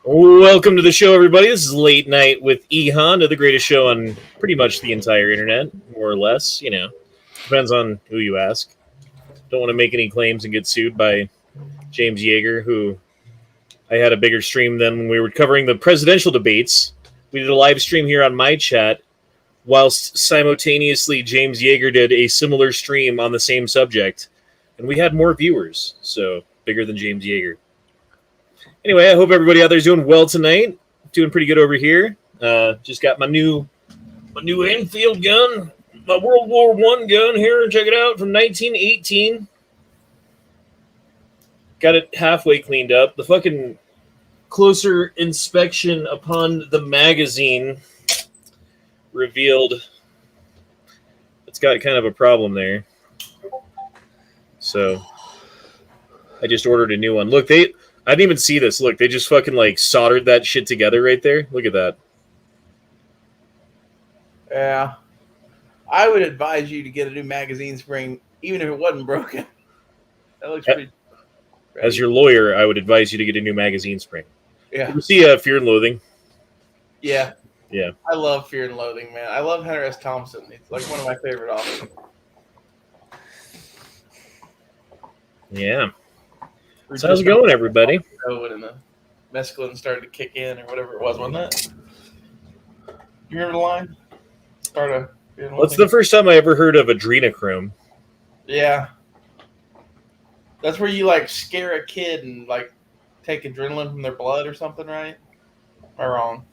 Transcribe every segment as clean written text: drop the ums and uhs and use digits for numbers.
Welcome to the show, everybody. This is Late Night with E Honda, the greatest show on pretty much the entire internet, more or less. You know, depends on who you ask. Don't want to make any claims and get sued by James Yeager, who I had a bigger stream than when we were covering the presidential debates. We did a live stream here on my chat, whilst simultaneously James Yeager did a similar stream on the same subject, and we had more viewers, so bigger than James Yeager. Anyway, I hope everybody out there is doing well tonight. Doing pretty good over here. Just got my new Enfield gun, my World War I gun here. Check it out, from 1918. Got it halfway cleaned up. The fucking closer inspection upon the magazine revealed it's got kind of a problem there. So I just ordered a new one. Look, I didn't even see this. Look, they just fucking like soldered that shit together right there. Look at that. Yeah. I would advise you to get a new magazine spring, even if it wasn't broken. That looks pretty. As your lawyer, I would advise you to get a new magazine spring. Yeah. You see Fear and Loathing? Yeah. Yeah. I love Fear and Loathing, man. I love Hunter S. Thompson. He's like one of my favorite authors. Yeah. So how's it going, everybody? When the mescaline started to kick in or whatever it was, wasn't it? You remember the line? What's the first time I ever heard of adrenochrome? Yeah. That's where you like scare a kid and like take adrenaline from their blood or something, right? Am I wrong?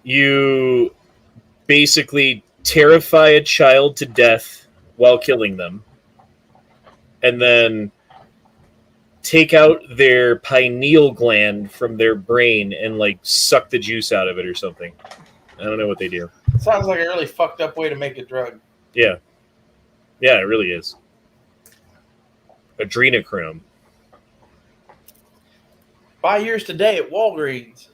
You basically terrify a child to death while killing them, and then take out their pineal gland from their brain and like suck the juice out of it or something. I don't know what they do. Sounds like a really fucked up way to make a drug. Yeah. Yeah, it really is. Adrenochrome. Buy yours today at Walgreens.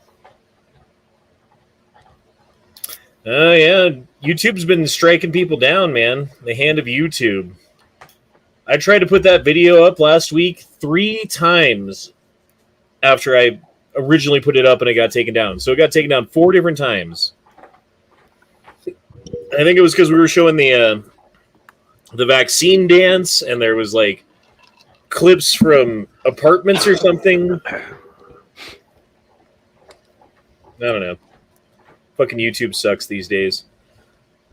Oh, yeah. YouTube's been striking people down, man. The hand of YouTube. I tried to put that video up last week 3 times after I originally put it up and it got taken down. So it got taken down 4 different times. I think it was because we were showing the vaccine dance, and there was like clips from apartments or something. I don't know. Fucking YouTube sucks these days.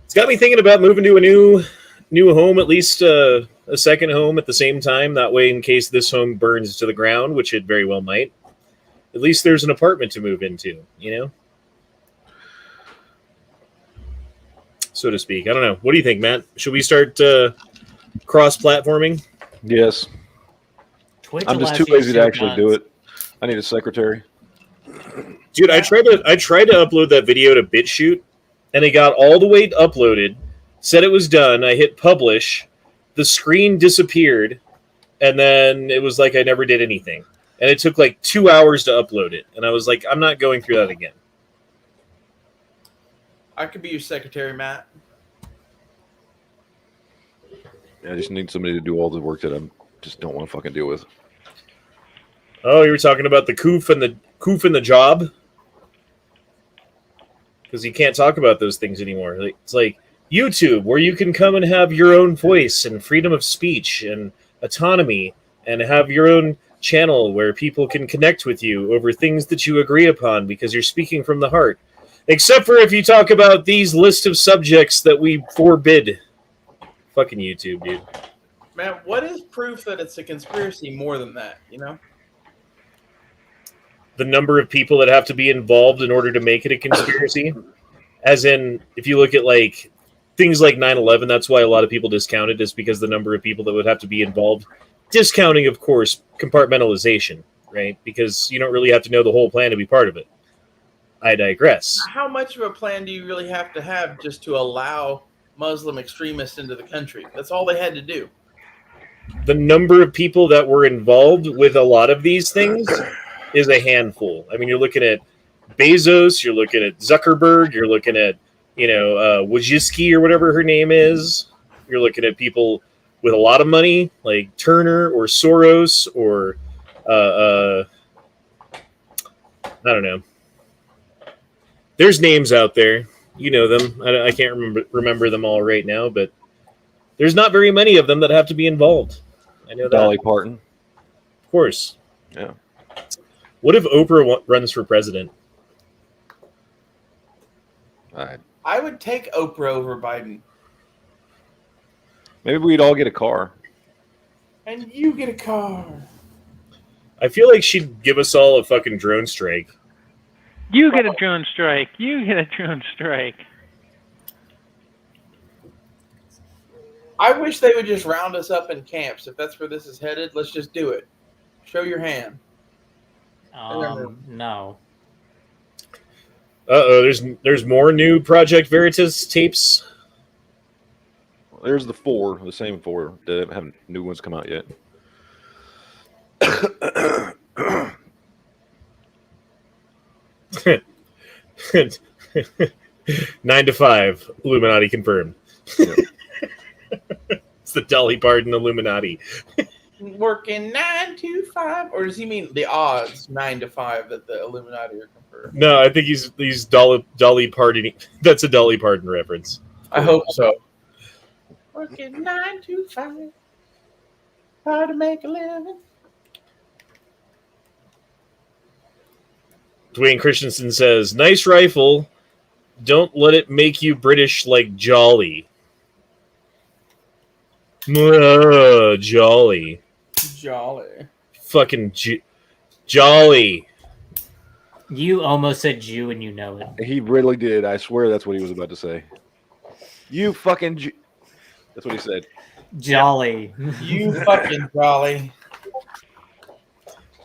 It's got me thinking about moving to a new home, at least a second home at the same time. That way, in case this home burns to the ground, which it very well might, at least there's an apartment to move into, you know? So to speak. I don't know. What do you think, Matt? Should we start cross-platforming? Yes. I'm just too lazy to actually do it. I need a secretary. Dude, I tried to upload that video to BitChute, and it got all the way uploaded, said it was done. I hit publish. The screen disappeared, and then it was like I never did anything. And it took like 2 hours to upload it. And I was like, I'm not going through that again. I could be your secretary, Matt. Yeah, I just need somebody to do all the work that I just don't want to fucking deal with. Oh, you were talking about the coof and the job? Because you can't talk about those things anymore. It's like YouTube, where you can come and have your own voice and freedom of speech and autonomy and have your own channel where people can connect with you over things that you agree upon because you're speaking from the heart. Except for if you talk about these list of subjects that we forbid. Fucking YouTube, dude. Man, what is proof that it's a conspiracy more than that, you know? The number of people that have to be involved in order to make it a conspiracy. As in, if you look at like things like 9/11, that's why a lot of people discount it, is because the number of people that would have to be involved. Discounting, of course, compartmentalization, right? Because you don't really have to know the whole plan to be part of it. I digress. How much of a plan do you really have to have just to allow Muslim extremists into the country? That's all they had to do. The number of people that were involved with a lot of these things is a handful. I mean, you're looking at Bezos, you're looking at Zuckerberg, you're looking at, Wojcicki or whatever her name is. You're looking at people with a lot of money, like Turner or Soros or I don't know. There's names out there. You know them. I can't remember them all right now, but there's not very many of them that have to be involved. I know that. Dolly Parton. Of course. Yeah. What if Oprah runs for president? I would take Oprah over Biden. Maybe we'd all get a car. And you get a car. I feel like she'd give us all a fucking drone strike. You get a drone strike. You get a drone strike. I wish they would just round us up in camps. If that's where this is headed, let's just do it. Show your hand. No. Uh-oh, there's more new Project Veritas tapes. There's the same 4 that haven't new ones come out yet. 9 to 5, Illuminati confirmed. Yeah. It's the Dolly Parton Illuminati. Working 9 to 5, or does he mean the odds 9 to 5 that the Illuminati are confirmed? No, I think he's Dolly Parton. That's a Dolly Parton reference. I hope so. Working 9 to 5, how to make a living. Dwayne Christensen says, "Nice rifle. Don't let it make you British like Jolly." Jolly. Jolly. Fucking Jolly. You almost said Jew and you know it. He really did. I swear that's what he was about to say. You fucking That's what he said. Jolly. You fucking jolly.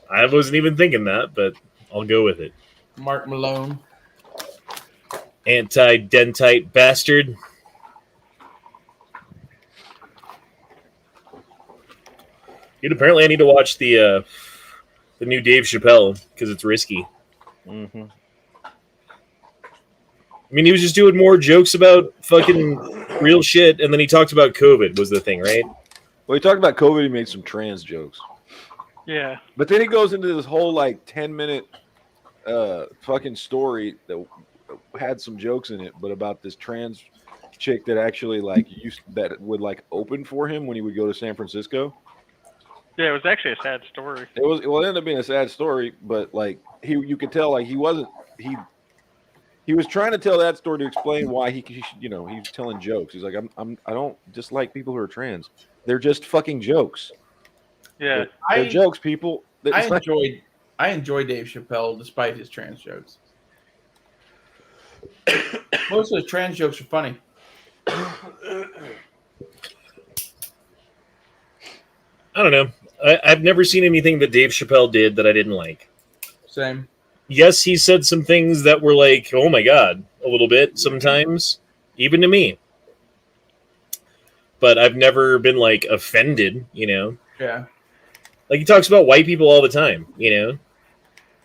I wasn't even thinking that, but I'll go with it. Mark Malone. Anti-dentite bastard. Dude, apparently I need to watch the new Dave Chappelle because it's risky. Mm-hmm. I mean, he was just doing more jokes about fucking real shit, and then he talked about COVID was the thing, right? Well, he talked about COVID. He made some trans jokes. Yeah. But then he goes into this whole like 10-minute fucking story that had some jokes in it, but about this trans chick that actually that would like open for him when he would go to San Francisco. Yeah, it was actually a sad story. It ended up being a sad story, but like you could tell like he was trying to tell that story to explain why he was telling jokes. He's like, I don't dislike people who are trans. They're just fucking jokes. Yeah. They're jokes, people. I enjoy Dave Chappelle despite his trans jokes. Most of his trans jokes are funny. I don't know. I've never seen anything that Dave Chappelle did that I didn't like. Same. Yes, he said some things that were like, oh my God, a little bit sometimes, even to me. But I've never been like offended, you know? Yeah. Like he talks about white people all the time, you know?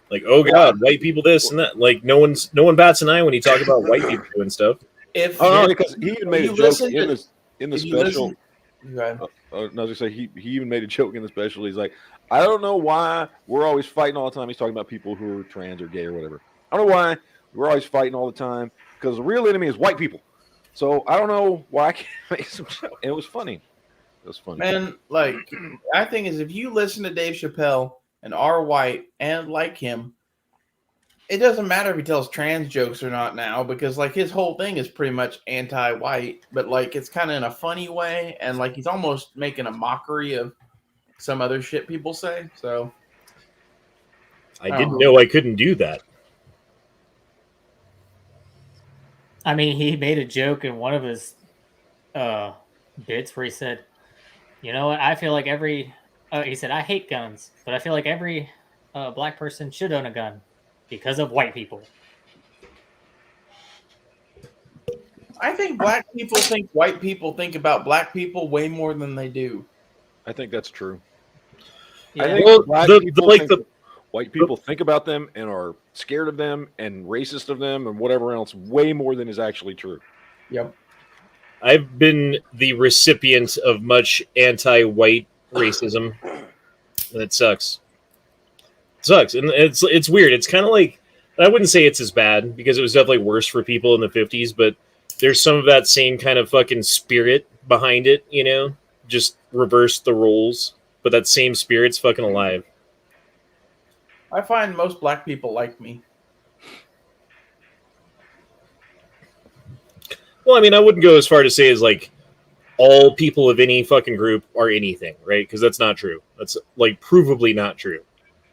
Like, oh God, white people this and that. Like no one bats an eye when he talks about white people doing stuff. Because he even made a joke in the special. No, I was gonna say he even made a joke in the special. He's like, I don't know why we're always fighting all the time. He's talking about people who are trans or gay or whatever. I don't know why we're always fighting all the time because the real enemy is white people. So I don't know why I can't make some joke. And it was funny. It was funny. Man, like I think is if you listen to Dave Chappelle and are white and like him, it doesn't matter if he tells trans jokes or not now because like his whole thing is pretty much anti-white, but like it's kind of in a funny way and like he's almost making a mockery of some other shit people say. So I didn't know I couldn't do that. I mean, he made a joke in one of his bits where he said, you know what, I feel like he said, I hate guns, but I feel like every black person should own a gun because of white people. I think black people think white people think about black people way more than they do. I think that's true. Yeah. I think white people think about them and are scared of them and racist of them and whatever else way more than is actually true. Yep. I've been the recipient of much anti-white racism. And it sucks. It sucks. And it's weird. It's kind of like I wouldn't say it's as bad because it was definitely worse for people in the 50s, but there's some of that same kind of fucking spirit behind it, you know? Just reverse the roles, but that same spirit's fucking alive. I find most black people like me. Well, I mean, I wouldn't go as far to say as like all people of any fucking group are anything, right? Because that's not true. That's like provably not true.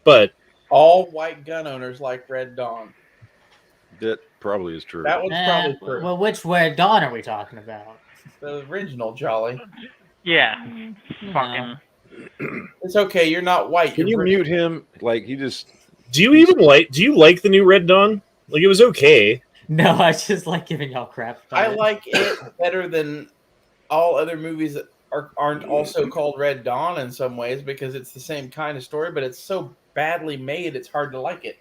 But All white gun owners like Red Dawn. That probably is true. That was probably true. Well, which Red Dawn are we talking about? The original Jolly. Yeah. No. Fucking. It's okay. You're not white. Can you're you British. mute him? Like he just. do you like the new Red Dawn? Like it was okay. No, I just like giving y'all crap. about I it. like it better than all other movies that aren't also called Red Dawn in some ways because it's the same kind of story, but it's so badly made it's hard to like it.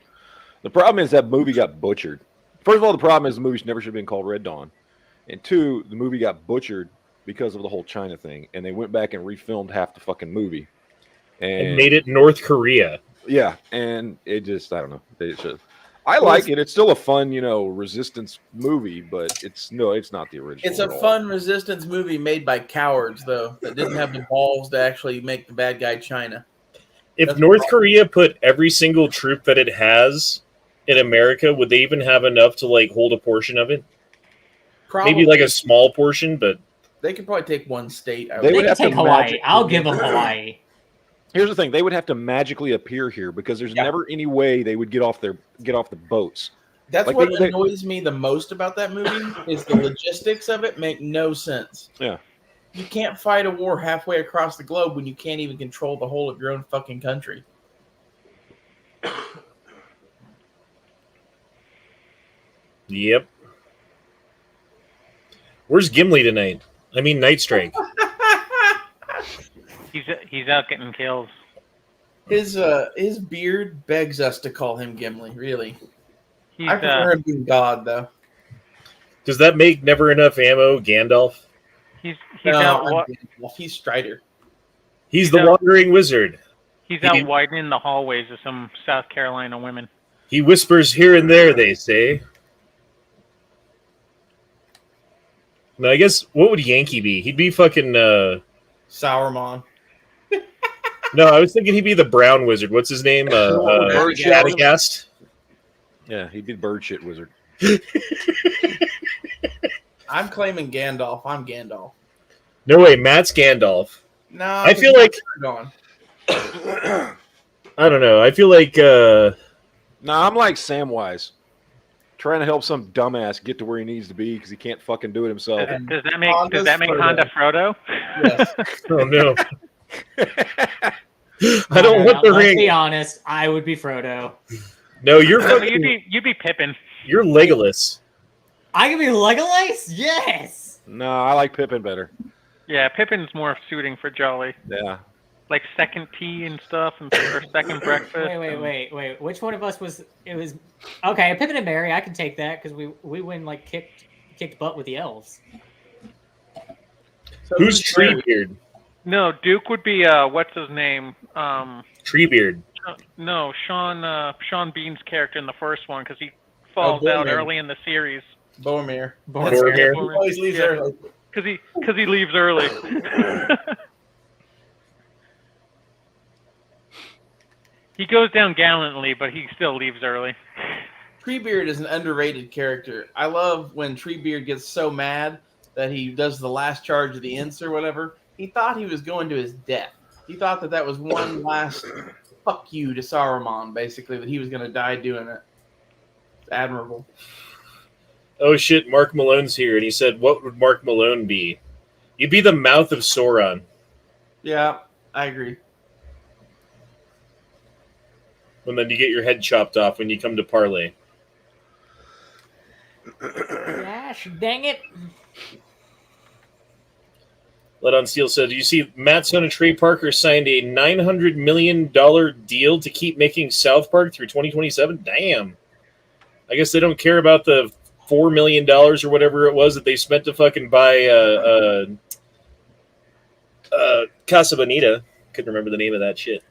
The problem is that movie got butchered. First of all, the problem is the movie never should have been called Red Dawn, and two, the movie got butchered because of the whole China thing, and they went back and refilmed half the fucking movie, And made it North Korea. yeah, and it just I don't know. It should. I like it. It's still a fun, resistance movie, but it's not the original. It's a at all. fun resistance movie made by cowards, though, that didn't have the balls to actually make the bad guy China. If That's North the Korea put every single troop that it has in America, would they even have enough to like hold a portion of it? Probably, Maybe like a small portion, but they could probably take one state. I They would would They have can to take Hawaii. magically- I'll give them Hawaii. Here's the thing: they would have to magically appear here because there's Yeah. never any way they would get off the boats. That's Like what they- annoys me the most about that movie is the logistics of it make no sense. Yeah. You can't fight a war halfway across the globe when you can't even control the whole of your own fucking country. yep. Where's Gimli tonight? I mean, Night Strike. He's out getting kills. His beard begs us to call him Gimli, really. He's I prefer him being God, though. Does that make never enough ammo Gandalf? he's No, out I'm Gandalf. He's Strider. He's the Yeah. wandering wizard. he's out widening the hallways of some South Carolina women. He whispers here and there, they say. No, I guess, what would Yankee be? He'd be fucking, Sauron. no, I was thinking he'd be the brown wizard. What's his name? Radagast? Yeah, he did bird shit wizard. I'm claiming Gandalf. I'm Gandalf. No way, Matt's Gandalf. No, I feel like, gone. I don't know, I feel like, Nah, I'm like Samwise, trying to help some dumbass get to where he needs to be because he can't fucking do it himself. And Does that make Frodo. Honda Frodo? Yes. oh no. I don't want the Let's ring. be honest. I would be Frodo. No, you're No, fucking, you'd be Pippin. you're Legolas. I can be Legolas? Yes! No, I like Pippin better. Yeah, Pippin's more suiting for Jolly, Yeah. like second tea and stuff, or second breakfast. Wait. Which one of us was... It was... Okay, Pippin and Merry, I can take that because we win, like, kicked butt with the elves. So Who's Treebeard? No, Duke would be what's his name? Treebeard. No, Sean Bean's character in the first one because he falls out Boromir. early in the series Boromir. Boromir. He always leaves Yeah. early. because he leaves early. He goes down gallantly, but he still leaves early. Prebeard is an underrated character. I love when Treebeard gets so mad that he does the last charge of the Ince or whatever. He thought he was going to his death. He thought that was one last fuck you to Saruman, basically, that he was going to die doing it. It's admirable. Oh shit, Mark Malone's here, and he said, what would Mark Malone be? You'd be the mouth of Sauron. Yeah, I agree. And then you get your head chopped off when you come to parlay. Gosh, dang it. Let on Steel said, you see, Matt Stone and Trey Parker signed a $900 million deal to keep making South Park through 2027? Damn. I guess they don't care about the $4 million or whatever it was that they spent to fucking buy Casa Bonita. Couldn't remember the name of that shit.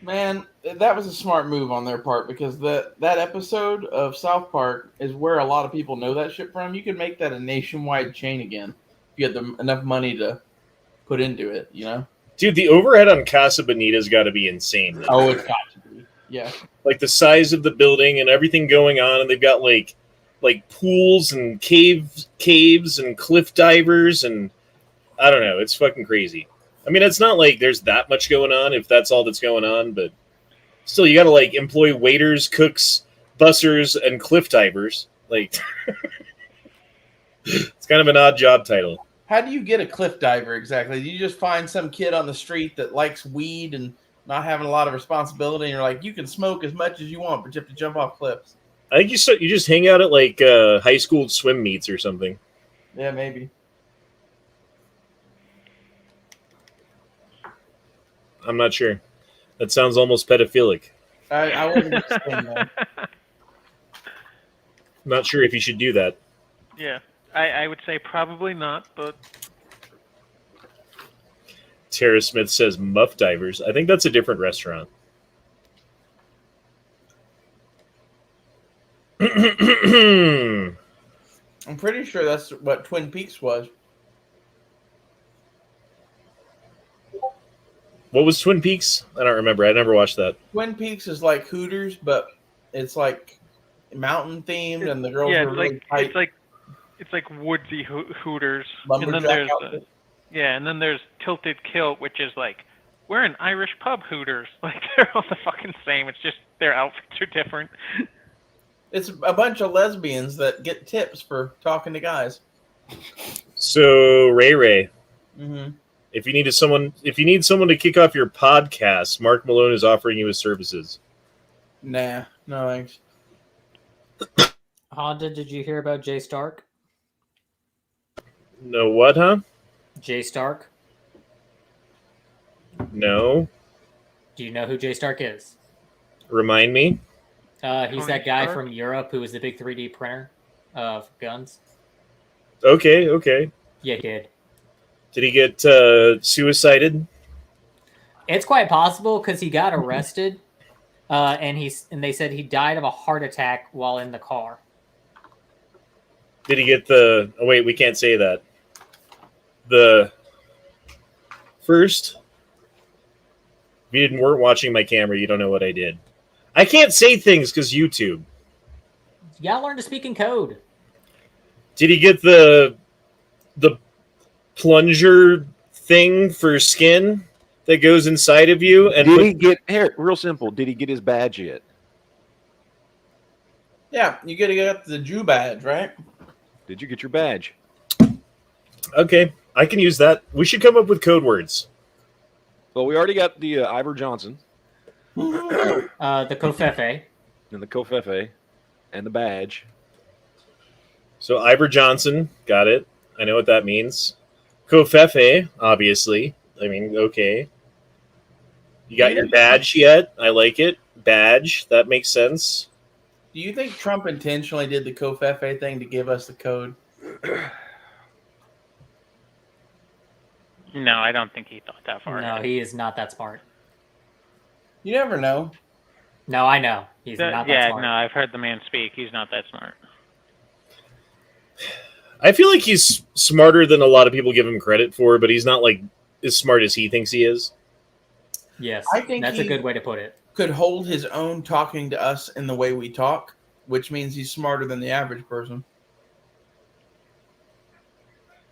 Man, that was a smart move on their part because that episode of South Park is where a lot of people know that shit from. You could make that a nationwide chain again if you had enough money to put into it, you know? Dude, the overhead on Casa Bonita's got to be insane. Though. Oh, it's got to be. Yeah. Like the size of the building and everything going on, and they've got like pools and caves and cliff divers, and I don't know. It's fucking crazy. I mean, it's not like there's that much going on if that's all that's going on, but still, you got to like employ waiters, cooks, bussers, and cliff divers. Like, it's kind of an odd job title. How do you get a cliff diver exactly? Do you just find some kid on the street that likes weed and not having a lot of responsibility, and you're like, you can smoke as much as you want, but you have to jump off cliffs? I think you just hang out at like high school swim meets or something. Yeah, maybe. I'm not sure. That sounds almost pedophilic. I wouldn't saying that. I'm not sure if you should do that. Yeah, I would say probably not, but Tara Smith says Muff Divers. I think that's a different restaurant. I'm pretty sure that's what Twin Peaks was. What was Twin Peaks? I don't remember. I never watched that. Twin Peaks is like Hooters, but it's like mountain themed, and the girls yeah, are really tight. it's like woodsy Hooters, Lumberjack outfit. and then there's Tilted Kilt, which is like we're an Irish pub Hooters. Like they're all the fucking same. It's just their outfits are different. It's a bunch of lesbians that get tips for talking to guys. So Ray, Mm-hmm. if you need someone to kick off your podcast, Mark Malone is offering you his services. Nah, no thanks. Honda, did you hear about Jay Stark? No, what, huh? Jay Stark? No. Do you know who Jay Stark is? Remind me. He's Tony that guy Stark? from Europe who was the big 3D printer of guns. Okay. Yeah, he did. Did he get suicided? It's quite possible because he got arrested, and they said he died of a heart attack while in the car. Did he get the... Oh, wait, we can't say that. The first... If you weren't watching my camera, you don't know what I did. I can't say things because YouTube. You gotta learn to speak in code. Did he get the plunger thing for skin that goes inside of you? And Did he get here? Real simple. Did he get his badge yet? Yeah, you gotta get the Jew badge, right? Did you get your badge? Okay, I can use that. We should come up with code words. Well, we already got the Ivor Johnson The Kofefe. and the Kofefe and the badge. So Ivor Johnson, got it. I know what that means. Kofefe, obviously. I mean, okay. You got your badge yet? I like it. Badge, that makes sense. Do you think Trump intentionally did the Kofefe thing to give us the code? No, I don't think he thought that far. No, he is not that smart. You never know. No, I know. He's not that smart. No, I've heard the man speak. He's not that smart. I feel like he's smarter than a lot of people give him credit for, but he's not like as smart as he thinks he is. Yes, I think that's a he- good way to put it. Could hold his own talking to us in the way we talk, which means he's smarter than the average person.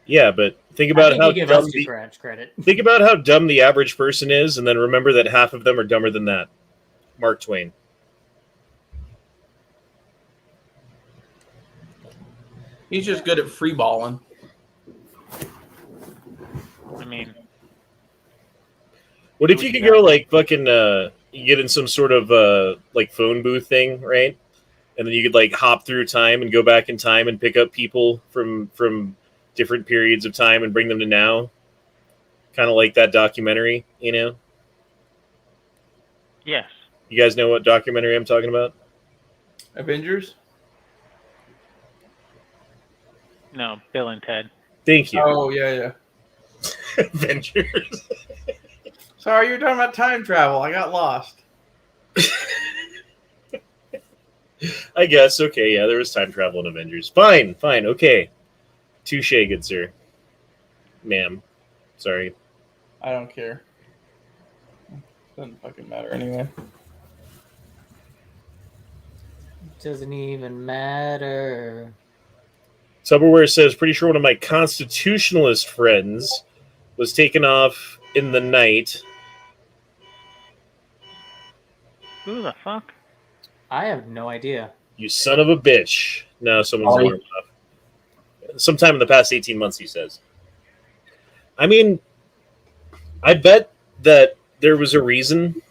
Yeah, but think I about think how you give dumb us too much credit. think about how dumb the average person is, and then remember that half of them are dumber than that. Mark Twain. He's just good at free balling. I mean, What if you could go like fucking you get in some sort of like phone booth thing, right? And then you could like hop through time and go back in time and pick up people from different periods of time and bring them to now. Kind of like that documentary, you know? yes. You guys know what documentary I'm talking about? Avengers? No, Bill and Ted. Thank you. Oh, yeah. Avengers. Sorry, you're talking about time travel. I got lost. I guess. Okay, yeah, there was time travel in Avengers. Fine, okay. Touche, good sir. Ma'am. Sorry. I don't care. Doesn't fucking matter anyway. Doesn't even matter. Subware says, pretty sure one of my constitutionalist friends was taken off in the night. Who the fuck? I have no idea. You son of a bitch. No, someone's taken him off. Sometime in the past 18 months, he says. I mean, I bet that there was a reason,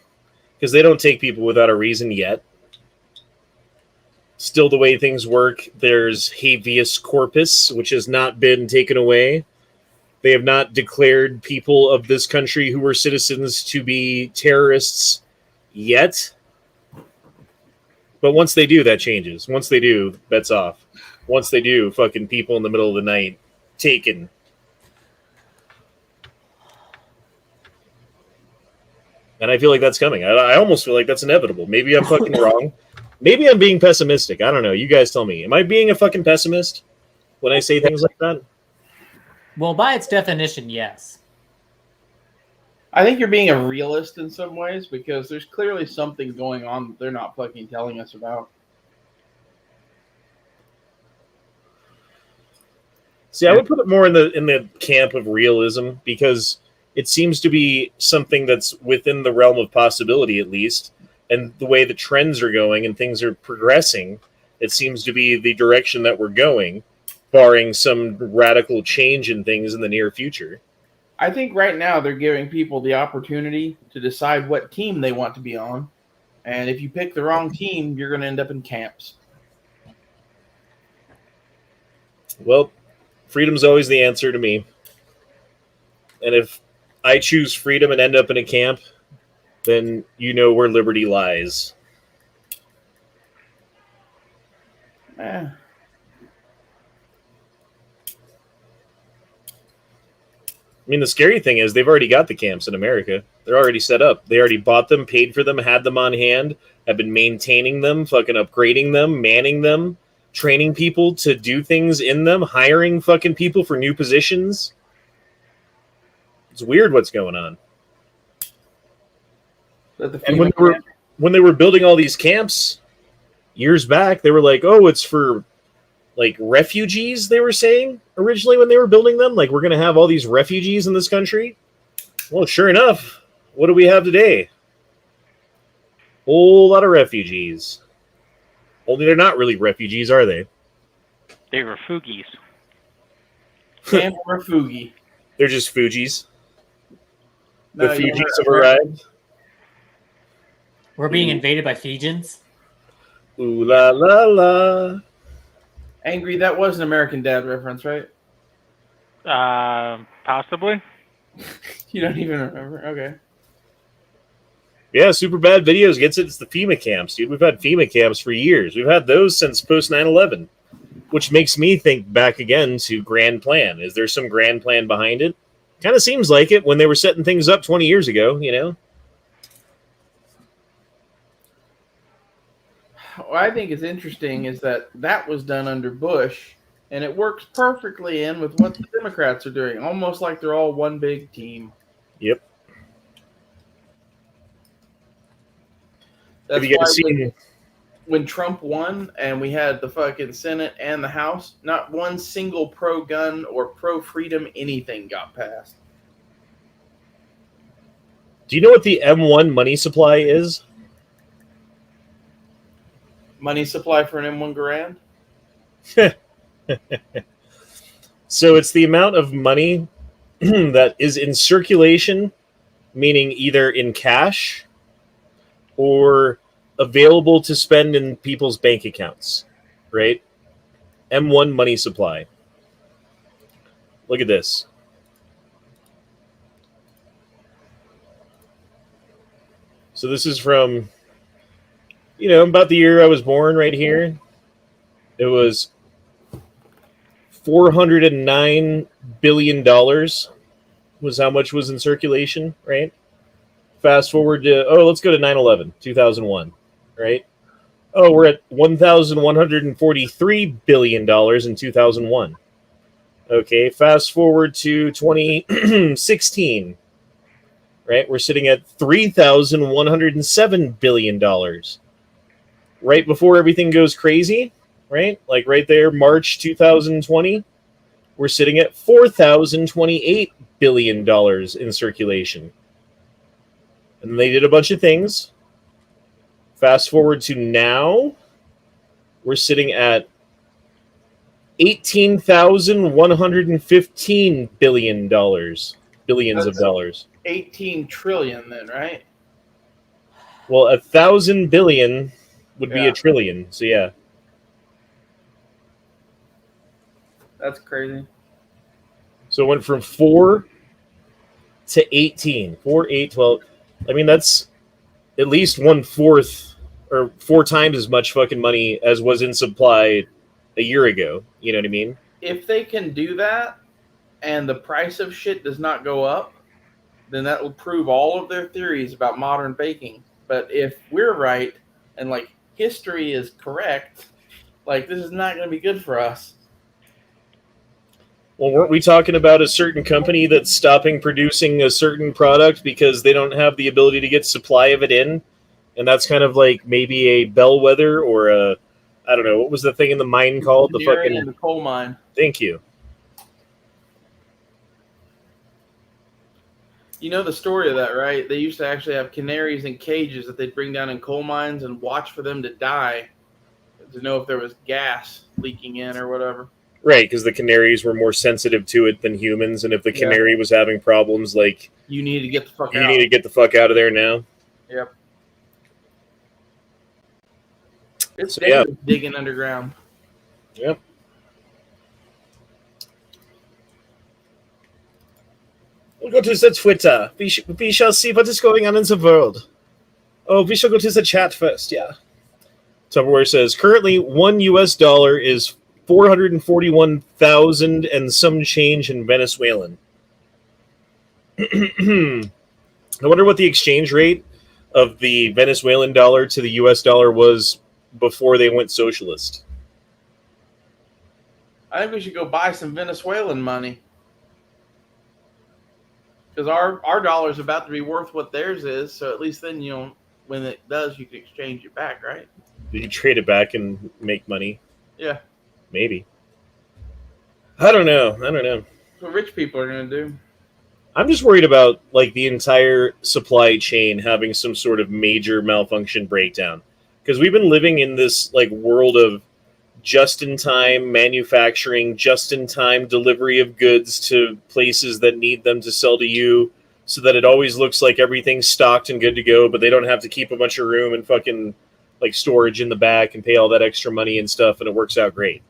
because they don't take people without a reason yet. Still, the way things work, there's habeas corpus, which has not been taken away. They have not declared people of this country who were citizens to be terrorists yet. But once they do, that changes. Once they do, bets off. Once they do, fucking people in the middle of the night taken. And I feel like that's coming. I almost feel like that's inevitable. Maybe I'm fucking wrong. Maybe I'm being pessimistic. I don't know. You guys tell me. Am I being a fucking pessimist when I say things like that? Well, by its definition, yes. I think you're being a realist in some ways because there's clearly something going on that they're not fucking telling us about. See, I would put it more in the camp of realism because it seems to be something that's within the realm of possibility, at least. And the way the trends are going and things are progressing, it seems to be the direction that we're going, barring some radical change in things in the near future. I think right now they're giving people the opportunity to decide what team they want to be on. And if you pick the wrong team, you're going to end up in camps. Well, freedom's always the answer to me. And if I choose freedom and end up in a camp, then you know where liberty lies. Eh. I mean, the scary thing is they've already got the camps in America. They're already set up. They already bought them, paid for them, had them on hand, have been maintaining them, fucking upgrading them, manning them, training people to do things in them, hiring fucking people for new positions. It's weird what's going on. And when they were building all these camps years back, they were like, oh, it's for like refugees, they were saying originally when they were building them. Like, we're going to have all these refugees in this country. Well, sure enough, what do we have today? Whole lot of refugees. Only they're not really refugees, are they? They were Fugees. Camp or Fugi. They're just Fugees. The No, Fugees have arrived. We're being invaded by Fijians. Ooh la la la. Angry, that was an American Dad reference, right? Possibly. You don't even remember? Okay. Yeah, Super Bad Videos gets it. It's the FEMA camps, dude. We've had FEMA camps for years. We've had those since post 9/11, which makes me think back again to Grand Plan. Is there some Grand Plan behind it? Kind of seems like it when they were setting things up 20 years ago, you know? What I think is interesting is that was done under Bush, and it works perfectly in with what the Democrats are doing, almost like they're all one big team. Yep. That's Have you guys why seen... when Trump won and we had the fucking Senate and the House, not one single pro-gun or pro-freedom anything got passed. Do you know what the M1 money supply is? Money supply for an M1 Garand? So it's the amount of money that is in circulation, meaning either in cash or available to spend in people's bank accounts, right? M1 money supply. Look at this. So this is from, about the year I was born right here. It was $409 billion was how much was in circulation, right? Fast forward to, let's go to 9/11, 2001, right? Oh, we're at $1,143 billion in 2001. Okay, fast forward to 2016. Right, we're sitting at $3,107 billion. Right before everything goes crazy, right? Like right there, March 2020, we're sitting at $4,028 billion in circulation. And they did a bunch of things. Fast forward to now, we're sitting at $18,115 billion. Billions of dollars. 18 trillion then, right? Well, 1,000 billion would be Yeah. a trillion. So yeah. That's crazy. So it went from 4 to 18. 4, 8, 12. I mean, that's at least 1/4 or 4 times as much fucking money as was in supply a year ago. You know what I mean? If they can do that and the price of shit does not go up, then that will prove all of their theories about modern baking. But if we're right and like history is correct, like this is not going to be good for us. Well, weren't we talking about a certain company that's stopping producing a certain product because they don't have the ability to get supply of it in? And that's kind of like maybe a bellwether or a, I don't know, what was the thing in the mine called? The Engineering fucking, in the coal mine. thank you. You know the story of that, right? They used to actually have canaries in cages that they'd bring down in coal mines and watch for them to die to know if there was gas leaking in or whatever. Right, because the canaries were more sensitive to it than humans, and if the canary was having problems, like, You need to get the fuck you out. need to get the fuck out of there now. Yep. It's So, yeah. dangerous digging underground. Yep. We'll go to the Twitter. We shall see what is going on in the world. Oh, we shall go to the chat first, yeah. Tupperware says, currently $1 is 441,000 and some change in Venezuelan. I wonder what the exchange rate of the Venezuelan dollar to the US dollar was before they went socialist. I think we should go buy some Venezuelan money. Because our dollar's about to be worth what theirs is, so at least then, you know, when it does, you can exchange it back, right? Did you trade it back and make money? Yeah. Maybe. I don't know. That's what rich people are going to do. I'm just worried about like the entire supply chain having some sort of major malfunction breakdown. Because we've been living in this like world of just-in-time manufacturing, just-in-time delivery of goods to places that need them to sell to you, so that it always looks like everything's stocked and good to go, but they don't have to keep a bunch of room and fucking like storage in the back and pay all that extra money and stuff, and it works out great.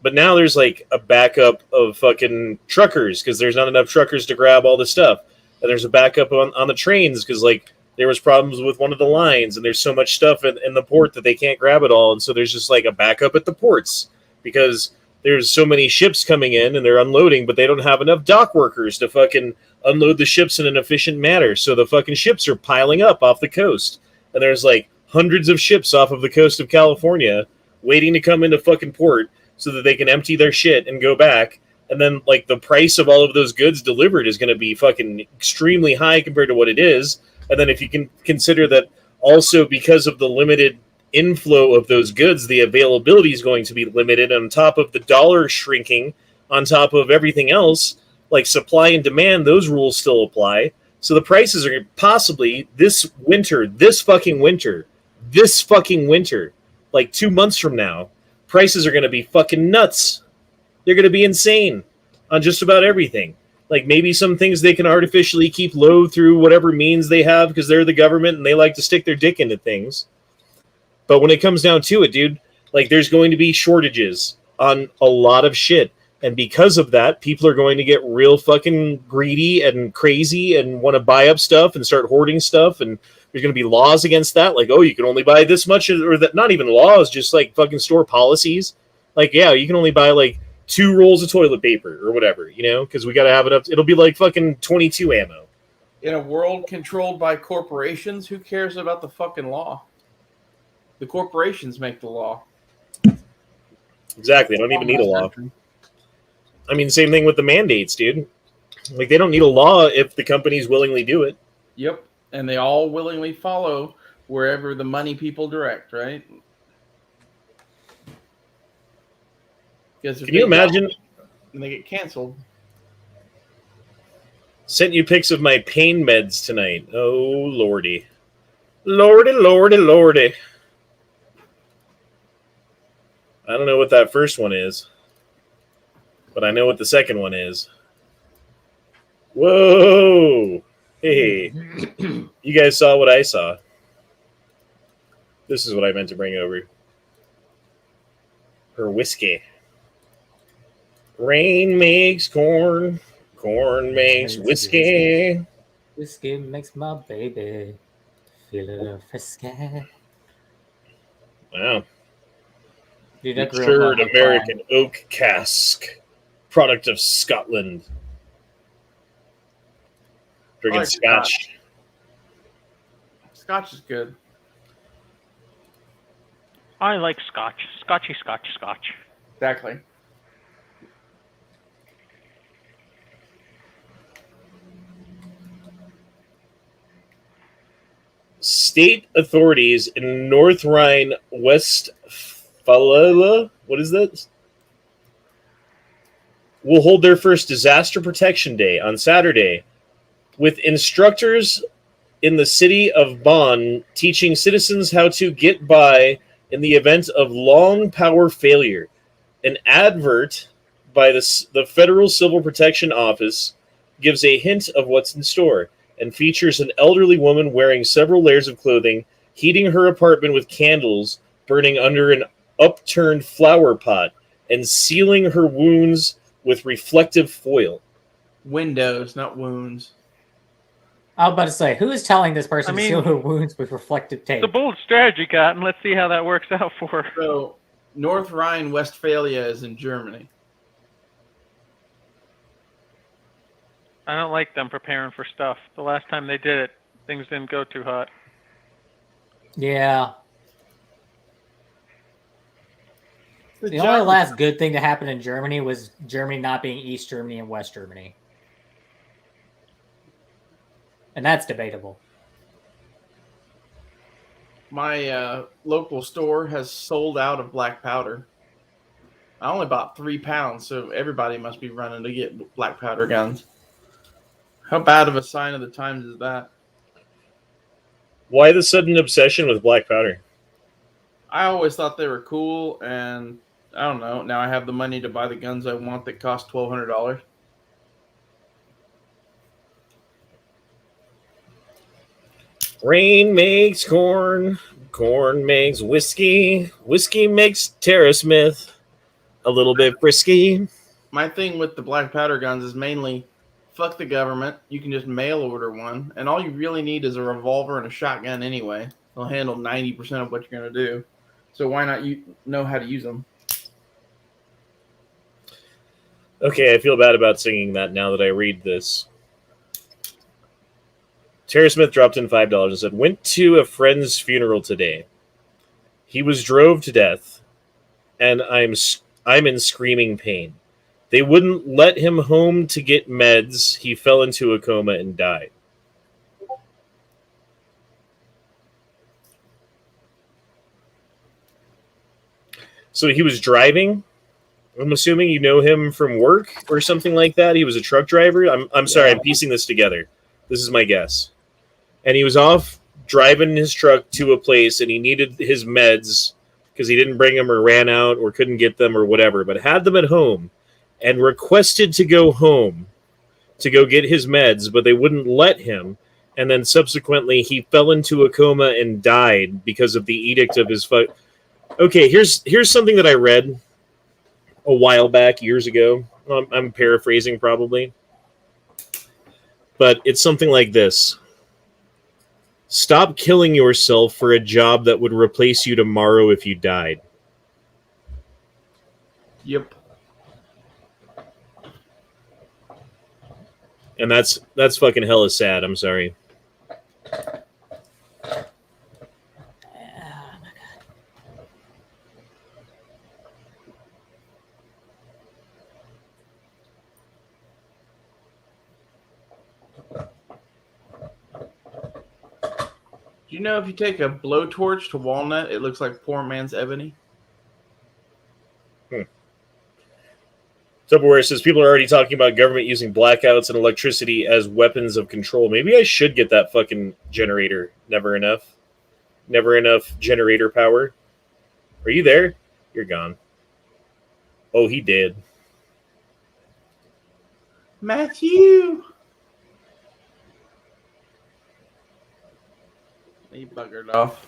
But now there's like a backup of fucking truckers because there's not enough truckers to grab all the stuff. And there's a backup on the trains because like there was problems with one of the lines and there's so much stuff in the port that they can't grab it all. And so there's just like a backup at the ports because there's so many ships coming in and they're unloading, but they don't have enough dock workers to fucking unload the ships in an efficient manner. So the fucking ships are piling up off the coast. And there's like hundreds of ships off of the coast of California waiting to come into fucking port so that they can empty their shit and go back. And then, like, the price of all of those goods delivered is going to be fucking extremely high compared to what it is. And then if you can consider that also because of the limited inflow of those goods, the availability is going to be limited on top of the dollar shrinking, on top of everything else, like supply and demand, those rules still apply. So the prices are possibly this fucking winter, like 2 months from now, prices are going to be fucking nuts. They're going to be insane on just about everything. Like maybe some things they can artificially keep low through whatever means they have because they're the government and they like to stick their dick into things. But when it comes down to it, dude, like there's going to be shortages on a lot of shit. And because of that, people are going to get real fucking greedy and crazy and want to buy up stuff and start hoarding stuff. And there's going to be laws against that. Like, oh, you can only buy this much, or that, not even laws, just like fucking store policies. Like, yeah, you can only buy like 2 rolls of toilet paper or whatever, you know, because we got to have it up. It'll be like fucking 22 ammo. In a world controlled by corporations, who cares about the fucking law? The corporations make the law. Exactly. They don't even need a law. I mean, same thing with the mandates, dude. Like, they don't need a law if the companies willingly do it. Yep. And they all willingly follow wherever the money people direct, right? Because Can you imagine? And they get canceled. Sent you pics of my pain meds tonight. Oh, lordy. Lordy, lordy, lordy. I don't know what that first one is, but I know what the second one is. Whoa! Hey, you guys saw what I saw. This is what I meant to bring over. Her whiskey. Rain makes corn. Corn makes whiskey. Whiskey makes my baby feel a little frisky. Wow. Dude, that Matured American oak cask. Product of Scotland. Drinking scotch. Scotch is good. I like scotch. Scotchy, scotch, scotch. Exactly. State authorities in North Rhine-Westphalia, what is that? Will hold their first disaster protection day on Saturday, with instructors in the city of Bonn teaching citizens how to get by in the event of long power failure. An advert by the Federal Civil Protection Office gives a hint of what's in store and features an elderly woman wearing several layers of clothing, heating her apartment with candles burning under an upturned flower pot, and sealing her wounds with reflective foil. Windows, not wounds. I was about to say, who is telling this person I to mean, seal her wounds with reflective tape? The bold strategy, Cotton. Let's see how that works out for her. So, North Rhine-Westphalia is in Germany. I don't like them preparing for stuff. The last time they did it, things didn't go too hot. Yeah. The only last good thing to happen in Germany was Germany not being East Germany and West Germany. And that's debatable. My local store has sold out of black powder. I only bought 3 pounds, so everybody must be running to get black powder guns. How bad of a sign of the times is that? Why the sudden obsession with black powder? I always thought they were cool, and I don't know. Now I have the money to buy the guns I want that cost $1,200. Rain makes corn. Corn makes whiskey. Whiskey makes Tara Smith a little bit frisky. My thing with the black powder guns is mainly fuck the government. You can just mail order one, and all you really need is a revolver and a shotgun anyway. They'll handle 90% of what you're going to do. So why not you know how to use them? Okay, I feel bad about singing that now that I read this. Tara Smith dropped in $5 and said, went to a friend's funeral today. He was drove to death, and I'm in screaming pain. They wouldn't let him home to get meds. He fell into a coma and died. So he was driving. I'm assuming you know him from work or something like that. He was a truck driver. I'm sorry, I'm piecing this together. This is my guess. And he was off driving his truck to a place, and he needed his meds because he didn't bring them or ran out or couldn't get them or whatever, but had them at home and requested to go home to go get his meds, but they wouldn't let him. And then subsequently, he fell into a coma and died because of the edict of his Okay, here's something that I read a while back, years ago. I'm paraphrasing probably. But it's something like this. Stop killing yourself for a job that would replace you tomorrow if you died. Yep. And that's fucking hella sad. I'm sorry. you know if you take a blowtorch to walnut, it looks like poor man's ebony? Tupperware says people are already talking about government using blackouts and electricity as weapons of control. Maybe I should get that fucking generator. Never enough generator power. Are you there? You're gone. Oh, he did. Matthew! He buggered off.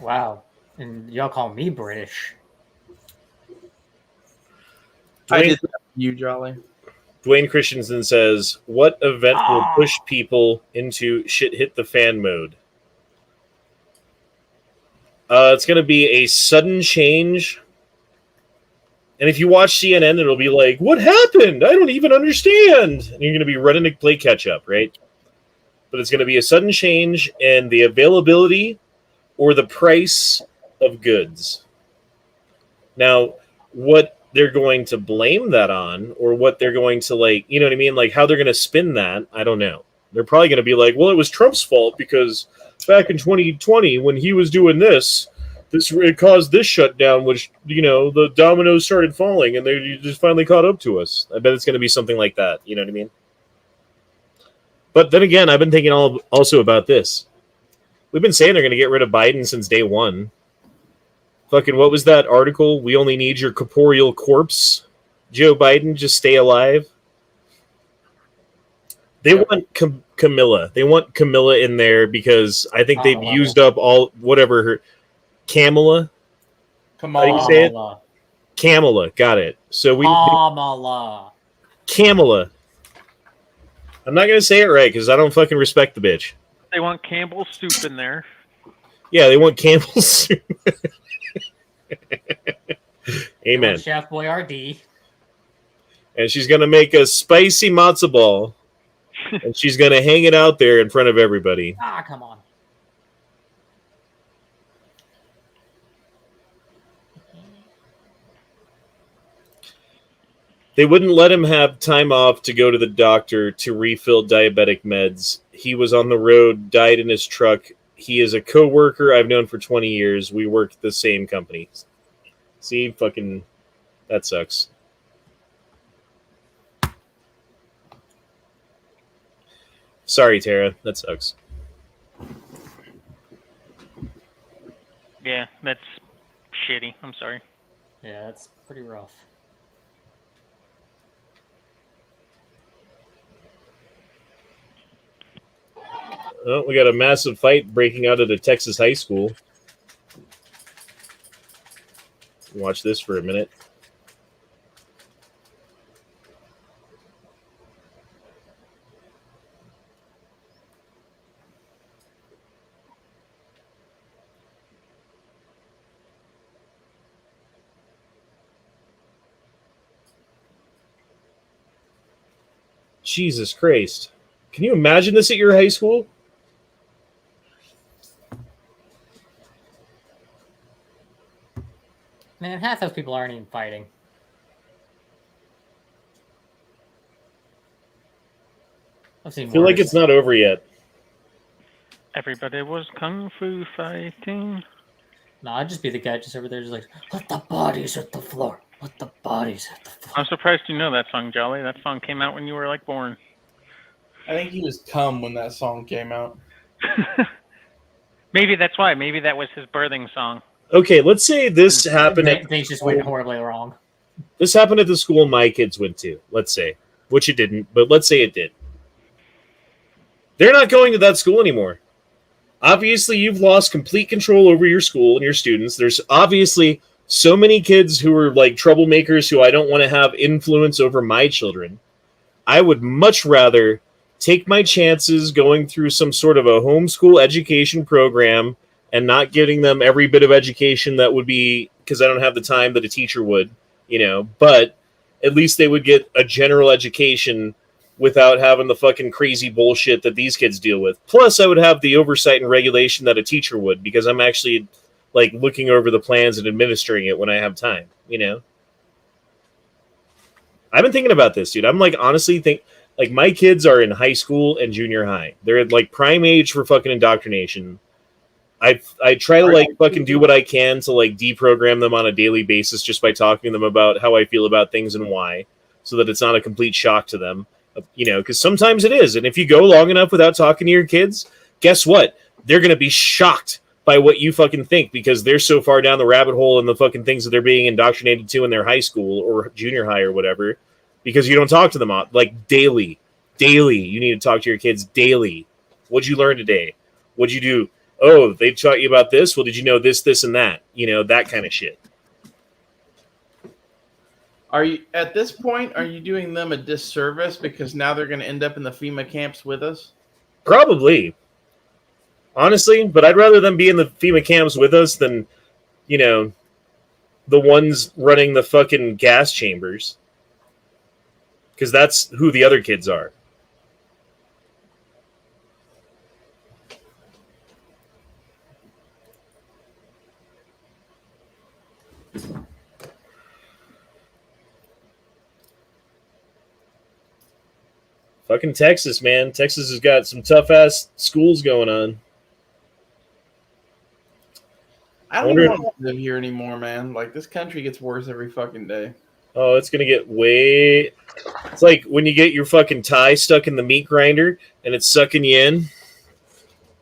Wow. And y'all call me British. I did that for you, Jolly. Dwayne Christensen says, what event will push people into shit hit the fan mode? It's going to be a sudden change. And if you watch CNN, it'll be like, what happened? I don't even understand. And you're going to be running to play catch up, right? But it's going to be a sudden change in the availability or the price of goods. Now, what they're going to blame that on, or what they're going to, like, you know what I mean? Like, how they're going to spin that, I don't know. They're probably going to be like, well, it was Trump's fault because back in 2020, when he was doing this, it caused this shutdown, which, you know, the dominoes started falling and they just finally caught up to us. I bet it's going to be something like that. You know what I mean? But then again, I've been thinking also about this. We've been saying they're going to get rid of Biden since day one. Fucking, what was that article? We only need your corporeal corpse. Joe Biden, just stay alive. They want Camilla. They want Camilla in there because I think they've used up all, whatever her... Kamala? Come on. How do you say it? Kamala. Got it. So we... Kamala. Kamala. I'm not going to say it right because I don't fucking respect the bitch. They want Campbell's soup in there. Yeah, they want Campbell's soup. Amen. Chef Boyardee. And she's going to make a spicy matzo ball. And she's going to hang it out there in front of everybody. Ah, come on. They wouldn't let him have time off to go to the doctor to refill diabetic meds. He was on the road, died in his truck. He is a co-worker I've known for 20 years. We work at the same company. See, fucking, that sucks. Sorry, Tara, that sucks. Yeah, that's shitty. I'm sorry. Yeah, that's pretty rough. Oh, we got a massive fight breaking out at a Texas high school. Watch this for a minute. Jesus Christ. Can you imagine this at your high school? Man, half those people aren't even fighting. I've seen I feel like worse. it's not over yet. Everybody was kung fu fighting. No, I'd just be the guy just over there just like, let the bodies hit the floor. Let the bodies hit the floor. I'm surprised you know that song, Jolly. That song came out when you were, like, born. I think he was cum when that song came out. Maybe that's why. Maybe that was his birthing song. Okay, let's say this happened at Things just went horribly wrong. this happened at the school my kids went to, let's say. Which it didn't, but let's say it did. They're not going to that school anymore. Obviously, you've lost complete control over your school and your students. There's obviously so many kids who are like troublemakers who I don't want to have influence over my children. I would much rather take my chances going through some sort of a homeschool education program and not giving them every bit of education that would be, because I don't have the time that a teacher would, you know, but at least they would get a general education without having the fucking crazy bullshit that these kids deal with. Plus, I would have the oversight and regulation that a teacher would, because I'm actually like looking over the plans and administering it when I have time, you know? I've been thinking about this, dude. I'm like, honestly, Like, my kids are in high school and junior high. They're at, like, prime age for fucking indoctrination. I try to, like, fucking do what I can to, like, deprogram them on a daily basis just by talking to them about how I feel about things and why, so that it's not a complete shock to them. You know, because sometimes it is. And if you go long enough without talking to your kids, guess what? They're going to be shocked by what you fucking think, because they're so far down the rabbit hole and the fucking things that they're being indoctrinated to in their high school or junior high or whatever, because you don't talk to them like daily. You need to talk to your kids daily. What'd you learn today? What'd you do? Oh, they taught you about this? Well, did you know this, and that? You know, that kind of shit. Are you at this point? Are you doing them a disservice because now they're going to end up in the FEMA camps with us? Probably. Honestly, but I'd rather them be in the FEMA camps with us than, you know, the ones running the fucking gas chambers. Because that's who the other kids are. Fucking Texas, man. Texas has got some tough-ass schools going on. I don't even want to live here anymore, man. Like, this country gets worse every fucking day. Oh, it's going to get way... It's like when you get your fucking tie stuck in the meat grinder and it's sucking you in.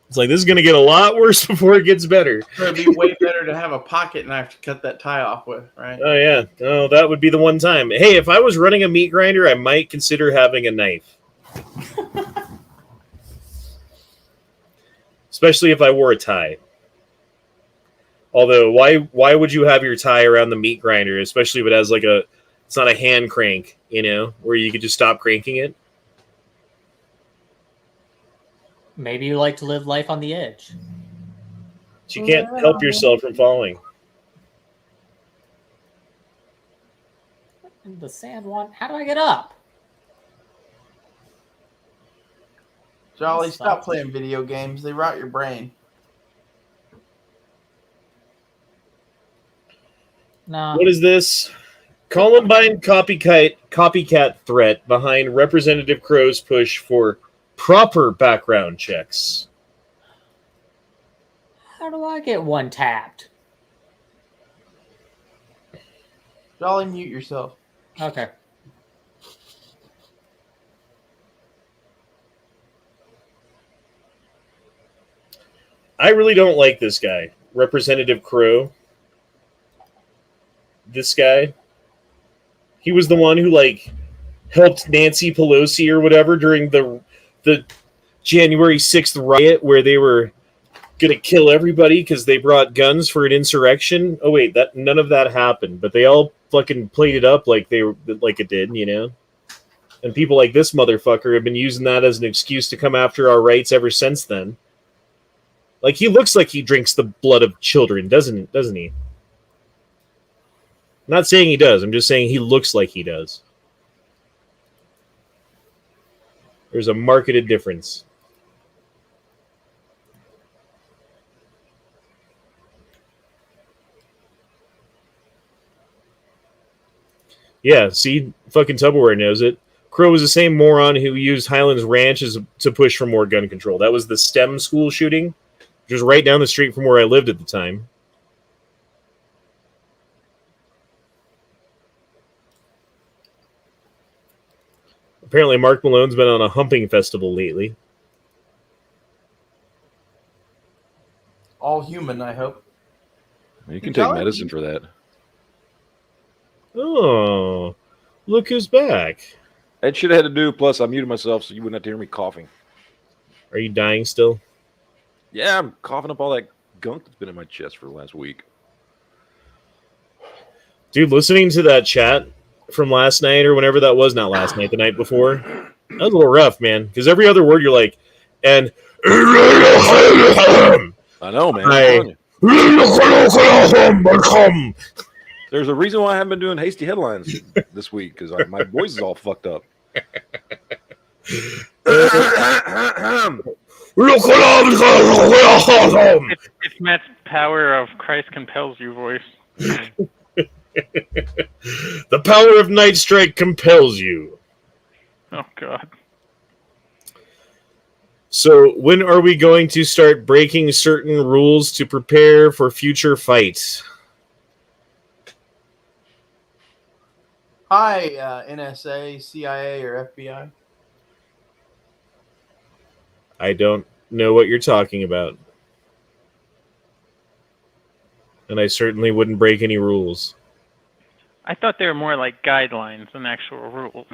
It's like, this is going to get a lot worse before it gets better. It would be way better to have a pocket knife to cut that tie off with, right? Oh, yeah. Oh, that would be the one time. Hey, if I was running a meat grinder, I might consider having a knife. Especially if I wore a tie. Although, why would you have your tie around the meat grinder, especially if it has like it's not a hand crank, you know, where you could just stop cranking it? Maybe you like to live life on the edge. So you can't help yourself from falling. And the sand one. How do I get up? Jolly, stop playing video games. They rot your brain. No. What is this? Columbine copycat threat behind Representative Crow's push for proper background checks. How do I get one tapped? Jolly, mute yourself. Okay. I really don't like this guy, Representative Crow. This guy. He was the one who, like, helped Nancy Pelosi or whatever during the January 6th riot where they were going to kill everybody because they brought guns for an insurrection. Oh, wait, none of that happened, but they all fucking played it up like it did, you know? And people like this motherfucker have been using that as an excuse to come after our rights ever since then. Like, he looks like he drinks the blood of children, doesn't he? I'm not saying he does. I'm just saying he looks like he does. There's a marketed difference. Yeah, see? Fucking Tupperware knows it. Crow was the same moron who used Highlands Ranch to push for more gun control. That was the STEM school shooting, which was right down the street from where I lived at the time. Apparently, Mark Malone's been on a humping festival lately. All human, I hope. You can take medicine for that. Oh, look who's back. That shit I had to do, plus I muted myself so you wouldn't have to hear me coughing. Are you dying still? Yeah, I'm coughing up all that gunk that's been in my chest for the last week. Dude, listening to that chat from last night or whenever that was, not last night, the night before, that was a little rough, man. Because every other word you're like, and... I know, man. There's a reason why I haven't been doing hasty headlines this week, because my voice is all fucked up. It's Matt's power of Christ compels you voice. The power of Night Strike compels you. Oh, God. So when are we going to start breaking certain rules to prepare for future fights? Hi, NSA, CIA, or FBI. I don't know what you're talking about. And I certainly wouldn't break any rules. I thought they were more like guidelines than actual rules.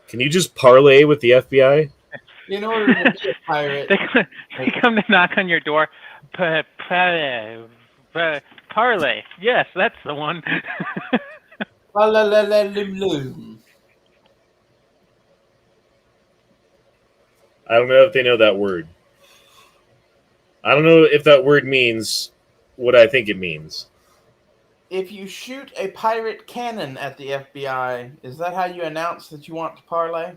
Can you just parlay with the FBI? In order to be a pirate, they come to knock on your door. Parlay. Yes, that's the one. la la la la lum. I don't know if they know that word. I don't know if that word means what I think it means. If you shoot a pirate cannon at the FBI, is that how you announce that you want to parlay?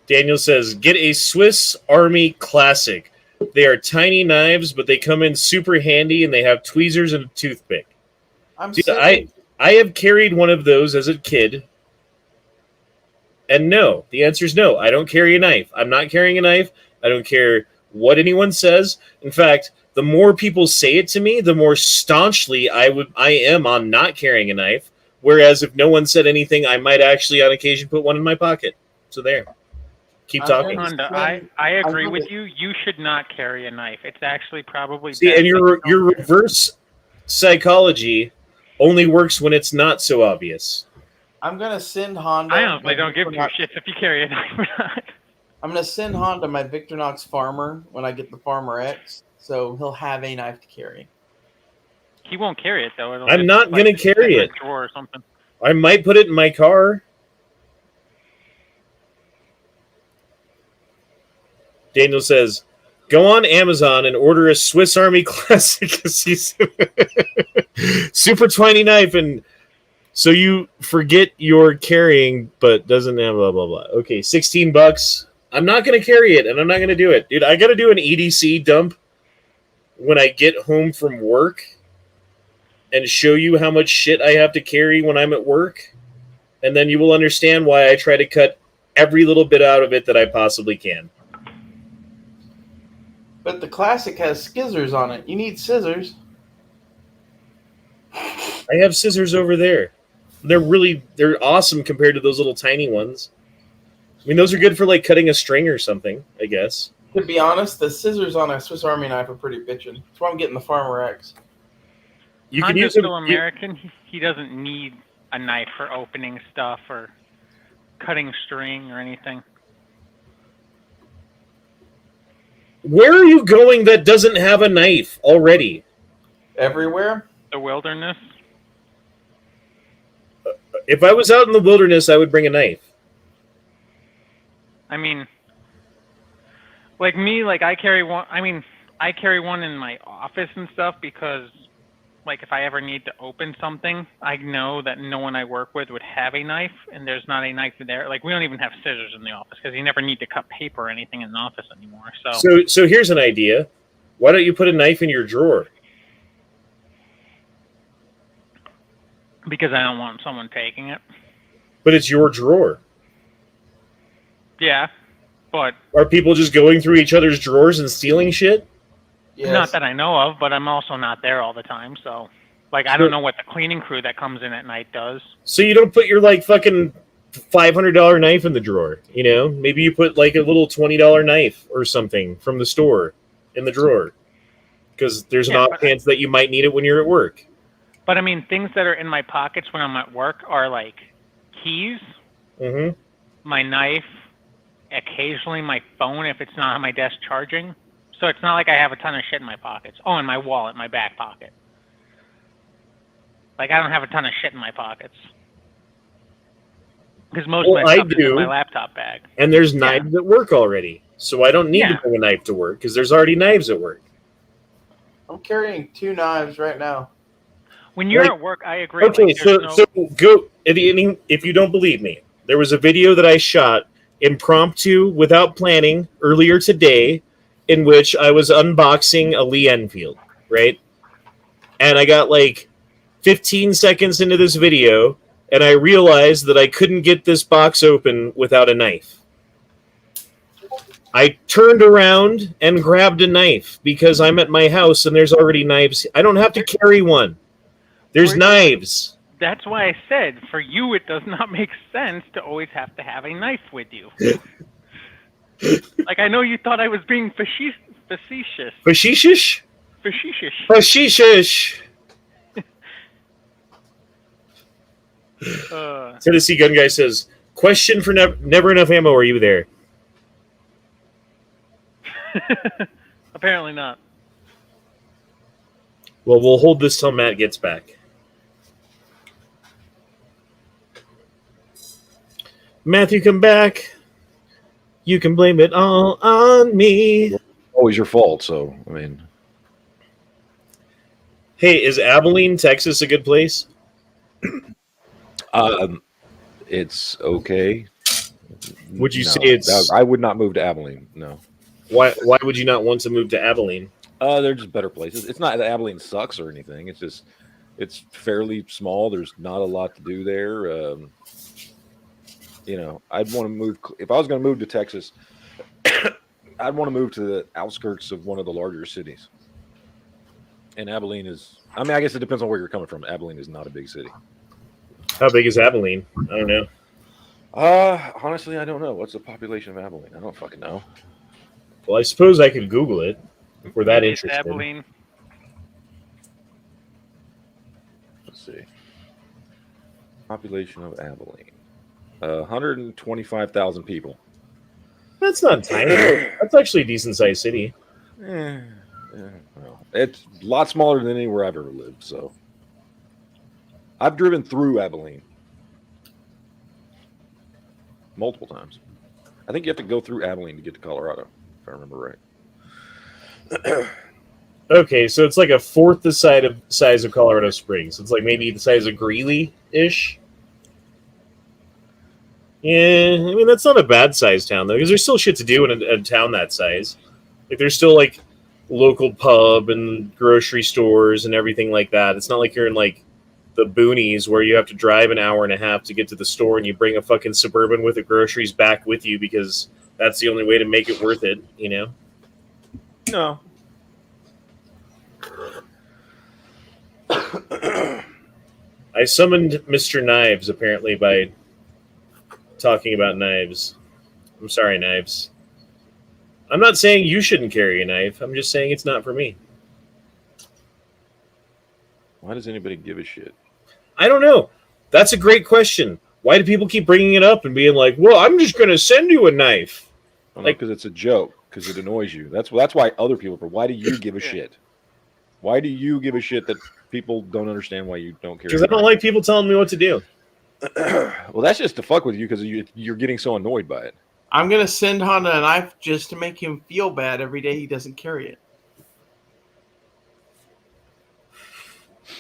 Daniel says, get a Swiss Army Classic. They are tiny knives, but they come in super handy, and they have tweezers and a toothpick. Dude, I have carried one of those as a kid. And no, the answer is no. I don't carry a knife. I'm not carrying a knife. I don't care what anyone says. In fact, the more people say it to me, the more staunchly I am on not carrying a knife. Whereas if no one said anything, I might actually on occasion put one in my pocket. So there. Keep talking. Honda, I agree with you. You should not carry a knife. It's actually probably See, and your reverse psychology only works when it's not so obvious. I'm gonna send Honda. I honestly don't give two shits if you carry a knife or not. I'm gonna send Honda my Victorinox Farmer when I get the Farmer X, so he'll have a knife to carry. He won't carry it though. I'm not gonna carry it. Drawer or something. I might put it in my car. Daniel says, go on Amazon and order a Swiss Army Classic super tiny knife, and so you forget you're carrying, but doesn't have blah, blah, blah. Okay, $16. I'm not going to carry it, and I'm not going to do it. Dude, I got to do an EDC dump when I get home from work and show you how much shit I have to carry when I'm at work, and then you will understand why I try to cut every little bit out of it that I possibly can. But the Classic has scissors on it. You need scissors. I have scissors over there. They're awesome compared to those little tiny ones. I mean, those are good for like cutting a string or something, I guess. To be honest, the scissors on a Swiss Army knife are pretty bitchin'. That's why I'm getting the Farmer X. You can Honda's use still American. He doesn't need a knife for opening stuff or cutting string or anything. Where are you going that doesn't have a knife already? Everywhere? The wilderness. If I was out in the wilderness, I would bring a knife. I mean, like me, like I carry one. I mean, I carry one in my office and stuff because, like, if I ever need to open something, I know that no one I work with would have a knife, and there's not a knife there. Like, we don't even have scissors in the office because you never need to cut paper or anything in the office anymore. So here's an idea. Why don't you put a knife in your drawer? Because I don't want someone taking it. But it's your drawer. Yeah, but Are people just going through each other's drawers and stealing shit? Yes. not that I know of. But I'm also not there all the time, so like I don't know what the cleaning crew that comes in at night does. So you don't put your like fucking $500 knife in the drawer, you know? Maybe you put like a little $20 knife or something from the store in the drawer, because there's an off chance that you might need it when you're at work. But I mean, things that are in my pockets when I'm at work are like keys, my knife, occasionally my phone if it's not on my desk charging. So it's not like I have a ton of shit in my pockets. Oh, and my wallet, my back pocket. Like I don't have a ton of shit in my pockets. Because most of my stuff is in my laptop bag. And there's knives at work already. So I don't need to bring a knife to work because there's already knives at work. I'm carrying 2 knives right now. When you're at work, I agree. Okay, like, so go. If you don't believe me, there was a video that I shot impromptu without planning earlier today in which I was unboxing a Lee Enfield, right? And I got like 15 seconds into this video, and I realized that I couldn't get this box open without a knife. I turned around and grabbed a knife because I'm at my house and there's already knives. I don't have to carry one. There's knives. That's why I said, for you, it does not make sense to always have to have a knife with you. Like, I know you thought I was being facetious. Facetious? Facetious. Facetious. Tennessee Gun Guy says, question for Never Enough Ammo, are you there? Apparently not. Well, we'll hold this till Matt gets back. Matthew, come back. You can blame it all on me. Always your fault, so, I mean. Hey, is Abilene, Texas a good place? It's okay. Would you say it's... I would not move to Abilene, no. Why would you not want to move to Abilene? They're just better places. It's not that Abilene sucks or anything. It's just, it's fairly small. There's not a lot to do there. You know, I'd want to move, if I was going to move to Texas, I'd want to move to the outskirts of one of the larger cities. And Abilene is, I mean, I guess it depends on where you're coming from. Abilene is not a big city. How big is Abilene? I don't know. Honestly, I don't know. What's the population of Abilene? I don't fucking know. Well, I suppose I could Google it if we're that interested. Abilene. Let's see. Population of Abilene. 125,000 people. That's not tiny. That's actually a decent-sized city. Well, it's a lot smaller than anywhere I've ever lived, so. I've driven through Abilene. Multiple times. I think you have to go through Abilene to get to Colorado, if I remember right. Okay, so it's like a fourth the size of Colorado Springs. It's like maybe the size of Greeley-ish. Yeah, I mean, that's not a bad-sized town, though, because there's still shit to do in a town that size. Like, there's still, like, local pub and grocery stores and everything like that. It's not like you're in, like, the boonies where you have to drive an hour and a half to get to the store and you bring a fucking Suburban with the groceries back with you because that's the only way to make it worth it, you know? No. I summoned Mr. Knives, apparently, by talking about knives. I'm sorry, Knives. I'm not saying you shouldn't carry a knife. I'm just saying it's not for me. Why does anybody give a shit? I don't know. That's a great question. Why do people keep bringing it up and being like, well, I'm just going to send you a knife? Like, because it's a joke, because it annoys you. That's why other people, why do you give a shit? Why do you give a shit that people don't understand why you don't care? Because I don't like people telling me what to do. Well, that's just to fuck with you because you're getting so annoyed by it. I'm going to send Honda a knife just to make him feel bad every day he doesn't carry it.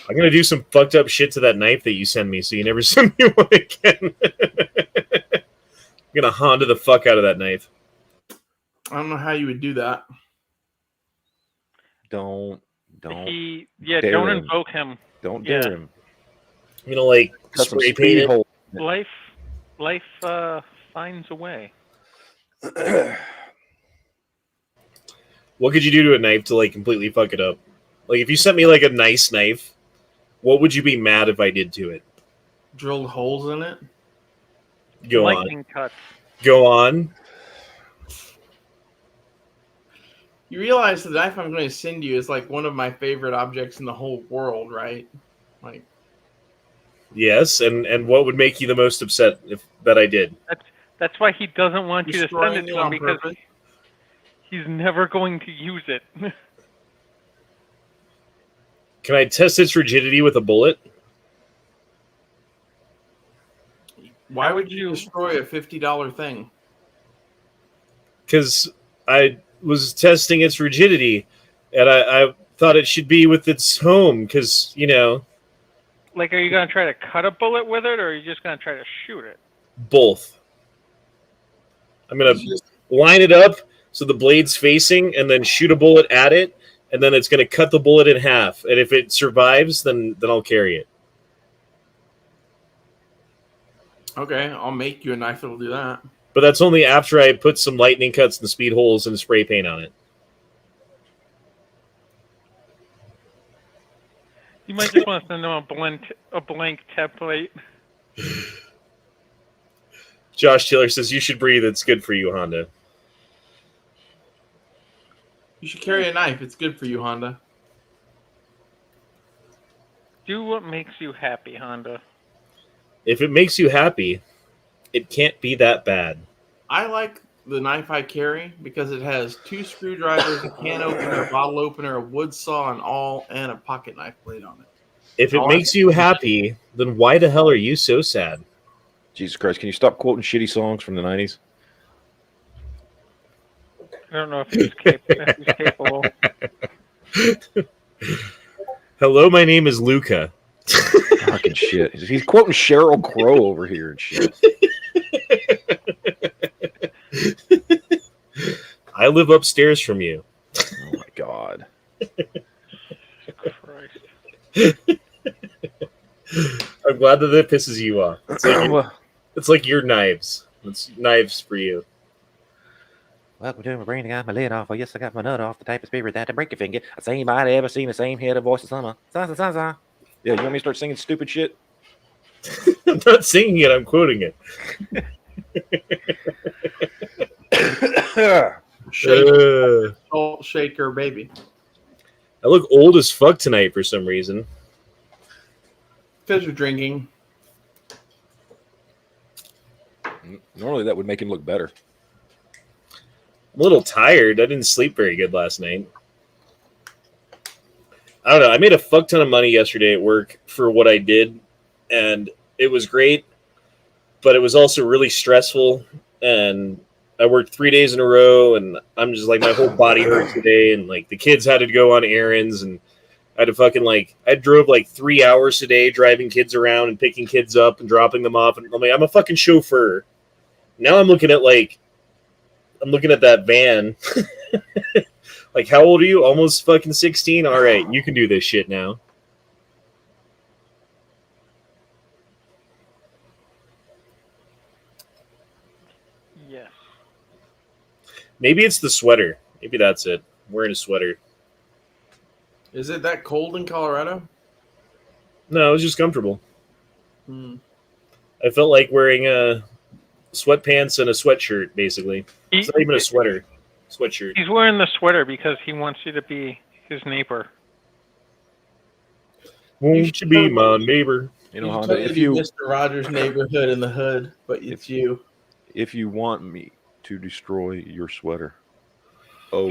I'm going to do some fucked up shit to that knife that you send me so you never send me one again. I'm going to Honda the fuck out of that knife. I don't know how you would do that. Don't Don't him. invoke him. Don't dare him. I'm going to, like, Cut some spray paint it. Life finds a way. What could you do to a knife to, like, completely fuck it up? Like, if you sent me, like, a nice knife, what would you be mad if I did to it? Drilled holes in it? Go Lightning on. cuts. Go on. You realize the knife I'm going to send you is like one of my favorite objects in the whole world, right? Like, yes, and what would make you the most upset if that I did? That's why he doesn't want you to send it destroying to it him on because purpose? he's never going to use it. Can I test its rigidity with a bullet? Why would you destroy a $50 thing? Because I was testing its rigidity, and I thought it should be with its home, because, you know... Like, are you going to try to cut a bullet with it, or are you just going to try to shoot it? Both. I'm going to line it up so the blade's facing, and then shoot a bullet at it, and then it's going to cut the bullet in half. And if it survives, then I'll carry it. Okay, I'll make you a knife that'll do that. But that's only after I put some lightning cuts and speed holes and spray paint on it. You might just want to send them a blank template. Josh Taylor says, you should breathe. It's good for you, Honda. You should carry a knife. It's good for you, Honda. Do what makes you happy, Honda. If it makes you happy, it can't be that bad. I like the knife I carry because it has 2 screwdrivers, a can opener, a bottle opener, a wood saw, and a pocket knife blade on it. If it makes you happy, then why the hell are you so sad? Jesus Christ, can you stop quoting shitty songs from the 90s? I don't know if he's capable. Hello, my name is Luca. Fucking shit. He's quoting Sheryl Crow over here and shit. I live upstairs from you. Oh my god. Christ. I'm glad that pisses you off. It's like your knives. It's knives for you. Welcome to my brain. I got my lid off. Oh, yes, I got my nut off. The type of spirit that to break your finger. I say anybody ever seen the same head of voice of summer? Sa. Yeah, you want me to start singing stupid shit? I'm not singing it. I'm quoting it. Salt shaker, baby. I look old as fuck tonight for some reason. Because you're drinking. Normally that would make him look better. I'm a little tired. I didn't sleep very good last night. I don't know. I made a fuck ton of money yesterday at work for what I did, and it was great, but it was also really stressful, and I worked 3 days in a row, and I'm just like, my whole body hurts today, and like the kids had to go on errands, and I had to fucking I drove like 3 hours today driving kids around and picking kids up and dropping them off, and I'm like, I'm a fucking chauffeur. Now I'm looking at that van. Like, how old are you? Almost fucking 16? All right, you can do this shit now. Yes. Maybe it's the sweater. Maybe that's it. I'm wearing a sweater. Is it that cold in Colorado? No, it was just comfortable. Hmm. I felt like wearing sweatpants and a sweatshirt, basically. It's not even a sweater. Sweatshirt. He's wearing the sweater because he wants you to be his neighbor. Won't you be my neighbor? You know, You Honda, totally if be you Mr. Rogers' neighborhood in the hood, but it's you. if you want me to destroy your sweater, whoa.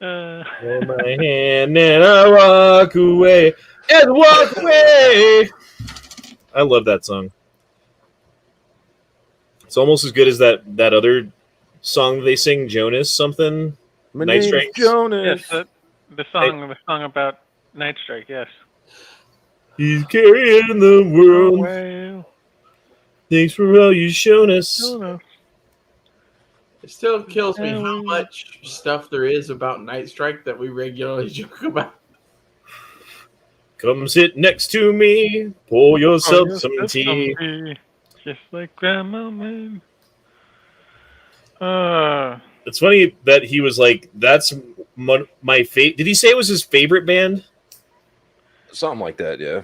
Hold my hand and I walk away and walk away. I love that song. It's almost as good as that other song they sing, Jonas something. My Night name's Strikes. Jonas. Yes, the song about Night Strike. Yes. He's carrying the world. Well, Thanks for all you've shown us. no. It still kills me how much stuff there is about Night Strike that we regularly joke about. Come sit next to me. Pour yourself some tea. Just like Grandma made. It's funny that he was like, that's my favorite. Did he say it was his favorite band? Something like that, yeah.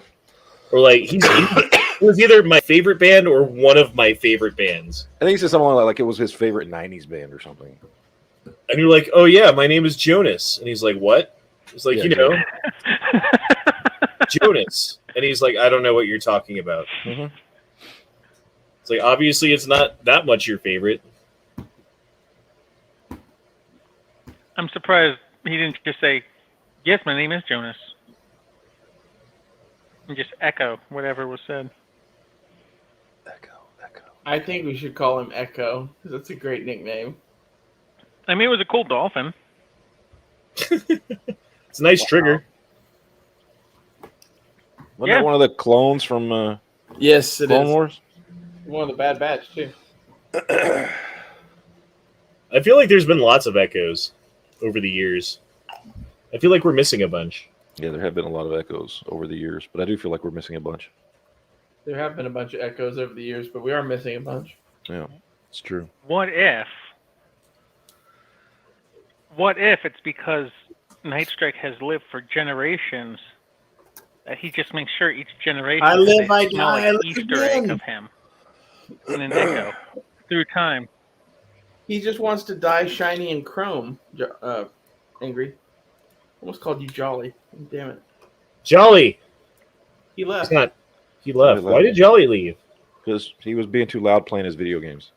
Or like, it was either my favorite band or one of my favorite bands. I think he said something like it was his favorite 90s band or something. And you're like, oh yeah, my name is Jonas. And he's like, what? It's like, Yeah, Jonas. And he's like, I don't know what you're talking about. Mhm. It's like, obviously it's not that much your favorite. I'm surprised he didn't just say, yes, my name is Jonas. And just echo whatever was said. Echo. I think we should call him Echo, because that's a great nickname. I mean, it was a cool dolphin. It's a nice trigger. Wasn't that one of the clones from Yes, it Clone is. Wars? One of the Bad Batch, too. I feel like there's been lots of echoes over the years. I feel like we're missing a bunch. Yeah, there have been a lot of echoes over the years, but I do feel like we're missing a bunch. There have been a bunch of echoes over the years, but we are missing a bunch. Yeah, it's true. What if it's because Nightstrike has lived for generations that he just makes sure each generation I live, they I smell die, like I an live Easter egg again. of him in an echo through time. He just wants to die shiny and chrome. Angry. Almost called you Jolly. Damn it. Jolly. He left. It's not. He left. Jolly Why left. did Jolly leave? Because he was being too loud playing his video games.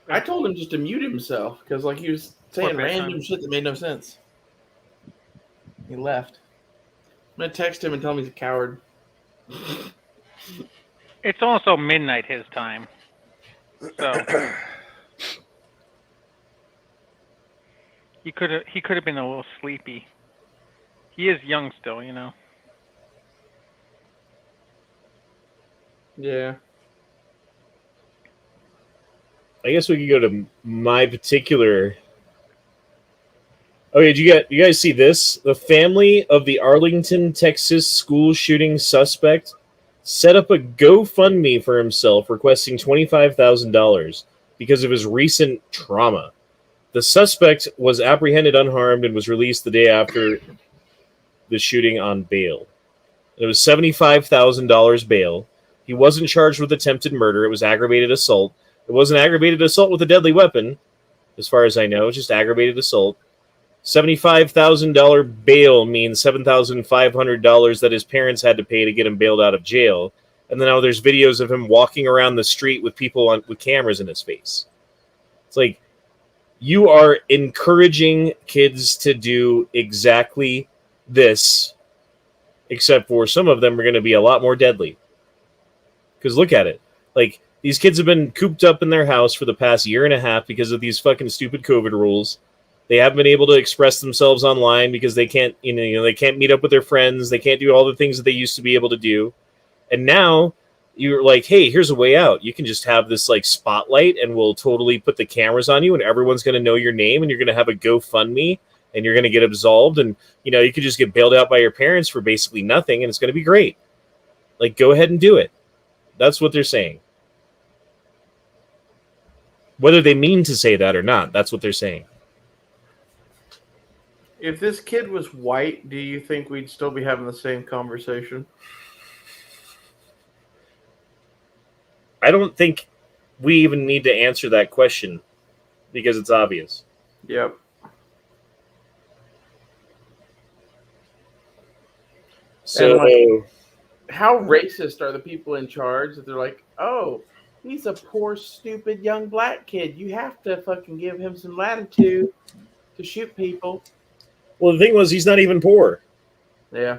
I told him just to mute himself because like he was saying bedtime. random shit that made no sense. He left. I'm gonna text him and tell him he's a coward. It's also midnight his time, so he could have been a little sleepy. He is young still, you know. Yeah. I guess we could go to my particular. Okay, did you guys see this? The family of the Arlington, Texas school shooting suspect set up a GoFundMe for himself requesting $25,000 because of his recent trauma. The suspect was apprehended unharmed and was released the day after the shooting on bail. It was $75,000 bail. He wasn't charged with attempted murder. It was aggravated assault. It wasn't aggravated assault with a deadly weapon, as far as I know, just aggravated assault. $75,000 bail means $7,500 that his parents had to pay to get him bailed out of jail. And then now there's videos of him walking around the street with people with cameras in his face. It's like, you are encouraging kids to do exactly this, except for some of them are going to be a lot more deadly. Because look at it. Like, these kids have been cooped up in their house for the past year and a half because of these fucking stupid COVID rules. They haven't been able to express themselves online because they can't, they can't meet up with their friends. They can't do all the things that they used to be able to do. And now you're like, hey, here's a way out. You can just have this like spotlight and we'll totally put the cameras on you and everyone's going to know your name and you're going to have a GoFundMe and you're going to get absolved. And, you could just get bailed out by your parents for basically nothing and it's going to be great. Like, go ahead and do it. That's what they're saying. Whether they mean to say that or not, that's what they're saying. If this kid was white, do you think we'd still be having the same conversation? I don't think we even need to answer that question because it's obvious. Yep. So, How racist are the people in charge that they're like, oh, he's a poor, stupid young black kid. You have to fucking give him some latitude to shoot people. well, the thing was, he's not even poor. Yeah.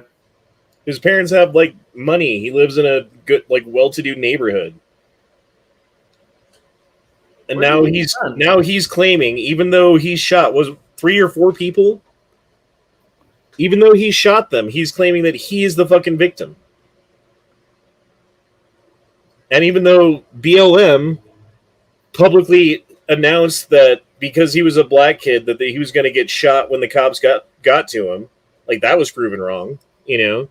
His parents have like money. He lives in a good, like, well-to-do neighborhood. And What now did he he's claiming, even though he shot 3 or 4 people, even though he shot them, he's claiming that he is the fucking victim. And even though BLM publicly announced that because he was a black kid that he was going to get shot when the cops got to him, like, that was proven wrong, And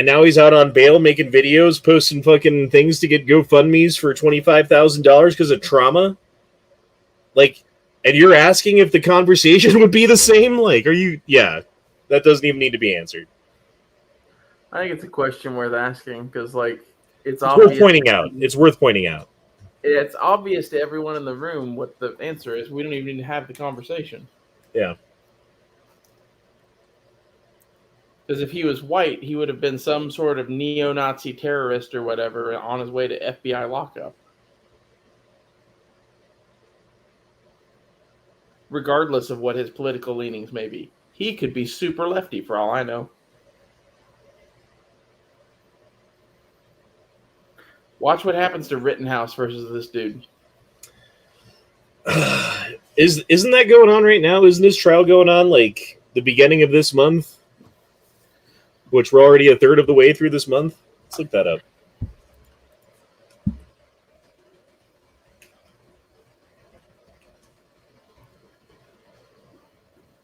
now he's out on bail making videos, posting fucking things to get GoFundMes for $25,000 because of trauma. Like, and you're asking if the conversation would be the same? Like, are you? Yeah, that doesn't even need to be answered. I think it's a question worth asking because, like, it's Worth obvious. pointing out. It's worth pointing out. It's obvious to everyone in the room what the answer is. We don't even need to have the conversation. Yeah. Because if he was white, he would have been some sort of neo-Nazi terrorist or whatever on his way to FBI lockup. Regardless of what his political leanings may be. He could be super lefty for all I know. Watch what happens to Rittenhouse versus this dude. Isn't that going on right now? Isn't this trial going on like the beginning of this month? Which we're already a third of the way through this month. Let's look that up.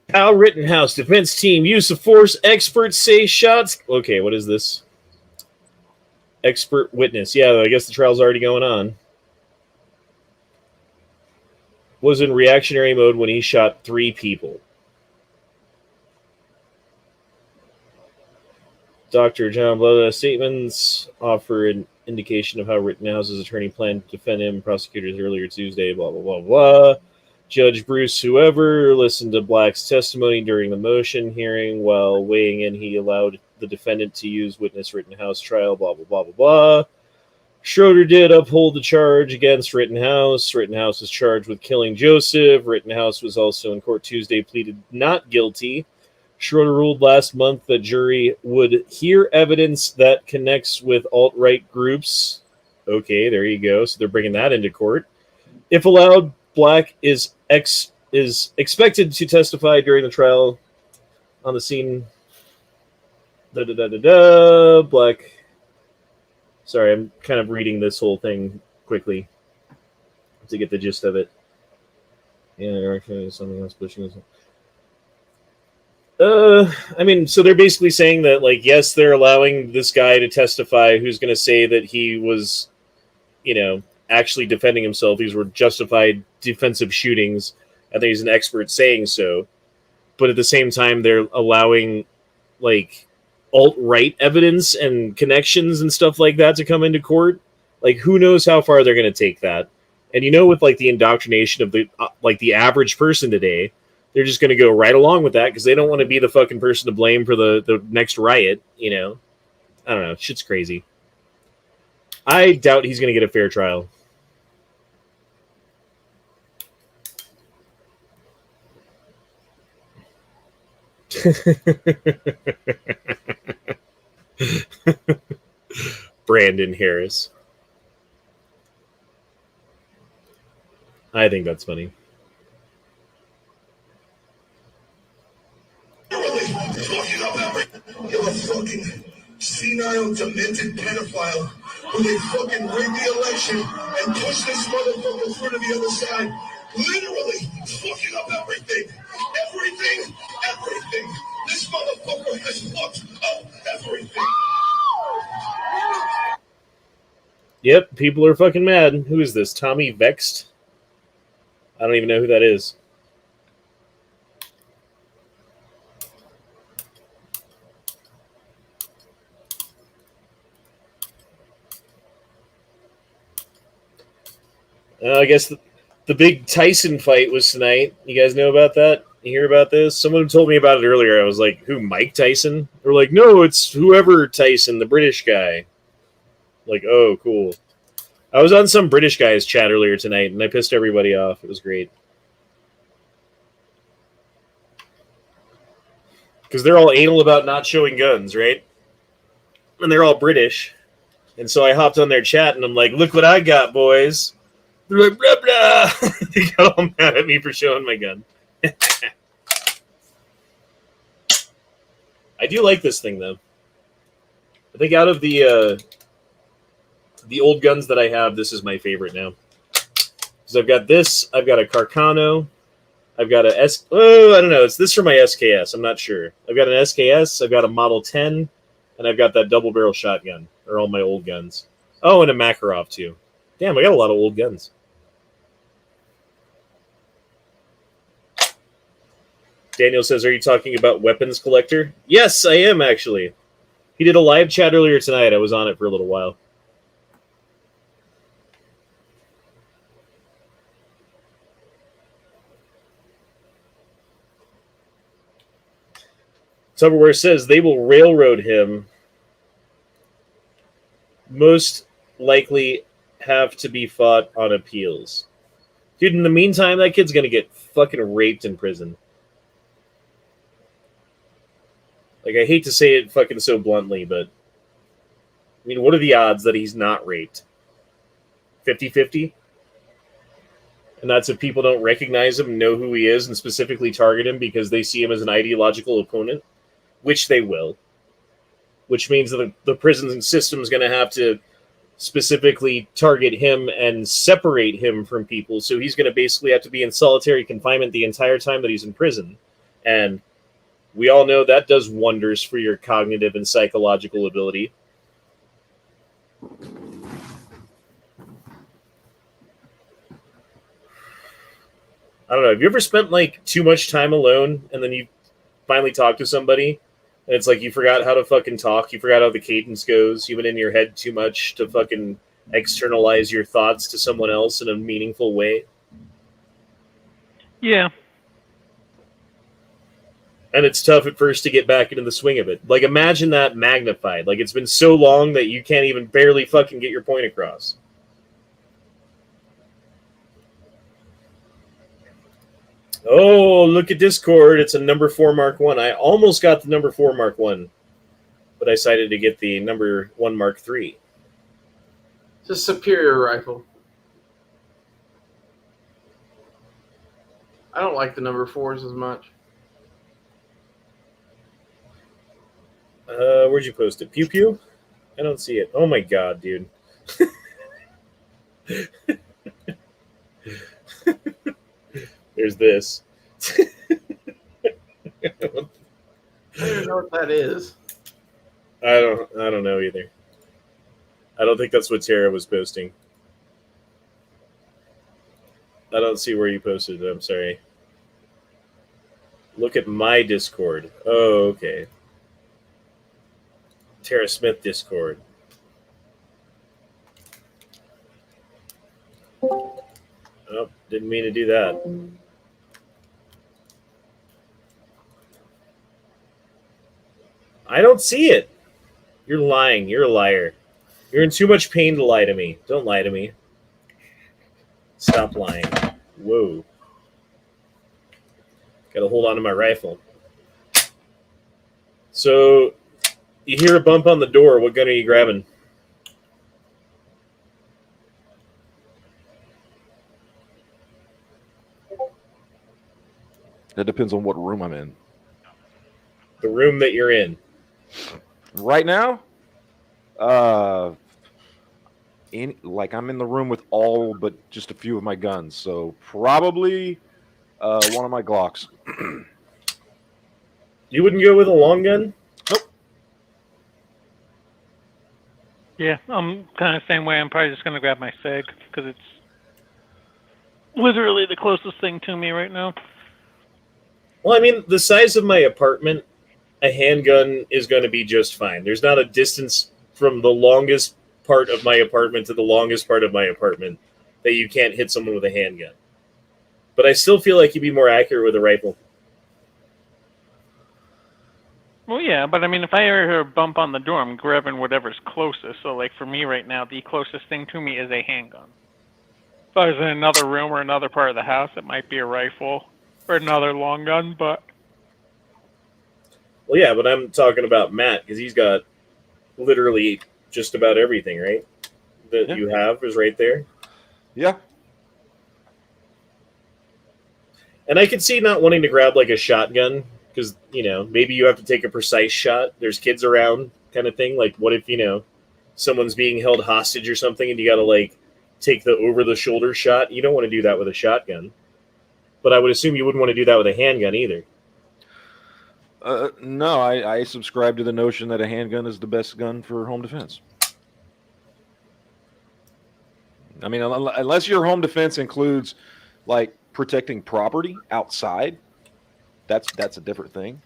Kyle Rittenhouse, defense team, use of force, experts say shots. Okay, what is this? expert witness. Yeah, I guess the trial's already going on. Was in reactionary mode when he shot 3 people. Dr. John Blood's statements offer an indication of how Rittenhouse's attorney planned to defend him. Prosecutors earlier Tuesday, blah, blah, blah, blah. Judge Bruce whoever listened to Black's testimony during the motion hearing. While weighing in, he allowed the defendant to use witness Rittenhouse trial, blah, blah, blah, blah, blah. Schroeder did uphold the charge against Rittenhouse. Rittenhouse was charged with killing Joseph. Rittenhouse was also in court Tuesday, pleaded not guilty. Schroeder ruled last month the jury would hear evidence that connects with alt-right groups. Okay, there you go. So they're bringing that into court. If allowed, Black is expected to testify during the trial on the scene. Black. Sorry, I'm kind of reading this whole thing quickly to get the gist of it. Yeah, something else pushing this. I mean, so they're basically saying that, like, yes, they're allowing this guy to testify who's going to say that he was, actually defending himself. These were justified defensive shootings, and that he's an expert saying so. But at the same time, they're allowing, like, alt-right evidence and connections and stuff like that to come into court. Like, who knows how far they're going to take that? And with, like, the indoctrination of the average person today, they're just going to go right along with that because they don't want to be the fucking person to blame for the next riot, I don't know. Shit's crazy. I doubt he's going to get a fair trial. Brandon Harris. I think that's funny. You're a fucking senile, demented pedophile who they fucking rigged the election and pushed this motherfucker through to the other side. Literally fucking up everything. Everything. This motherfucker has fucked up everything. Yep, people are fucking mad. Who is this? Tommy Vexed? I don't even know who that is. I guess the big Tyson fight was tonight. You guys know about that? You hear about this? Someone told me about it earlier. I was like, who, Mike Tyson? They're like, no, it's whoever Tyson, the British guy. Like, oh, cool. I was on some British guy's chat earlier tonight, and I pissed everybody off. It was great. Because they're all anal about not showing guns, right? And they're all British. And so I hopped on their chat, and I'm like, look what I got, boys. They're like, blah, blah. They got all mad at me for showing my gun. I do like this thing, though. I think out of the old guns that I have, this is my favorite now. So I've got this. I've got a Carcano. I've got a I don't know. It's this for my SKS. I'm not sure. I've got an SKS. I've got a Model 10. And I've got that double barrel shotgun. They're all my old guns. Oh, and a Makarov, too. Damn, I got a lot of old guns. Daniel says, are you talking about Weapons Collector? Yes, I am, actually. He did a live chat earlier tonight. I was on it for a little while. Tupperware says they will railroad him. Most likely have to be fought on appeals. Dude, in the meantime, that kid's going to get fucking raped in prison. Like, I hate to say it fucking so bluntly, but I mean, what are the odds that he's not raped? 50-50? And that's if people don't recognize him, know who he is, and specifically target him because they see him as an ideological opponent, which they will. Which means that the prison system is going to have to specifically target him and separate him from people. So he's going to basically have to be in solitary confinement the entire time that he's in prison. And we all know that does wonders for your cognitive and psychological ability. I don't know. Have you ever spent like too much time alone and then you finally talk to somebody and it's like you forgot how to fucking talk, you forgot how the cadence goes, you've been in your head too much to fucking externalize your thoughts to someone else in a meaningful way? Yeah. And it's tough at first to get back into the swing of it. Like, imagine that magnified. Like, it's been so long that you can't even barely fucking get your point across. Oh, look at Discord. It's a number 4 Mark 1. I almost got the number 4 Mark 1, but I decided to get the number 1 Mark 3. It's a superior rifle. I don't like the number 4s as much. Where'd you post it? Pew Pew? I don't see it. Oh my god, dude. There's this. I don't even know what that is. I don't know either. I don't think that's what Tara was posting. I don't see where you posted it. I'm sorry. Look at my Discord. Oh, okay. Tara Smith Discord. Oh, didn't mean to do that. I don't see it. You're lying. You're a liar. You're in too much pain to lie to me. Don't lie to me. Stop lying. Whoa. Gotta hold on to my rifle. So, you hear a bump on the door. What gun are you grabbing? That depends on what room I'm in. The room that you're in. Right now, I'm in the room with all but just a few of my guns. So probably one of my Glocks. You wouldn't go with a long gun? Nope. Yeah, I'm kind of the same way. I'm probably just going to grab my SIG because it's literally the closest thing to me right now. Well, I mean, the size of my apartment, a handgun is going to be just fine. There's not a distance from the longest part of my apartment to the longest part of my apartment that you can't hit someone with a handgun. But I still feel like you'd be more accurate with a rifle. Well, yeah, but I mean, if I ever hear a bump on the door, I'm grabbing whatever's closest. So, like, for me right now, the closest thing to me is a handgun. If I was in another room or another part of the house, it might be a rifle or another long gun, but... Well, yeah, but I'm talking about Matt, because he's got literally just about everything, right? That you have is right there. Yeah. And I could see not wanting to grab, like, a shotgun, because, you know, maybe you have to take a precise shot. There's kids around kind of thing. Like, what if, you know, someone's being held hostage or something and you got to, like, take the over-the-shoulder shot? You don't want to do that with a shotgun. But I would assume you wouldn't want to do that with a handgun either. No, I subscribe to the notion that a handgun is the best gun for home defense. I mean, unless your home defense includes, like, protecting property outside, that's a different thing.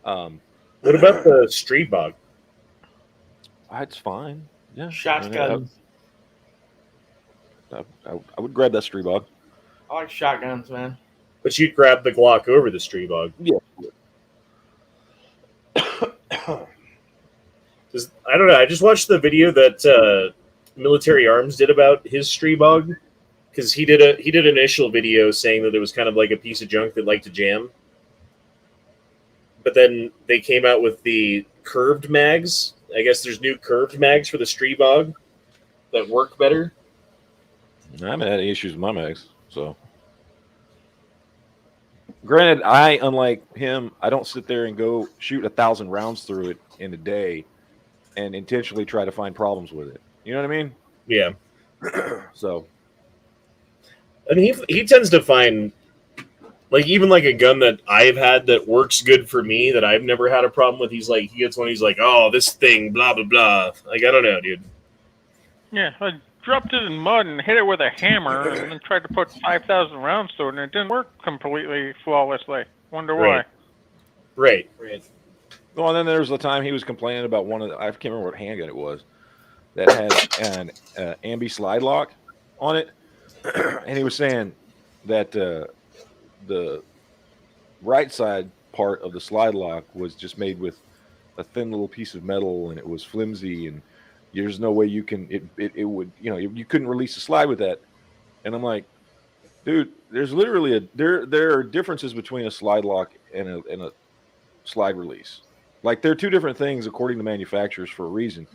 What about the street bog? It's fine. Yeah. Shotguns. I would grab that street bog. I like shotguns, man. But you'd grab the Glock over the street bog. Yeah. I don't know. I just watched the video that Military Arms did about his street bog, because he did an initial video saying that it was kind of like a piece of junk that liked to jam. But then they came out with the curved mags. I guess there's new curved mags for the street bog that work better. I haven't had any issues with my mags, so. Granted, unlike him, I don't sit there and go shoot 1,000 rounds through it in a day and intentionally try to find problems with it. You know what I mean? Yeah. So. And he tends to find, like, even like a gun that I've had that works good for me that I've never had a problem with. He gets one. He's like, oh, this thing, blah blah blah. Like, I don't know, dude. Yeah, I dropped it in mud and hit it with a hammer, and then tried to put 5,000 rounds through it, and it didn't work completely flawlessly. Wonder why. Right. Well, and then there was the time he was complaining about one of the, I can't remember what handgun it was that had an ambi slide lock on it, and he was saying that the right side part of the slide lock was just made with a thin little piece of metal, and it was flimsy, and there's no way you can it would, you know, you couldn't release the slide with that. And I'm like, dude, there's literally there are differences between a slide lock and a slide release. Like, they're two different things according to manufacturers for a reason.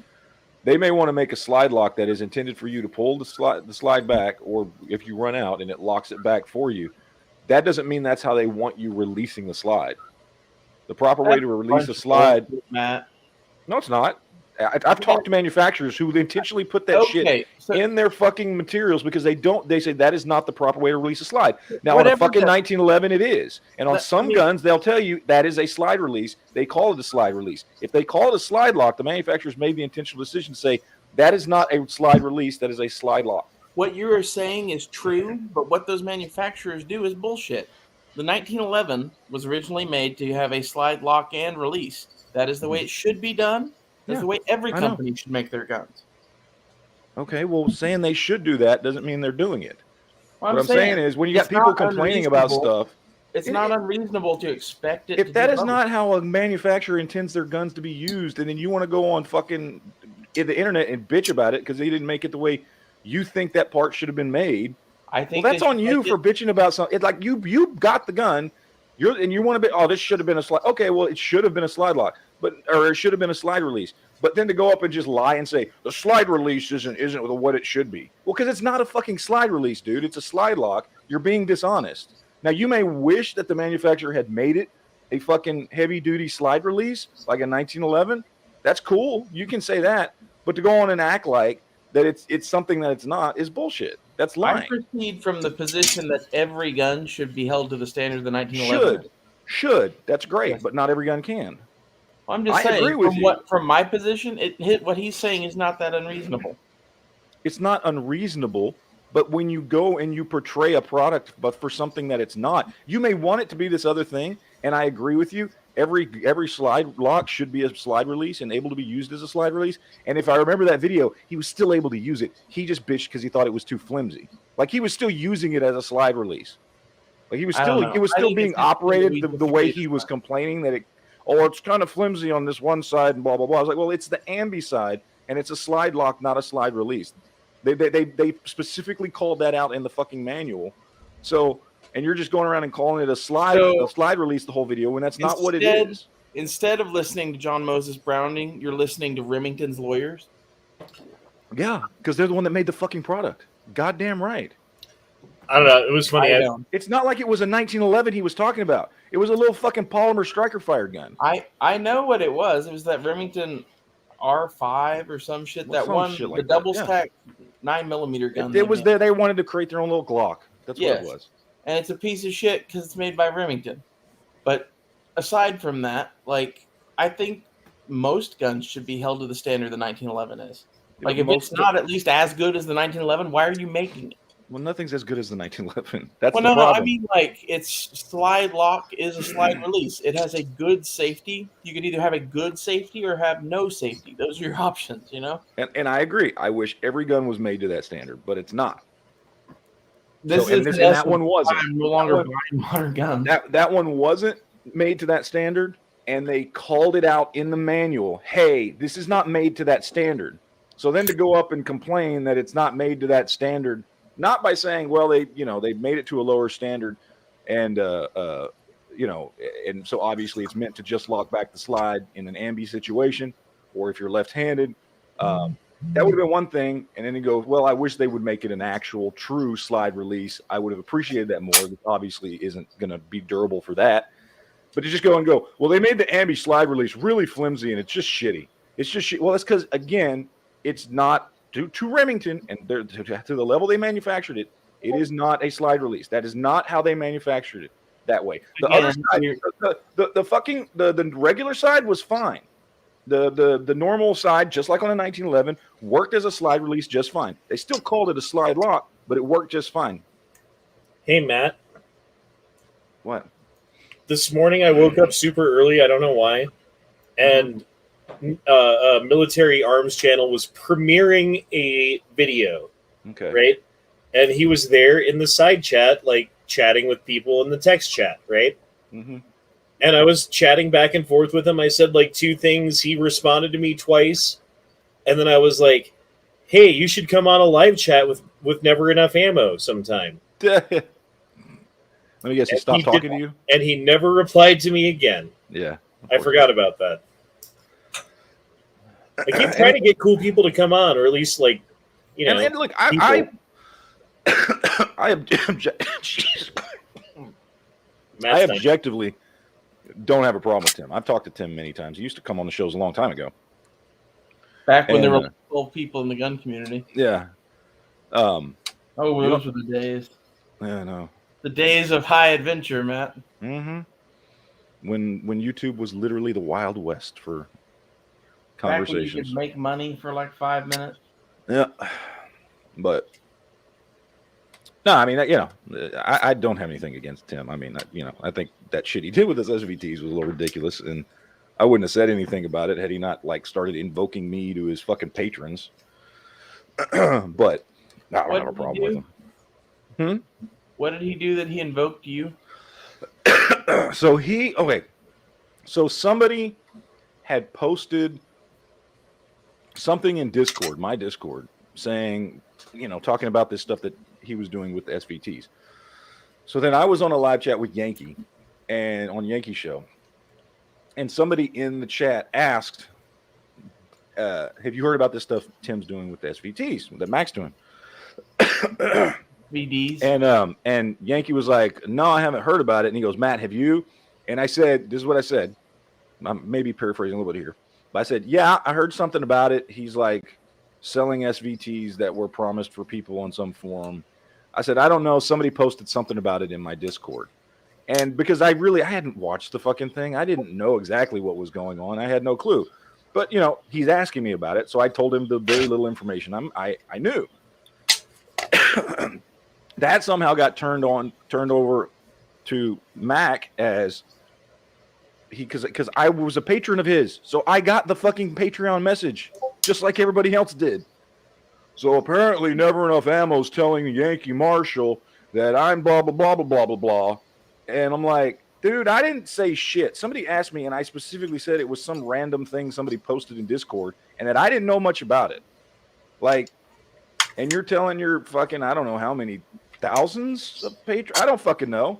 They may want to make a slide lock that is intended for you to pull the slide back, or if you run out and it locks it back for you. That doesn't mean that's how they want you releasing the slide. The proper way to release a slide, Matt. no, it's not. I've talked to manufacturers who intentionally put that shit in their fucking materials because they say that is not the proper way to release a slide. Now, on a fucking 1911, it is. And on some guns, they'll tell you that is a slide release. They call it a slide release. If they call it a slide lock, the manufacturers made the intentional decision to say that is not a slide release, that is a slide lock. What you are saying is true, but what those manufacturers do is bullshit. The 1911 was originally made to have a slide lock and release. That is the way it should be done. That's the way every company should make their guns. Okay, well, saying they should do that doesn't mean they're doing it. What I'm saying is, when you got people complaining about stuff, it's not unreasonable to expect it. If that is not how a manufacturer intends their guns to be used, and then you want to go on fucking the internet and bitch about it because they didn't make it the way you think that part should have been made, I think that's on you for bitching about something. It's like you got the gun, and you want to be, oh, this should have been a slide. Okay, well, it should have been a slide lock, or it should have been a slide release. But then to go up and just lie and say the slide release isn't what it should be. Well, because it's not a fucking slide release, dude. It's a slide lock. You're being dishonest. Now, you may wish that the manufacturer had made it a fucking heavy-duty slide release, like a 1911. That's cool. You can say that. But to go on and act like that it's something that it's not is bullshit. That's lying. I proceed from the position that every gun should be held to the standard of the 1911. Should. That's great, but not every gun can. I'm just saying, agree with from my position, what he's saying is not that unreasonable. It's not unreasonable, but when you go and you portray a product, but for something that it's not, you may want it to be this other thing, and I agree with you. Every slide lock should be a slide release and able to be used as a slide release. And if I remember that video, he was still able to use it. He just bitched because he thought it was too flimsy. Like, he was still using it as a slide release. Like, it was still being operated the way he was complaining that it's kind of flimsy on this one side and blah, blah, blah. I was like, well, it's the ambi side, and it's a slide lock, not a slide release. They specifically called that out in the fucking manual. So, and you're just going around and calling it a slide release the whole video when that's not what it is. Instead of listening to John Moses Browning, you're listening to Remington's lawyers? Yeah, because they're the one that made the fucking product. Goddamn right. I don't know. It was funny. It's not like it was a 1911 he was talking about. It was a little fucking polymer striker fire gun. I know what it was. It was that Remington R5 or some shit. That one, the double stack 9mm gun. It was there. They wanted to create their own little Glock. That's what it was. And it's a piece of shit because it's made by Remington. But aside from that, like, I think most guns should be held to the standard the 1911 is. Like, if it's not at least as good as the 1911, why are you making it? Well, nothing's as good as the 1911. That's the problem. I mean, like, its slide lock is a slide release. It has a good safety. You could either have a good safety or have no safety. Those are your options, you know? And I agree. I wish every gun was made to that standard, but it's not. That one wasn't. I'm no longer buying modern guns. That one wasn't made to that standard, and they called it out in the manual. Hey, this is not made to that standard. So then to go up and complain that it's not made to that standard, not by saying, well, they made it to a lower standard, and and so obviously it's meant to just lock back the slide in an ambi situation, or if you're left-handed. That would have been one thing, and then he goes, well, I wish they would make it an actual true slide release. I would have appreciated that more. It obviously isn't going to be durable for that. But to just go, well, they made the ambi slide release really flimsy, and it's just shitty. It's just shit. Well, that's because, again, it's not to Remington, and to the level they manufactured it, it is not a slide release. That is not how they manufactured it that way. The other side, the regular side was fine. The normal side, just like on a 1911, worked as a slide release just fine. They still called it a slide lock, but it worked just fine. Hey, Matt. What? This morning I woke up super early. I don't know why. And Military Arms Channel was premiering a video, Okay. right? And he was there in the side chat, like chatting with people in the text chat, right? Mm-hmm. And I was chatting back and forth with him. I said like 2 things. He responded to me twice. And then I was like, hey, you should come on a live chat with Never Enough Ammo sometime. Let me guess, he stopped talking to you? And he never replied to me again. Yeah. I forgot about that. I keep trying to get cool people to come on, or at least like, you know. And look, I objectively don't have a problem with Tim. I've talked to Tim many times. He used to come on the shows a long time ago. Back when there were 12 people in the gun community. Yeah. Oh, those were the days. Yeah, no. The days of high adventure, Matt. Mm-hmm. When YouTube was literally the Wild West for conversations. Back when you could make money for like 5 minutes. Yeah. But no, I mean, you know, I don't have anything against Tim. I mean, you know, I think that shit he did with his SVTs was a little ridiculous, and I wouldn't have said anything about it had he not like started invoking me to his fucking patrons. But I don't have a problem with him. What did he do that he invoked you? So somebody had posted something in Discord, my Discord, saying, you know, talking about this stuff that he was doing with the SVTs. So then I was on a live chat with Yankee and on Yankee Show, and somebody in the chat asked, have you heard about this stuff Tim's doing with the SVTs that Mac's doing? VDs. And Yankee was like, no, I haven't heard about it. And he goes, Matt, have you? And I said, this is what I said. I'm maybe paraphrasing a little bit here, but I said, yeah, I heard something about it. He's like selling SVTs that were promised for people on some forum. I said, I don't know. Somebody posted something about it in my Discord. And because I hadn't watched the fucking thing. I didn't know exactly what was going on. I had no clue. But, you know, he's asking me about it. So I told him the very little information I knew. That somehow got turned over to Mac as because I was a patron of his. So I got the fucking Patreon message just like everybody else did. So apparently Never Enough Ammo's telling Yankee Marshall that I'm blah, blah, blah, blah, blah, blah, blah. And I'm like, dude, I didn't say shit. Somebody asked me, and I specifically said it was some random thing somebody posted in Discord, and that I didn't know much about it. Like, and you're telling your fucking, I don't know how many thousands of patrons. I don't fucking know.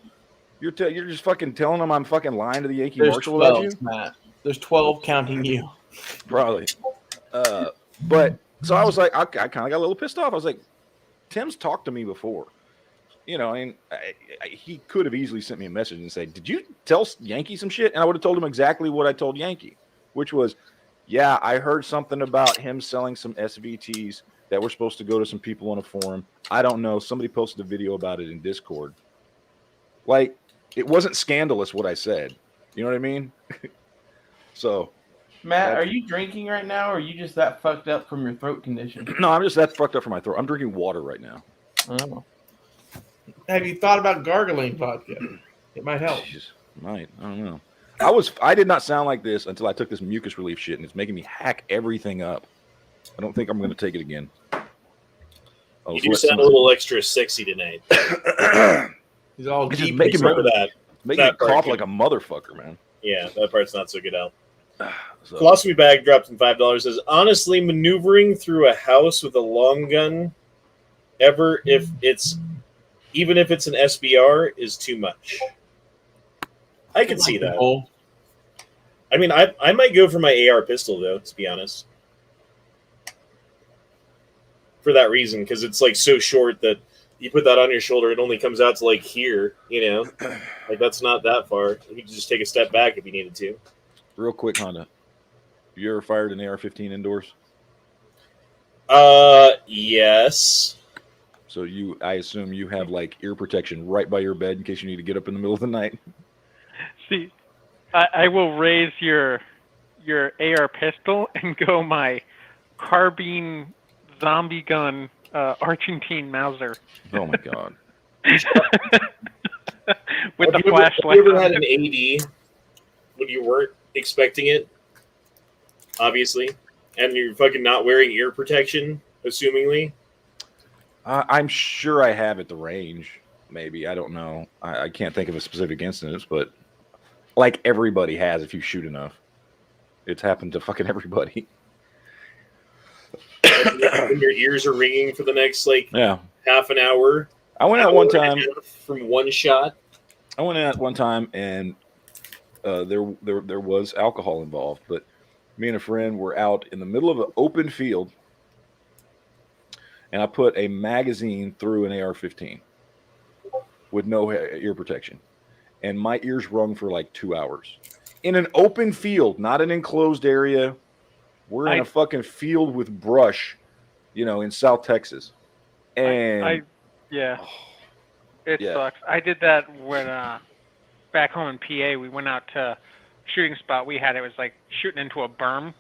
You're just fucking telling them I'm fucking lying to the Yankee Marshal about you? Matt. There's 12 counting you. Probably. But so I was like, I kind of got a little pissed off. I was like, Tim's talked to me before. You know, and he could have easily sent me a message and said, did you tell Yankee some shit? And I would have told him exactly what I told Yankee, which was, yeah, I heard something about him selling some SVTs that were supposed to go to some people on a forum. I don't know. Somebody posted a video about it in Discord. Like, it wasn't scandalous what I said. You know what I mean? So, Matt, are you drinking right now, or are you just that fucked up from your throat condition? No, I'm just that fucked up from my throat. I'm drinking water right now. Oh. Have you thought about gargling vodka? It might help. Jeez, might. I don't know. I did not sound like this until I took this mucus relief shit, and it's making me hack everything up. I don't think I'm going to take it again. You do sound a little extra sexy tonight. He's all it's deep. making Remember that. Making me cough like a motherfucker, man. Yeah, that part's not so good, Al. So, Philosophy Bag dropped in $5. Says, honestly, maneuvering through a house with a long gun, even if it's an SBR, is too much. I can see that. I mean, I might go for my AR pistol, though, to be honest. For that reason, because it's like so short that you put that on your shoulder, it only comes out to like here, you know? Like that's not that far. You can just take a step back if you needed to. real quick, Honda. You ever fired an AR-15 indoors? Yes. So I assume you have like ear protection right by your bed in case you need to get up in the middle of the night. See, I will raise your your AR pistol and go my carbine zombie gun Argentine Mauser. Oh my god. With the Have flashlight. you ever had an AD when you weren't expecting it? Obviously. And you're fucking not wearing ear protection, assumingly. I'm sure I have at the range. Maybe. I don't know. I can't think of a specific instance, but like everybody has if you shoot enough. It's happened to fucking everybody. When your ears are ringing for the next half an hour. I went out one time from one shot. I went out one time and there was alcohol involved, but me and a friend were out in the middle of an open field, and I put a magazine through an AR-15 with no ear protection, and my ears rung for like 2 hours in an open field, not an enclosed area. We're in a fucking field with brush, in South Texas, and it sucks. I did that when back home in PA. We went out to shooting spot we had. It was like shooting into a berm,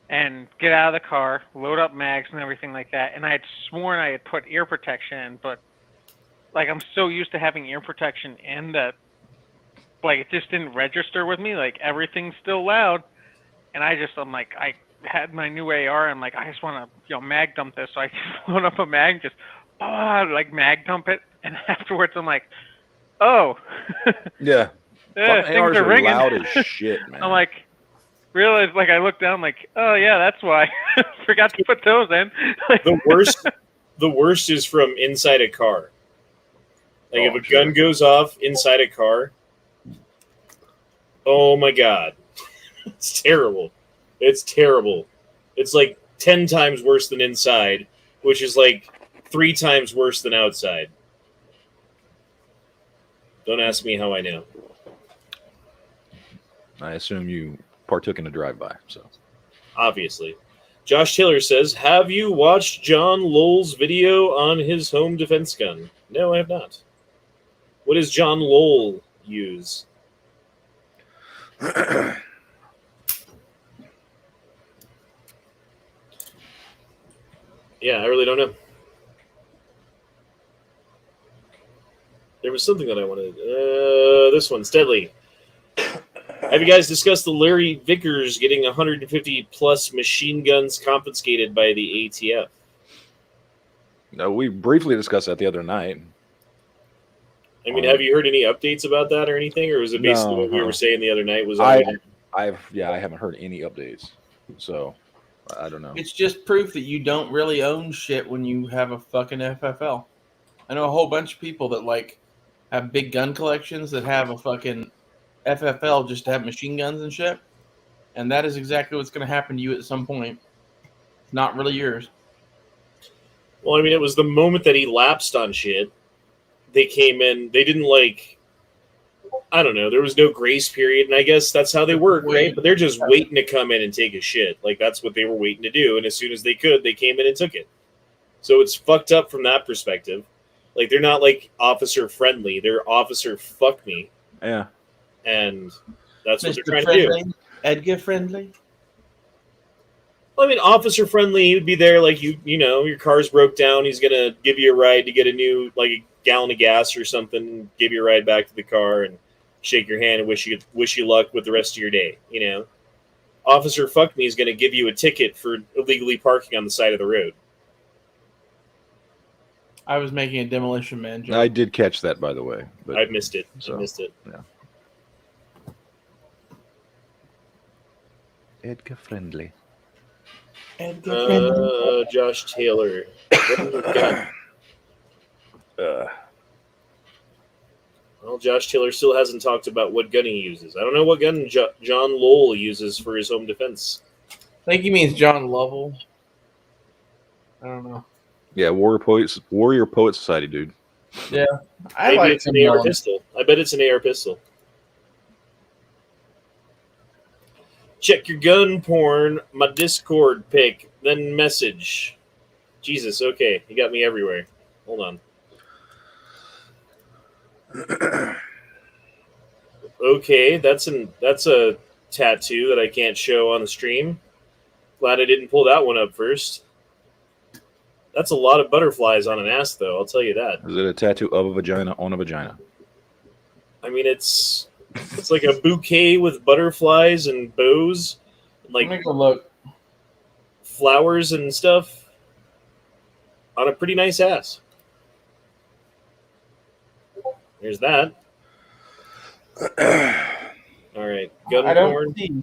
and get out of the car, load up mags and everything like that. And I had sworn I had put ear protection in, but like I'm so used to having ear protection in that, like it just didn't register with me. Like everything's still loud, and I'm like, I had my new AR. I'm like, I just want to mag dump this. So I just load up a mag, just like mag dump it, and afterwards I'm like, oh, yeah. Things ARs are ringing. loud as shit, man. I'm like, realized, like I looked down, like, oh yeah, that's why. Forgot to put those in. The worst is from inside a car. Like if a gun goes off inside a car, oh my god, it's terrible. It's terrible. It's like 10 times worse than inside, which is like 3 times worse than outside. Don't ask me how I know. I assume you partook in a drive-by, so. Obviously. Josh Taylor says, have you watched John Lowell's video on his home defense gun? No, I have not. What does John Lowell use? Yeah, I really don't know. There was something that I wanted. This one's deadly. Have you guys discussed the Larry Vickers getting 150 plus machine guns confiscated by the ATF? No, we briefly discussed that the other night. I mean, have you heard any updates about that or anything, or was it basically what we were saying the other night? I haven't heard any updates, so I don't know. It's just proof that you don't really own shit when you have a fucking FFL. I know a whole bunch of people that have big gun collections that have a fucking FFL just to have machine guns and shit, and that is exactly what's going to happen to you at some point. It's not really yours. Well, I mean, it was the moment that he lapsed on shit. They came in. They didn't I don't know. There was no grace period, and I guess that's how they work, right? But they're just waiting to come in and take a shit. Like that's what they were waiting to do, and as soon as they could, they came in and took it. So it's fucked up from that perspective. Like they're not officer friendly; they're officer fuck me. Yeah. And that's what they're trying friendly, to do. Edgar friendly. Well, I mean, officer friendly. He would be there, your car's broke down. He's gonna give you a ride to get a new, a gallon of gas or something. Give you a ride back to the car and shake your hand and wish you luck with the rest of your day. Officer fuck me is gonna give you a ticket for illegally parking on the side of the road. I was making a Demolition Man joke. I did catch that, by the way. But, I missed it. Yeah. Edgar friendly. Josh Taylor. What have we got? Well, Josh Taylor still hasn't talked about what gun he uses. I don't know what gun John Lowell uses for his home defense. I think he means John Lovell. I don't know. Yeah, Warrior Poet Society, dude. Yeah, Maybe it's an AR pistol. I bet it's an AR pistol. Check your gun porn, my Discord pic, then message. Jesus, okay, you got me everywhere. Hold on. Okay, that's a tattoo that I can't show on the stream. Glad I didn't pull that one up first. That's a lot of butterflies on an ass, though. I'll tell you that. Is it a tattoo of a vagina on a vagina? I mean, it's like a bouquet with butterflies and bows, and Let me like go look. flowers and stuff on a pretty nice ass. There's that. All right, gun I don't porn. see.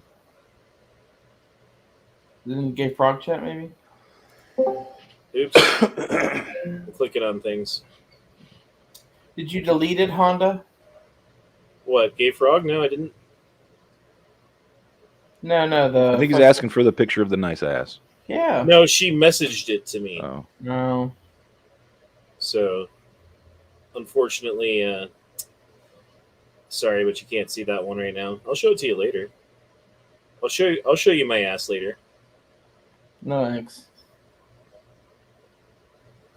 Didn't Gay Frog chat maybe? Oops. I'm clicking on things. Did you delete it, Honda? What, Gay Frog? No, I didn't. No, I think he's asking for the picture of the nice ass. Yeah. No, she messaged it to me. Oh. No. So, unfortunately, sorry, but you can't see that one right now. I'll show it to you later. I'll show you my ass later. No thanks.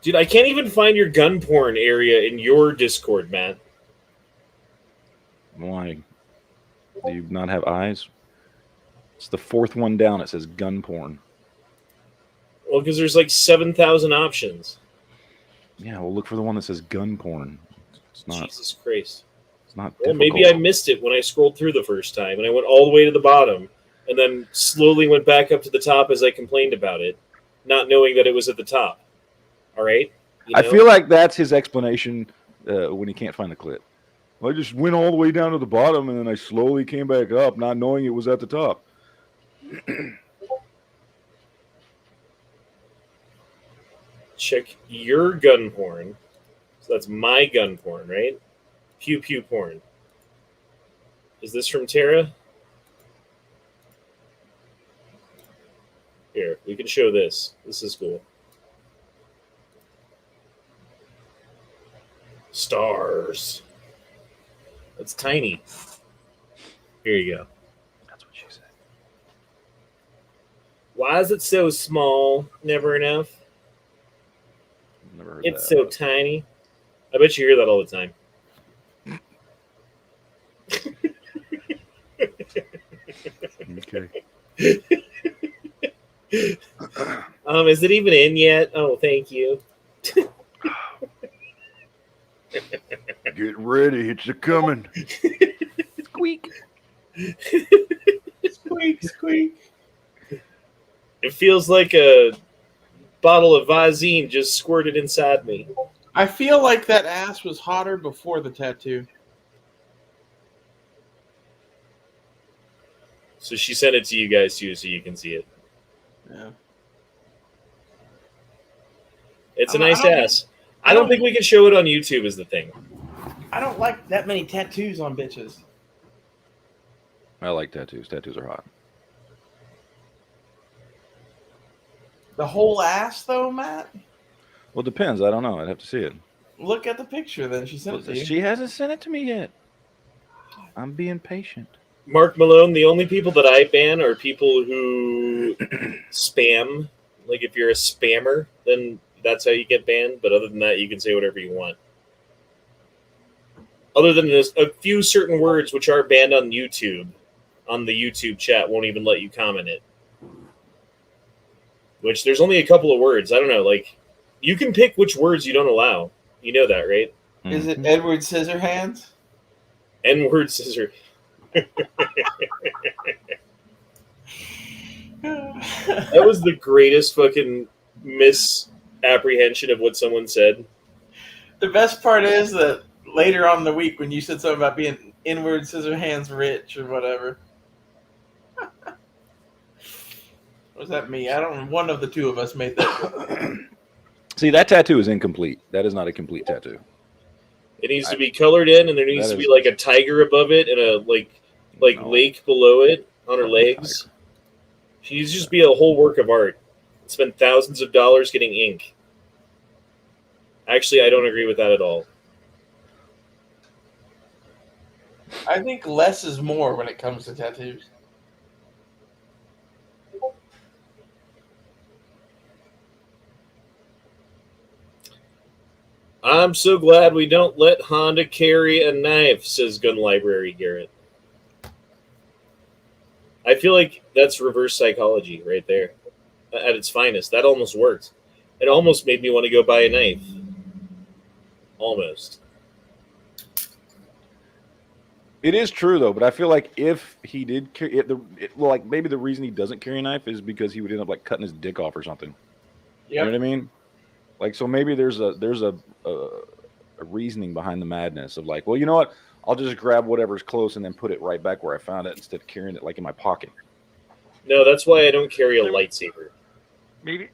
Dude, I can't even find your gun porn area in your Discord, Matt. Why? Do you not have eyes? It's the fourth one down. It says gun porn. Well, because there's like 7,000 options. Yeah, we'll look for the one that says gun porn. It's not. Jesus Christ. It's not. Well, maybe I missed it when I scrolled through the first time, and I went all the way to the bottom, and then slowly went back up to the top as I complained about it, not knowing that it was at the top. All right? You I know? feel like that's his explanation when he can't find the clit. I just went all the way down to the bottom, and then I slowly came back up, not knowing it was at the top. Check your gun porn. So that's my gun porn, right? Pew pew porn. Is this from Tara? Here, we can show this. This is cool. Stars. That's tiny. Here you go. That's what she said. Why is it so small? Never enough. Never heard It's that. so tiny. I bet you hear that all the time. Okay. Is it even in yet? Oh, thank you. Get ready, it's a coming. Squeak. Squeak, squeak. It feels like a bottle of Visine just squirted inside me. I feel like that ass was hotter before the tattoo. So she sent it to you guys too, so you can see it. Yeah. It's a I nice don't- ass. I don't think we can show it on YouTube is the thing. I don't like that many tattoos on bitches. I like tattoos. Tattoos are hot. The whole ass, though, Matt? Well, it depends. I don't know. I'd have to see it. Look at the picture, then. She sent it to you. She hasn't sent it to me yet. I'm being patient. Mark Malone, the only people that I ban are people who spam. Like if you're a spammer, then that's how you get banned. But other than that, you can say whatever you want. Other than this, a few certain words which are banned on YouTube, on the YouTube chat, won't even let you comment it. Which there's only a couple of words. I don't know. Like you can pick which words you don't allow. You know that, right? Is it Edward Scissorhands? N-word scissor. That was the greatest fucking misapprehension of what someone said. The best part is that later on in the week when you said something about being inward Scissorhands rich or whatever. Was that me? I don't know. One of the two of us made that. See, that tattoo is incomplete. That is not a complete tattoo. It needs to be colored in, and there needs to be like a tiger above it and a lake below it on her legs. She needs to just be a whole work of art. Spend thousands of dollars getting ink. Actually, I don't agree with that at all. I think less is more when it comes to tattoos. I'm so glad we don't let Honda carry a knife, says Gun Library Garrett. I feel like that's reverse psychology right there at its finest. That almost worked. It almost made me want to go buy a knife. Almost. It is true though, but I feel like if he did carry like maybe the reason he doesn't carry a knife is because he would end up like cutting his dick off or something. You know what I mean? Like, so maybe there's a reasoning behind the madness of like, well, you know what? I'll just grab whatever's close and then put it right back where I found it instead of carrying it like in my pocket. No, that's why I don't carry a lightsaber. Maybe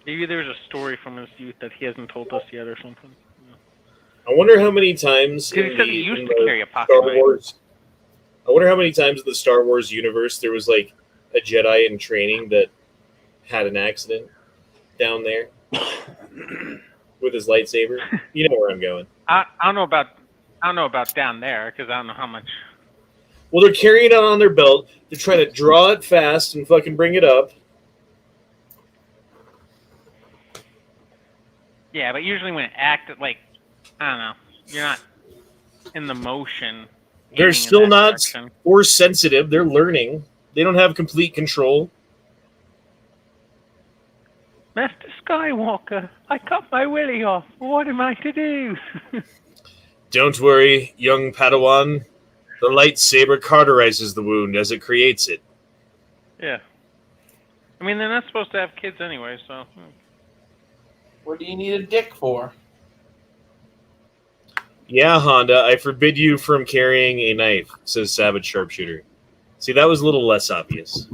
there's a story from his youth that he hasn't told us yet or something. I wonder how many times Because he said he used to carry a pocket Star knife. Wars. I wonder how many times in the Star Wars universe there was like a Jedi in training that had an accident down there with his lightsaber. You know where I'm going. I don't know about down there because I don't know how much. Well, they're carrying it on their belt. They're trying to draw it fast and fucking bring it up. Yeah, but usually when it acted like, I don't know, you're not in the motion. They're aiming still in that not direction. force sensitive. They're learning. They don't have complete control. Master Skywalker, I cut my willy off. What am I to do? Don't worry, young Padawan. The lightsaber cauterizes the wound as it creates it. Yeah. I mean, they're not supposed to have kids anyway, so. What do you need a dick for? Yeah, Honda, I forbid you from carrying a knife, says Savage Sharpshooter. See, that was a little less obvious.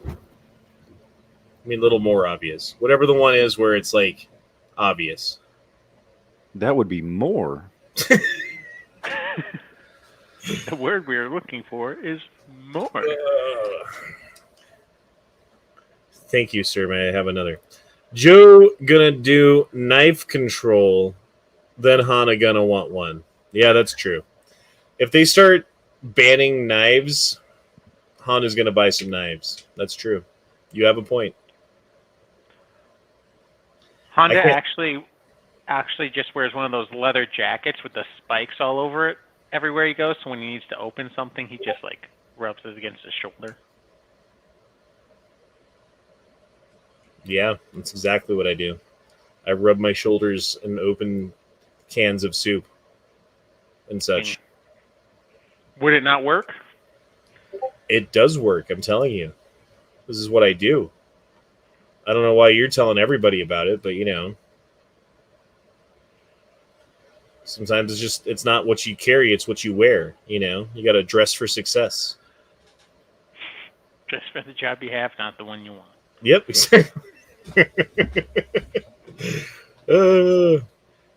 I mean, a little more obvious. Whatever the one is where it's, like, obvious. That would be more. The word we are looking for is more. Thank you, sir. May I have another? Joe gonna do knife control, then Hana gonna want one. Yeah, that's true. If they start banning knives, Hana's gonna buy some knives. That's true. You have a point. Honda actually just wears one of those leather jackets with the spikes all over it everywhere he goes. So when he needs to open something, he just like rubs it against his shoulder. Yeah, that's exactly what I do. I rub my shoulders and open cans of soup and such. Would it not work? It does work, I'm telling you. This is what I do. I don't know why you're telling everybody about it, but you know. Sometimes it's not what you carry, it's what you wear, you know. You got to dress for success. Dress for the job you have, not the one you want. Yep.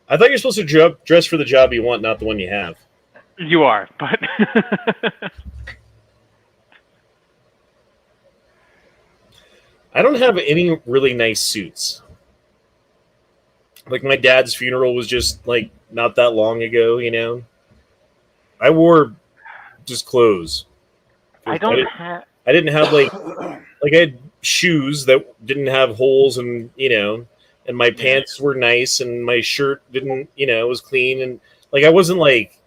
I thought you're supposed to dress for the job you want, not the one you have. You are, but I don't have any really nice suits. Like my dad's funeral was just like not that long ago, you know. I wore just clothes. I didn't have like I had shoes that didn't have holes, and you know, and my pants were nice, and my shirt didn't, you know, it was clean, and like I wasn't like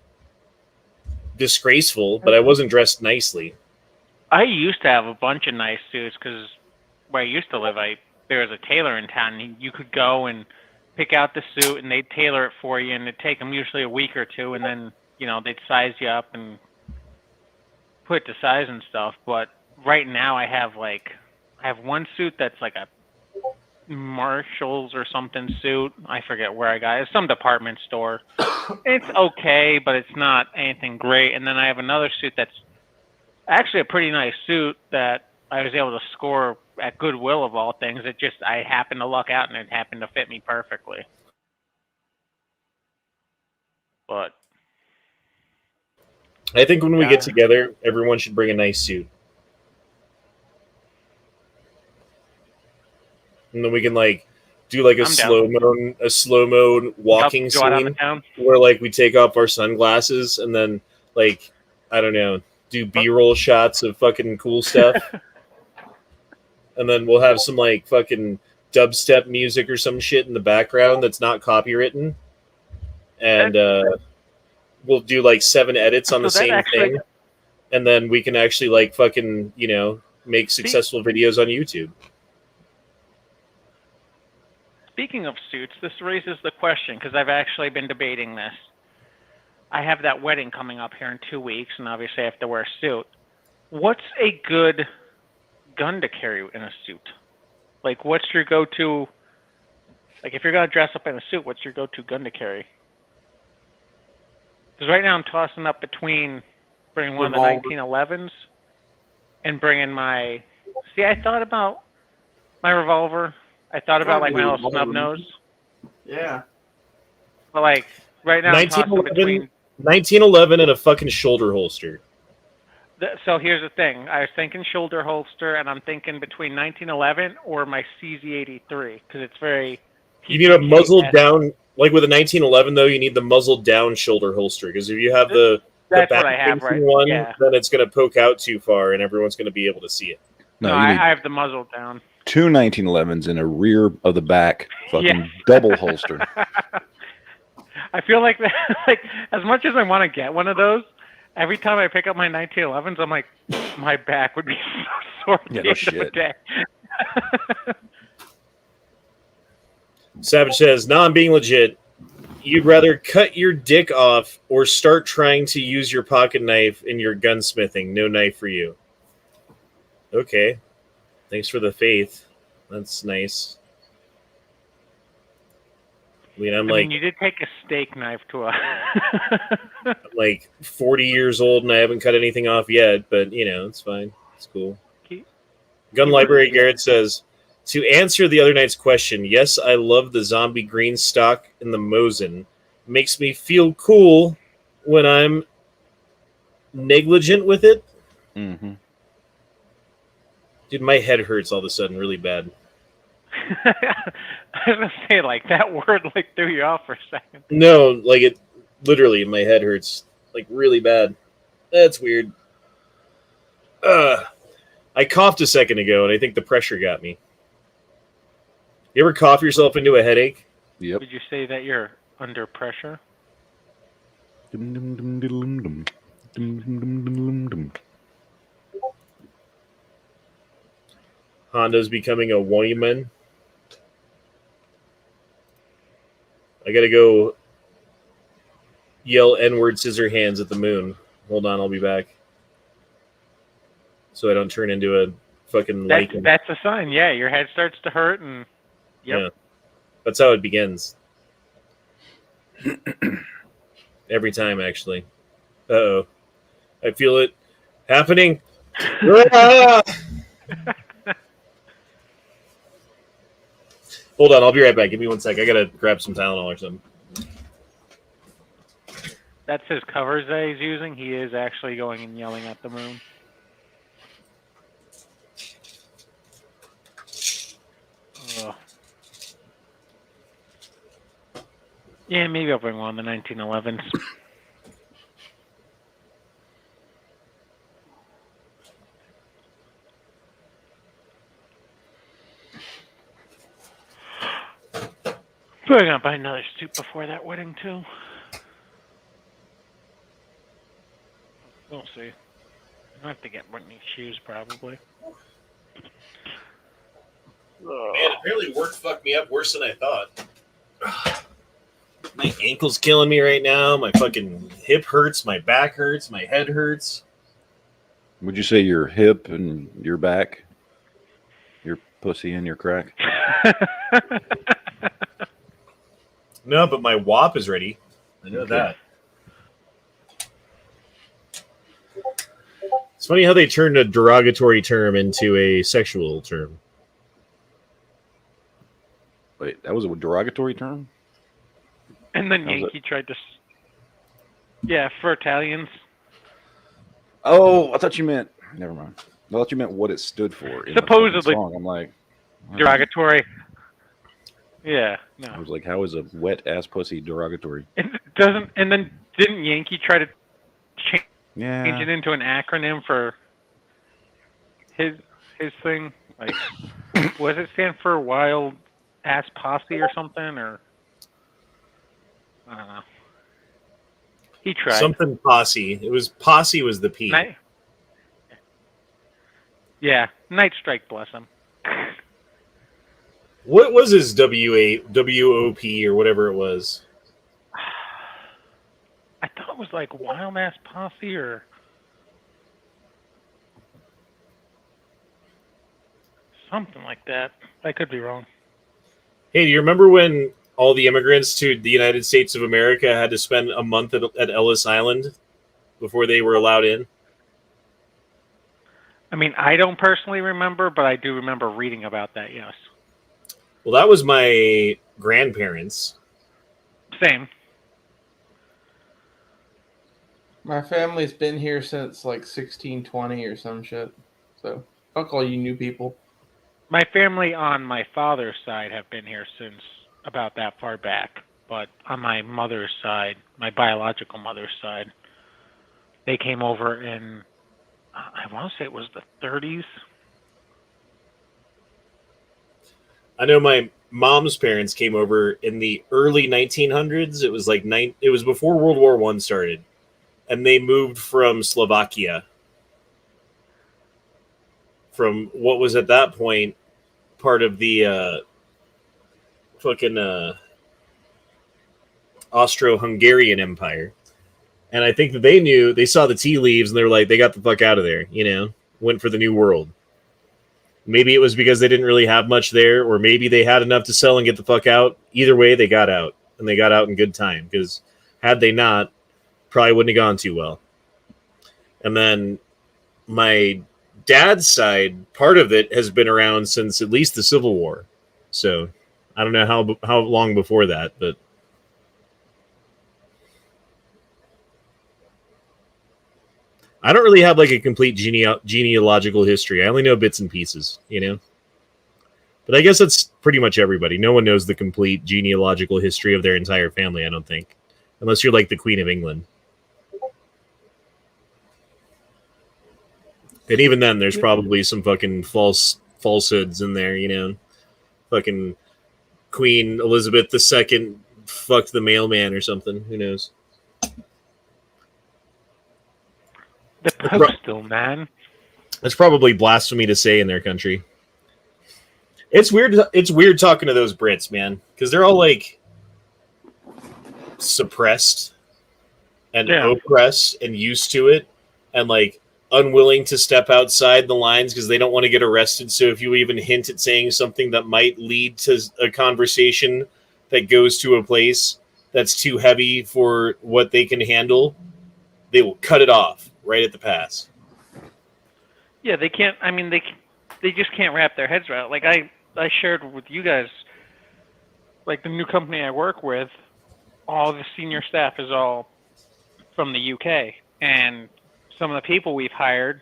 disgraceful, but I wasn't dressed nicely. I used to have a bunch of nice suits because where I used to live, there was a tailor in town, and you could go and pick out the suit, and they'd tailor it for you, and it'd take them usually a week or two, and then you know they'd size you up and put it to size and stuff. But right now, I have one suit that's like a Marshalls or something suit. I forget where I got it. It's some department store. It's okay, but it's not anything great. And then I have another suit that's actually a pretty nice suit that I was able to score at Goodwill of all things. I happened to luck out and it happened to fit me perfectly. But I think when we get together, everyone should bring a nice suit. And then we can like do like a slow mo walking scene where like we take off our sunglasses and then like I don't know, do B-roll shots of fucking cool stuff. And then we'll have some like fucking dubstep music or some shit in the background that's not copywritten. And we'll do like 7 edits on the So that same actually- thing, and then we can actually like fucking make successful videos on YouTube. Speaking of suits, this raises the question because I've actually been debating this. I have that wedding coming up here in 2 weeks, and obviously I have to wear a suit. What's a good gun to carry in a suit? Like, what's your go-to? Like, if you're gonna dress up in a suit, what's your go-to gun to carry? Because right now I'm tossing up between bringing one of the Revolver. 1911s and bringing my. See, I thought about my revolver. I thought about like my little snub nose. Yeah. But like right now, I'm tossing 1911, between. 1911 and a fucking shoulder holster. So here's the thing. I was thinking shoulder holster, and I'm thinking between 1911 or my CZ83 because it's very. You need a muzzle PPG-esque. down, like with a 1911 though. You need the muzzle down shoulder holster because if you have the That's back what I have, facing right? one, Yeah. then it's going to poke out too far, and everyone's going to be able to see it. No, you I need have the muzzle down. 2 1911s in a rear of the back fucking Yeah. double holster. I feel like that, like as much as I want to get one of those, every time I pick up my 1911s, I'm like, my back would be so sore at Yeah, the no end of the shit. day. Savage says, "No, I'm being legit. You'd rather cut your dick off or start trying to use your pocket knife in your gunsmithing. No knife for you." Okay. Thanks for the faith. That's nice. I mean, I'm you did take a steak knife to a. I'm like 40 years old and I haven't cut anything off yet, but it's fine. It's cool. Gun Library Garrett says, to answer the other night's question, yes, I love the zombie green stock in the Mosin. Makes me feel cool when I'm negligent with it. Mm-hmm. Dude, my head hurts all of a sudden really bad. I was gonna say like that word like threw you off for a second. No, like it literally, my head hurts like really bad. That's weird. I coughed a second ago and I think the pressure got me. You ever cough yourself into a headache? Yep. Would you say that you're under pressure? Dum, dum, dum, diddle, dum. Dum, dum, dum, diddle, dum. Honda's becoming a woman. I gotta go yell N-word scissor hands at the moon. Hold on, I'll be back. So I don't turn into a fucking lichen. That's a sign. Yeah, your head starts to hurt and. Yep. Yeah. That's how it begins. Every time, actually. Uh-oh. I feel it happening. Ah! Hold on, I'll be right back. Give me 1 sec. I gotta grab some Tylenol or something. That's his covers that he's using. He is actually going and yelling at the moon. Ugh. Yeah, maybe I'll bring one of the 1911s. Probably gonna buy another suit before that wedding too. We'll see. I have to get one of these shoes probably. Man, apparently work fucked me up worse than I thought. My ankle's killing me right now. My fucking hip hurts. My back hurts. My head hurts. Would you say your hip and your back, your pussy and your crack? No, but my WAP is ready. I know that. It's funny how they turned a derogatory term into a sexual term. Wait, that was a derogatory term? And then How's it? Yankee tried to. Yeah, for Italians. Oh, I thought you meant. Never mind. I thought you meant what it stood for. In the fucking Supposedly. song. I'm like. Derogatory. Yeah, I no. was like, how is a wet ass pussy derogatory? It doesn't. And then didn't Yankee try to change Yeah. it into an acronym for his thing? Like, was it stand for Wild Ass Posse or something? Or I don't know. He tried. Something Posse. It was Posse was the P. Yeah, Night Strike, bless him. What was his WOP or whatever it was? I thought it was like Wild Ass Posse or something like that. I could be wrong. Hey, do you remember when all the immigrants to the United States of America had to spend a month at Ellis Island before they were allowed in? I mean, I don't personally remember, but I do remember reading about that, yes. Well, that was my grandparents. Same. My family's been here since like 1620 or some shit. So fuck all you new people. My family on my father's side have been here since about that far back. But on my mother's side, my biological mother's side, they came over in, I want to say it was the 30s. I know my mom's parents came over in the early 1900s. It was like it was before World War I started, and they moved from Slovakia, from what was at that point part of the fucking Austro-Hungarian Empire. And I think that they saw the tea leaves, and they were like, they got the fuck out of there, went for the new world. Maybe it was because they didn't really have much there, or maybe they had enough to sell and get the fuck out. Either way, they got out, and they got out in good time, because had they not, probably wouldn't have gone too well. And then my dad's side, part of it has been around since at least the Civil War. So I don't know how long before that, but I don't really have like a complete genealogical history. I only know bits and pieces, But I guess that's pretty much everybody. No one knows the complete genealogical history of their entire family, I don't think. Unless you're like the Queen of England. And even then, there's probably some fucking falsehoods in there, Fucking Queen Elizabeth II fucked the mailman or something. Who knows? The postal man. That's probably blasphemy to say in their country. It's weird. It's weird talking to those Brits, man, because they're all like suppressed and oppressed and used to it, and like unwilling to step outside the lines because they don't want to get arrested. So if you even hint at saying something that might lead to a conversation that goes to a place that's too heavy for what they can handle, they will cut it off right at the pass. Yeah, they can't. I mean, they just can't wrap their heads around it. Like I shared with you guys, like the new company I work with, all the senior staff is all from the UK, and some of the people we've hired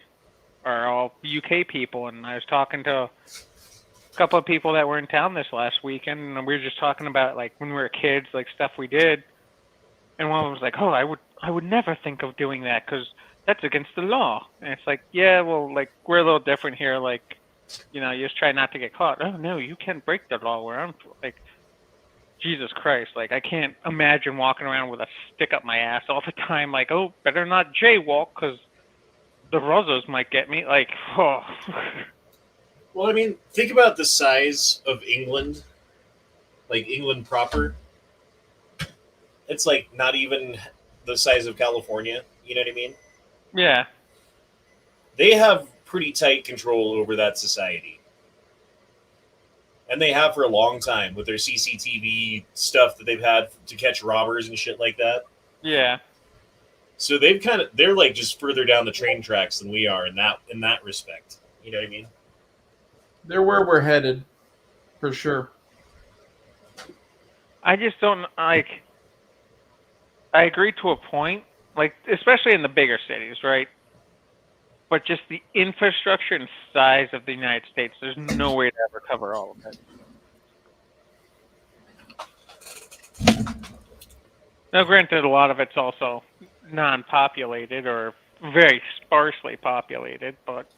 are all UK people. And I was talking to a couple of people that were in town this last weekend, and we were just talking about like when we were kids, like stuff we did. And one of them was like, "Oh, I would never think of doing that because that's against the law." And it's like, yeah, well, like we're a little different here. Like, you just try not to get caught. Oh no, you can't break the law where I'm like, Jesus Christ. Like, I can't imagine walking around with a stick up my ass all the time. Like, oh, better not jaywalk because the Rosos might get me. Like, oh. Well, I mean, think about the size of England, like England proper. It's like not even the size of California. You know what I mean? Yeah. They have pretty tight control over that society. And they have for a long time with their CCTV stuff that they've had to catch robbers and shit like that. Yeah. So they're like just further down the train tracks than we are in that respect. You know what I mean? They're where we're headed, for sure. I just don't like. I agree to a point, like especially in the bigger cities, right? But just the infrastructure and size of the United States, there's no way to ever cover all of it. Now, granted, a lot of it's also non-populated or very sparsely populated, but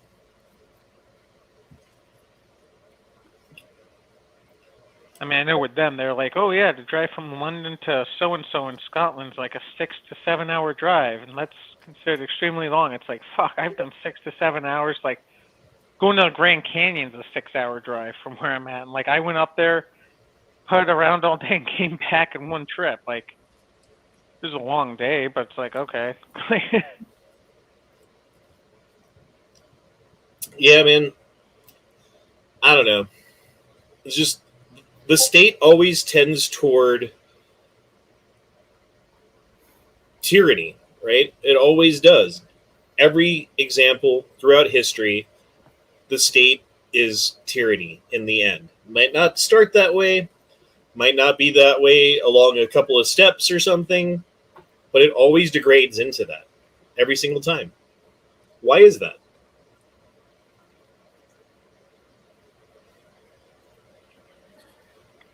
I mean, I know with them, they're like, oh yeah, to drive from London to so-and-so in Scotland's like a 6 to 7 hour drive, and that's considered extremely long. It's like, fuck, I've done 6 to 7 hours. Like, going to the Grand Canyon's a 6-hour drive from where I'm at. And, like, I went up there, put around all day, and came back in one trip. Like, it was a long day, but it's like, okay. Yeah, man. I don't know. It's just the state always tends toward tyranny, right? It always does. Every example throughout history, the state is tyranny in the end. Might not start that way, might not be that way along a couple of steps or something, but it always degrades into that every single time. Why is that?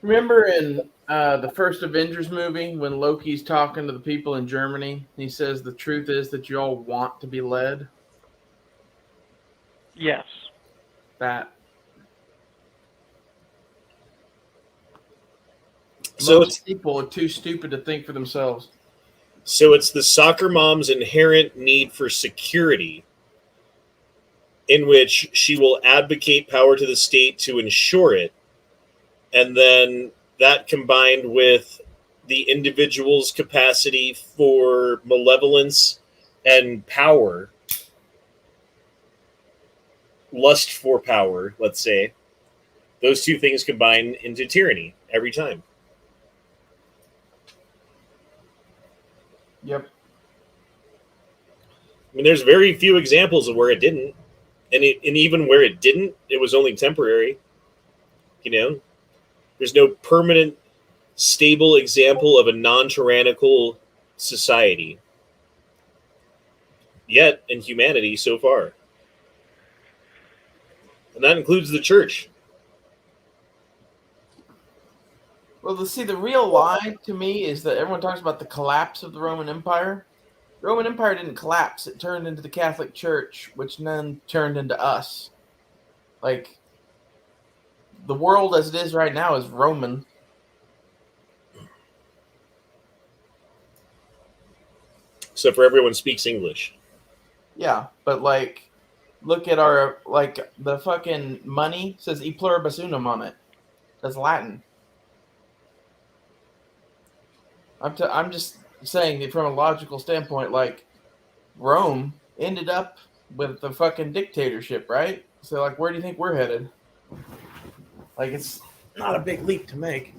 Remember in the first Avengers movie when Loki's talking to the people in Germany? He says the truth is that you all want to be led. Yes. That. So Most people are too stupid to think for themselves. So it's the soccer mom's inherent need for security, in which she will advocate power to the state to ensure it. And then that combined with the individual's capacity for malevolence and power, lust for power, let's say, those two things combine into tyranny every time. Yep. I mean, there's very few examples of where it didn't. And even where it didn't, it was only temporary. You know? There's no permanent, stable example of a non-tyrannical society yet in humanity so far. And that includes the church. Well, the real lie to me is that everyone talks about the collapse of the Roman Empire. The Roman Empire didn't collapse. It turned into the Catholic Church, which then turned into us. Like, the world as it is right now is Roman. So for everyone speaks English. Yeah, but like, look at our, like, the fucking money says e pluribus unum on it. That's Latin. I'm just saying that from a logical standpoint, like, Rome ended up with the fucking dictatorship, right? So, like, where do you think we're headed? Like, it's not a big leap to make.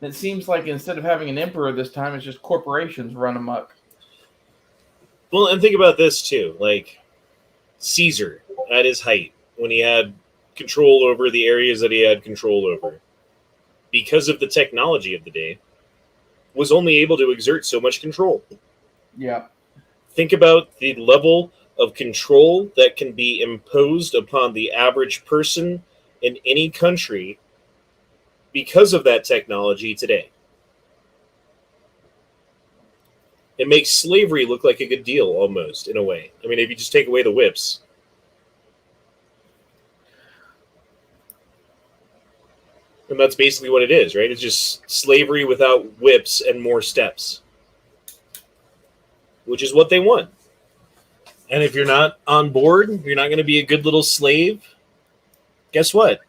It seems like instead of having an emperor this time, it's just corporations run amok. Well, and think about this too. Like, Caesar at his height, when he had control over the areas that he had control over, because of the technology of the day, was only able to exert so much control. Yeah. Think about the level of control that can be imposed upon the average person in any country because of that technology today. It makes slavery look like a good deal, almost, in a way. I mean, if you just take away the whips. And that's basically what it is, right? It's just slavery without whips and more steps, which is what they want. And if you're not on board, you're not going to be a good little slave, guess what?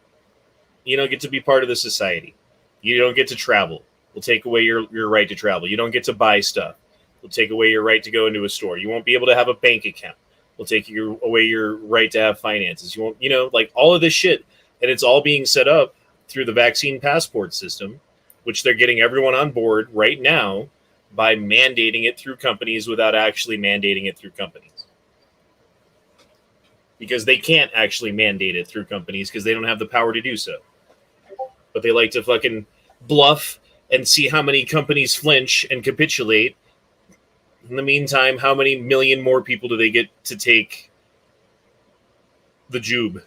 You don't get to be part of the society. You don't get to travel. We'll take away your right to travel. You don't get to buy stuff. We'll take away your right to go into a store. You won't be able to have a bank account. We'll take away your right to have finances. You won't, like all of this shit. And it's all being set up through the vaccine passport system, which they're getting everyone on board right now by mandating it through companies without actually mandating it through companies. Because they can't actually mandate it through companies because they don't have the power to do so. But they like to fucking bluff and see how many companies flinch and capitulate. In the meantime, how many million more people do they get to take the jube?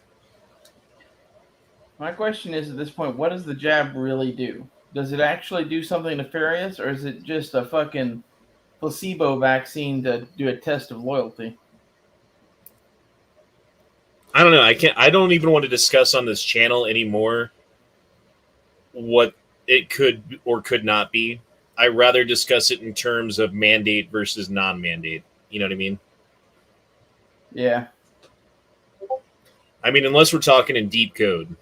My question is, at this point, what does the jab really do? Does it actually do something nefarious, or is it just a fucking placebo vaccine to do a test of loyalty? I don't know. I don't even want to discuss on this channel anymore what it could or could not be. I rather discuss it in terms of mandate versus non-mandate. You know what I mean? Yeah. I mean, unless we're talking in deep code.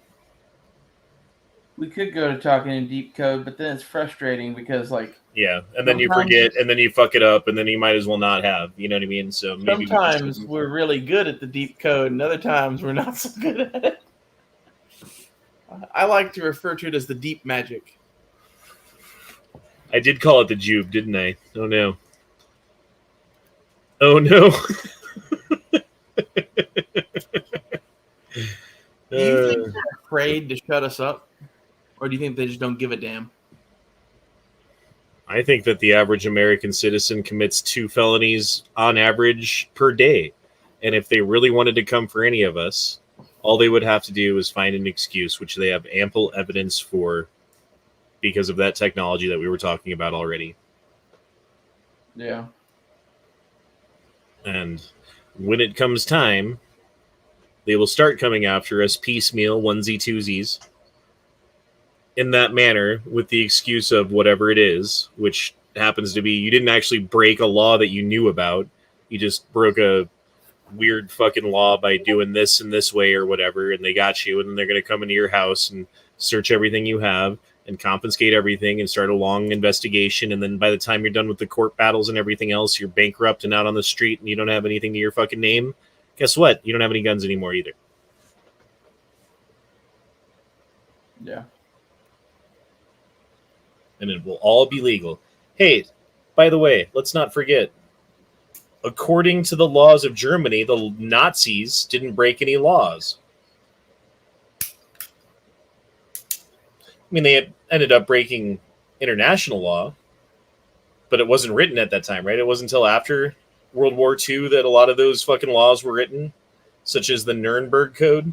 We could go to talking in deep code, but then it's frustrating because, like, yeah, and then you sometimes- forget, and then you fuck it up, and then you might as well not have. You know what I mean? So maybe sometimes we're really good at the deep code, and other times we're not so good at it. I like to refer to it as the deep magic. I did call it the Jube, didn't I? Oh no. Oh no. Do you think they're afraid to shut us up? Or do you think they just don't give a damn? I think that the average American citizen commits 2 felonies on average per day. And if they really wanted to come for any of us, all they would have to do is find an excuse, which they have ample evidence for because of that technology that we were talking about already. Yeah. And when it comes time, they will start coming after us piecemeal, onesie twosies, in that manner, with the excuse of whatever it is, which happens to be you didn't actually break a law that you knew about. You just broke a weird fucking law by doing this in this way or whatever, and they got you, and then they're going to come into your house and search everything you have and confiscate everything and start a long investigation, and then by the time you're done with the court battles and everything else, you're bankrupt and out on the street and you don't have anything to your fucking name. Guess what? You don't have any guns anymore either. Yeah. And it will all be legal. Hey, by the way, let's not forget, according to the laws of Germany, the Nazis didn't break any laws. I mean, they ended up breaking international law, but it wasn't written at that time, right? It wasn't until after World War II that a lot of those fucking laws were written, such as the Nuremberg Code,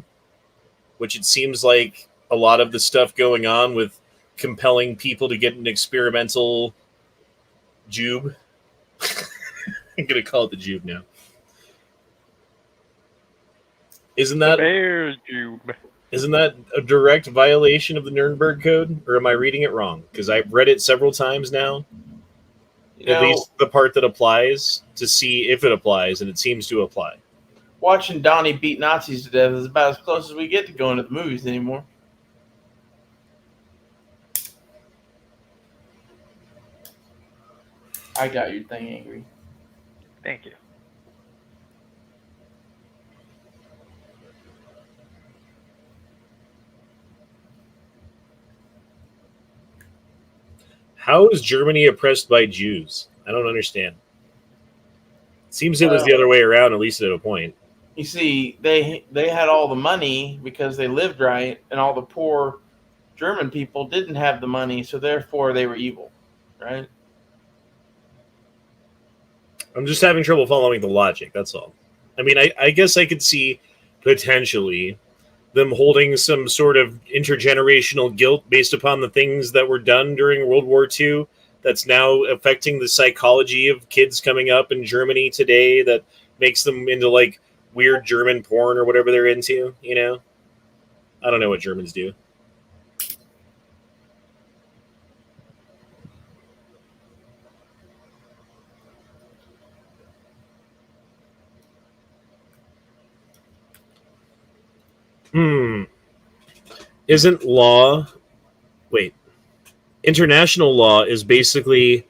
which it seems like a lot of the stuff going on with compelling people to get an experimental Jube. I'm going to call it the Jube now. Isn't that Bears Jube? Isn't that a direct violation of the Nuremberg Code? Or am I reading it wrong? Because I've read it several times now. At least the part that applies, to see if it applies, and it seems to apply. Watching Donnie beat Nazis to death is about as close as we get to going to the movies anymore. I got your thing, Angry. Thank you. How is Germany oppressed by Jews? I don't understand. It seems it was the other way around, at least at a point. You see, they had all the money because they lived right, and all the poor German people didn't have the money, so therefore they were evil, right? I'm just having trouble following the logic, that's all. I mean, I guess I could see potentially them holding some sort of intergenerational guilt based upon the things that were done during World War II that's now affecting the psychology of kids coming up in Germany today that makes them into, like, weird German porn or whatever they're into, you know? I don't know what Germans do. Isn't law... Wait. International law is basically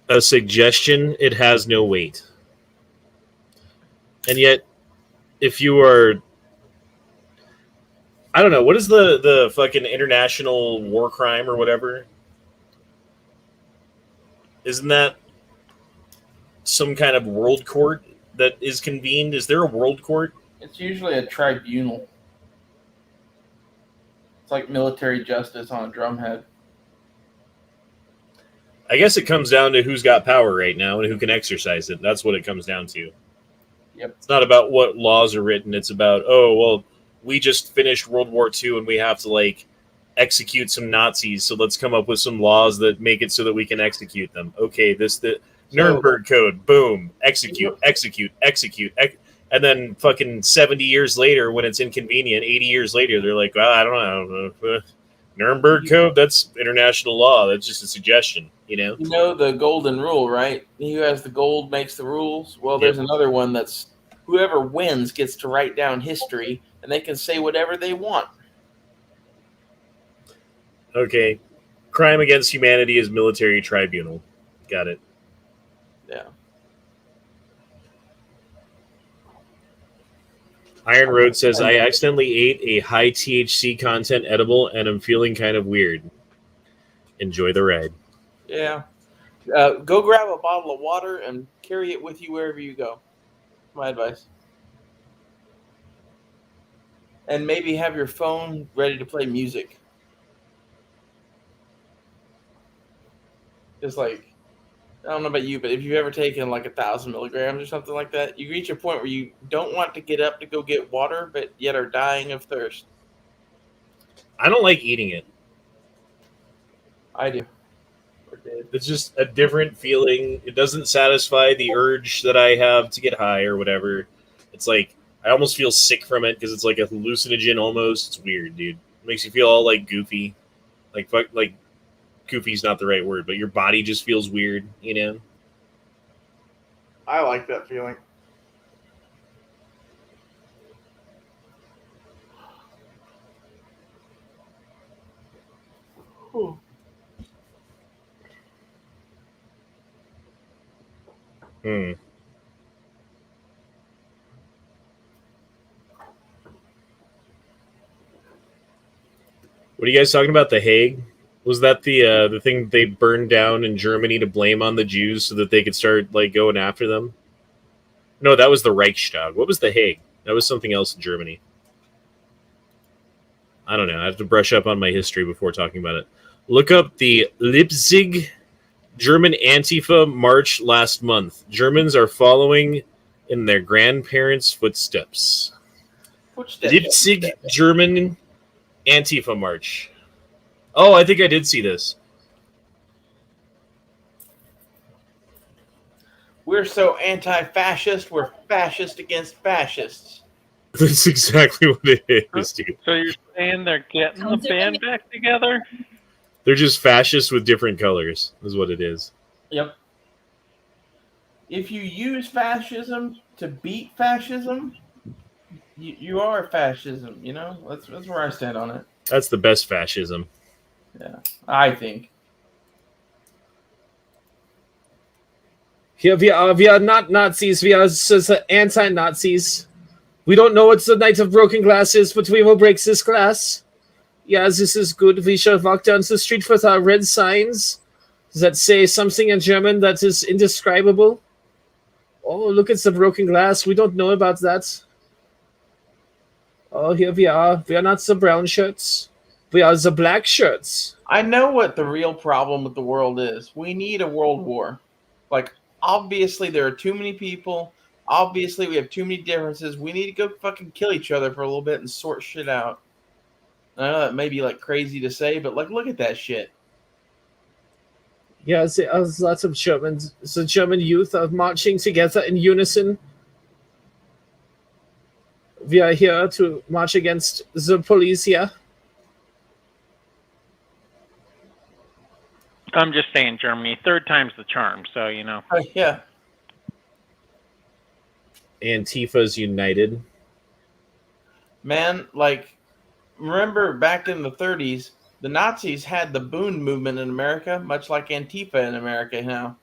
a suggestion. It has no weight. And yet, if you are... I don't know. What is the fucking international war crime or whatever? Isn't that some kind of world court that is convened? Is there a world court? It's usually a tribunal. It's like military justice on a drumhead. I guess it comes down to who's got power right now and who can exercise it. That's what it comes down to. Yep. It's not about what laws are written. It's about, oh, well, we just finished World War II and we have to, like, execute some Nazis, so let's come up with some laws that make it so that we can execute them. Okay, the Nuremberg Code, boom, execute. And then fucking 70 years later, when it's inconvenient, 80 years later, they're like, well, I don't know. Nuremberg Code, that's international law. That's just a suggestion, you know? You know the golden rule, right? He who has the gold makes the rules. Well, there's another one that's whoever wins gets to write down history, and they can say whatever they want. Okay. Crime against humanity is military tribunal. Got it. Yeah. Iron Road says, I accidentally ate a high THC content edible and I'm feeling kind of weird. Enjoy the ride. Yeah. Go grab a bottle of water and carry it with you wherever you go. My advice. And maybe have your phone ready to play music. Just like, I don't know about you, but if you've ever taken like 1,000 milligrams or something like that, you reach a point where you don't want to get up to go get water, but yet are dying of thirst. I don't like eating it. I do. It's just a different feeling. It doesn't satisfy the urge that I have to get high or whatever. It's like, I almost feel sick from it because it's like a hallucinogen almost. It's weird, dude. It makes you feel all like goofy. Like goofy's not the right word, but your body just feels weird, you know? I like that feeling. Whew. What are you guys talking about? The Hague? Was that the thing they burned down in Germany to blame on the Jews so that they could start like going after them? No, that was the Reichstag. What was the Hague? That was something else in Germany. I don't know. I have to brush up on my history before talking about it. Look up the Leipzig German Antifa march last month. Germans are following in their grandparents' footsteps. Leipzig German Antifa march. Oh, I think I did see this. We're so anti-fascist, we're fascist against fascists. That's exactly what it is, dude. So you're saying they're getting the band back together? They're just fascists with different colors, is what it is. Yep. If you use fascism to beat fascism, you are fascism, you know? That's where I stand on it. That's the best fascism. Yeah, I think. Here we are not Nazis, we are anti-Nazis. We don't know what the Night of Broken Glass is, but we will break this glass. Yeah, this is good. We shall walk down the street with our red signs that say something in German that is indescribable. Oh, look at the broken glass. We don't know about that. Oh, here we are. We are not the brown shirts. We are the black shirts. I know what the real problem with the world is. We need a world war. Like, obviously, there are too many people. Obviously, we have too many differences. We need to go fucking kill each other for a little bit and sort shit out. I know that may be, like, crazy to say, but, like, look at that shit. Yeah, there's lots of Germans. The German youth are marching together in unison. We are here to march against the police here. I'm just saying, Germany, third time's the charm, so, you know. Yeah. Antifa's united. Man, like, remember back in the 30s, the Nazis had the Boon movement in America, much like Antifa in America now.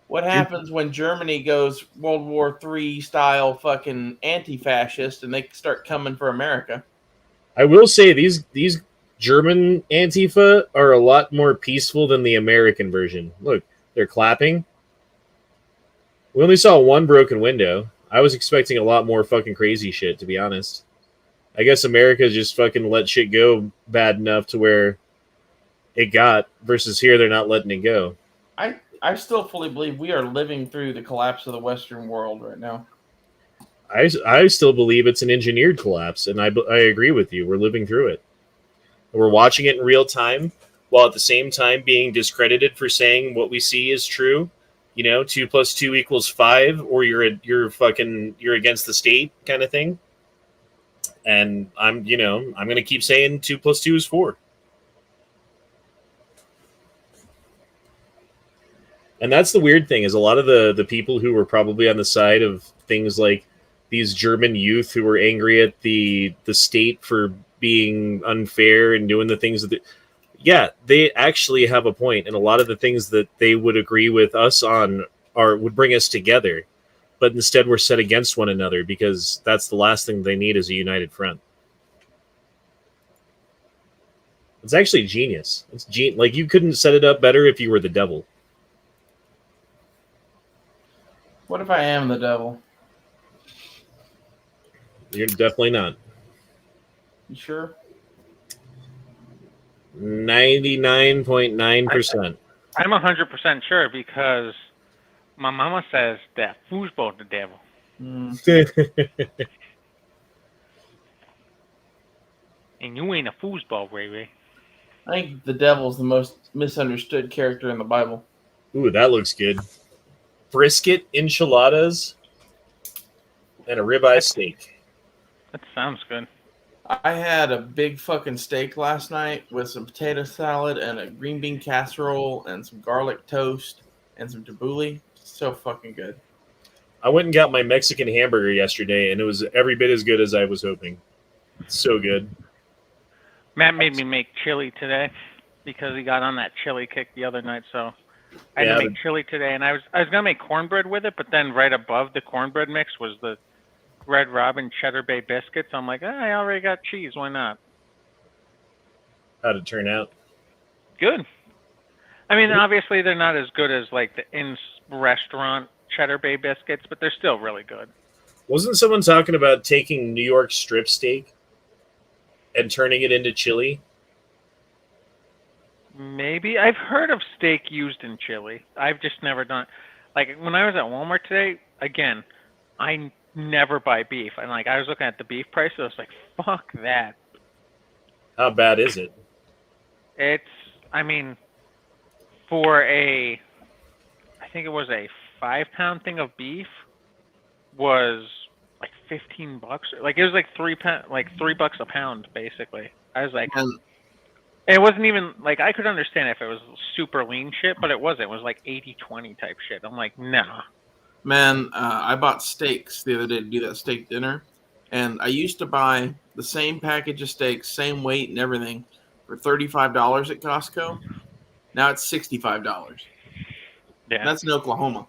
What happens when Germany goes World War III style fucking anti-fascist and they start coming for America? I will say these German Antifa are a lot more peaceful than the American version. Look, they're clapping. We only saw one broken window. I was expecting a lot more fucking crazy shit, to be honest. I guess America just fucking let shit go bad enough to where it got, versus here they're not letting it go. I still fully believe we are living through the collapse of the Western world right now. I still believe it's an engineered collapse, and I agree with you. We're living through it. We're watching it in real time, while at the same time being discredited for saying what we see is true. You know, 2 + 2 = 5, or you're against the state kind of thing. And I'm gonna keep saying 2 + 2 is 4. And that's the weird thing, is a lot of the people who were probably on the side of things like these German youth who were angry at the state for being unfair and doing the things that they actually have a point, and a lot of the things that they would agree with us on would bring us together, but instead we're set against one another, because that's the last thing they need, is a united front. It's actually genius. Like, you couldn't set it up better if you were the devil. What if I am the devil? You're definitely not. You sure? 99.9%. I'm 100% sure, because my mama says that foosball the devil. And you ain't a foosball, Ray. I think the devil's the most misunderstood character in the Bible. Ooh, that looks good. Brisket enchiladas and a ribeye steak. That sounds good. I had a big fucking steak last night with some potato salad and a green bean casserole and some garlic toast and some tabbouleh. So fucking good. I went and got my Mexican hamburger yesterday, and it was every bit as good as I was hoping. So good. Matt made me make chili today because he got on that chili kick the other night, so I had to make chili today, and I was gonna make cornbread with it, but then right above the cornbread mix was the Red Robin Cheddar Bay biscuits. I'm like, I already got cheese. Why not? How'd it turn out? Good. I mean, obviously they're not as good as like the in-restaurant Cheddar Bay biscuits, but they're still really good. Wasn't someone talking about taking New York strip steak and turning it into chili? Maybe. I've heard of steak used in chili. I've just never done. Like, when I was at Walmart today, again, I never buy beef. And like, I was looking at the beef price, so I was like, fuck that. How bad is it? It's, I mean, for I think it was a 5-pound thing of beef, was like $15. Like, it was like $3 a pound, basically. I was like, it wasn't even, like, I could understand if it was super lean shit, but it wasn't. It was like 80-20 type shit. I'm like, nah. Man, I bought steaks the other day to do that steak dinner, and I used to buy the same package of steaks, same weight and everything, for $35 at Costco. Now it's $65. Yeah. That's in Oklahoma.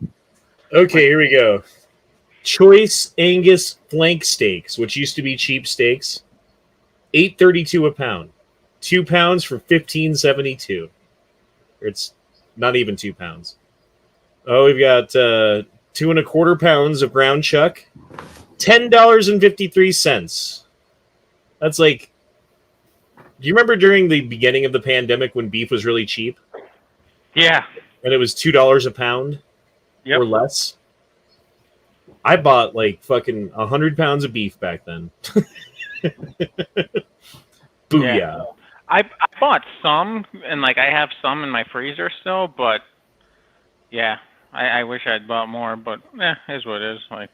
Okay, here we go. Choice Angus flank steaks, which used to be cheap steaks, $8.32 a pound. 2 pounds for $15.72. It's not even 2 pounds. Oh, we've got 2 1/4 pounds of ground chuck, $10.53. That's like, do you remember during the beginning of the pandemic when beef was really cheap? Yeah. And it was $2 a pound or less? I bought like fucking 100 pounds of beef back then. Booyah. Yeah. I bought some, and like I have some in my freezer still, but yeah, I wish I'd bought more, but is what it is. Like,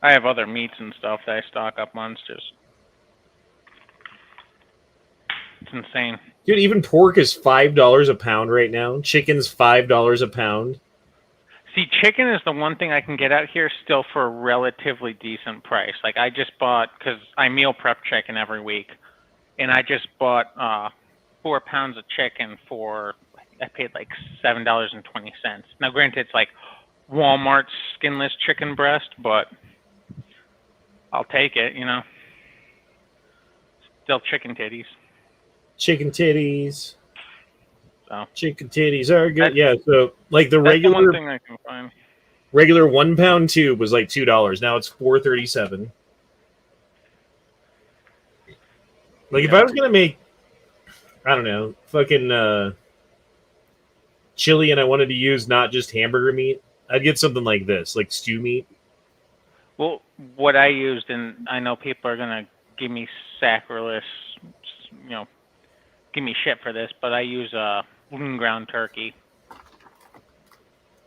I have other meats and stuff that I stock up on. It's insane. Dude, even pork is $5 a pound right now. Chicken's $5 a pound. See, chicken is the one thing I can get out here still for a relatively decent price. Like, I just bought, because I meal prep chicken every week, and I just bought 4 pounds of chicken for, I paid like $7.20. Now, granted, it's like Walmart skinless chicken breast, but I'll take it, you know. Still chicken titties. Chicken titties. So chicken titties are good. Yeah, so like the regular one thing I can find. Regular 1 pound tube was like $2. Now it's $4.37. Like, if I was gonna make, I don't know, fucking chili, and I wanted to use not just hamburger meat, I'd get something like this, like stew meat. Well, what I used, and I know people are gonna give me sacrilege, you know, give me shit for this, but I use lean ground turkey.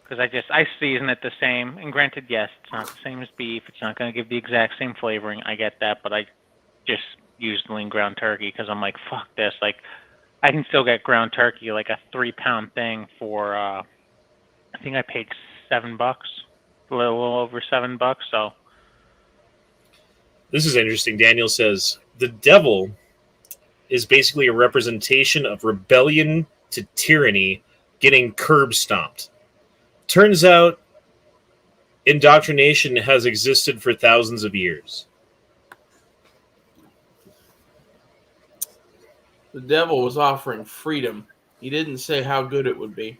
because I season it the same. And granted, yes, it's not the same as beef. It's not going to give the exact same flavoring. I get that, but I just use lean ground turkey because I'm like, fuck this. Like, I can still get ground turkey, like a 3-pound thing for, I think I paid $7, a little over $7. So This is interesting. Daniel says the devil is basically a representation of rebellion to tyranny getting curb stomped. Turns out indoctrination has existed for thousands of years. The devil was offering freedom. He didn't say how good it would be.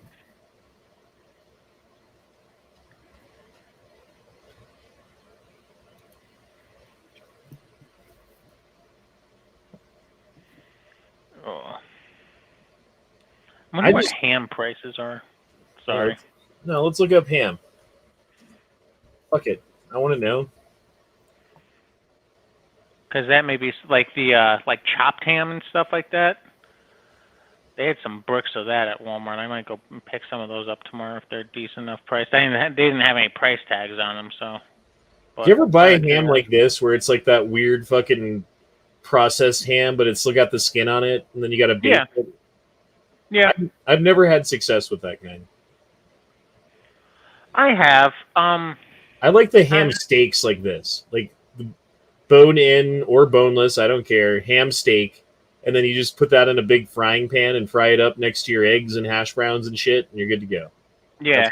I wonder what ham prices are. Sorry. No, let's look up ham. Fuck it. I want to know. Because that may be like the like chopped ham and stuff like that. They had some bricks of that at Walmart. I might go and pick some of those up tomorrow if they're decent enough price. They didn't have any price tags on them, so. Do you ever buy a ham like this, where it's like that weird fucking processed ham, but it's still got the skin on it, and then you got to bake it? Yeah. I've never had success with that kind. I have. I like the ham steaks like this, like the bone in or boneless, I don't care, ham steak, and then you just put that in a big frying pan and fry it up next to your eggs and hash browns and shit, and you're good to go. Yeah.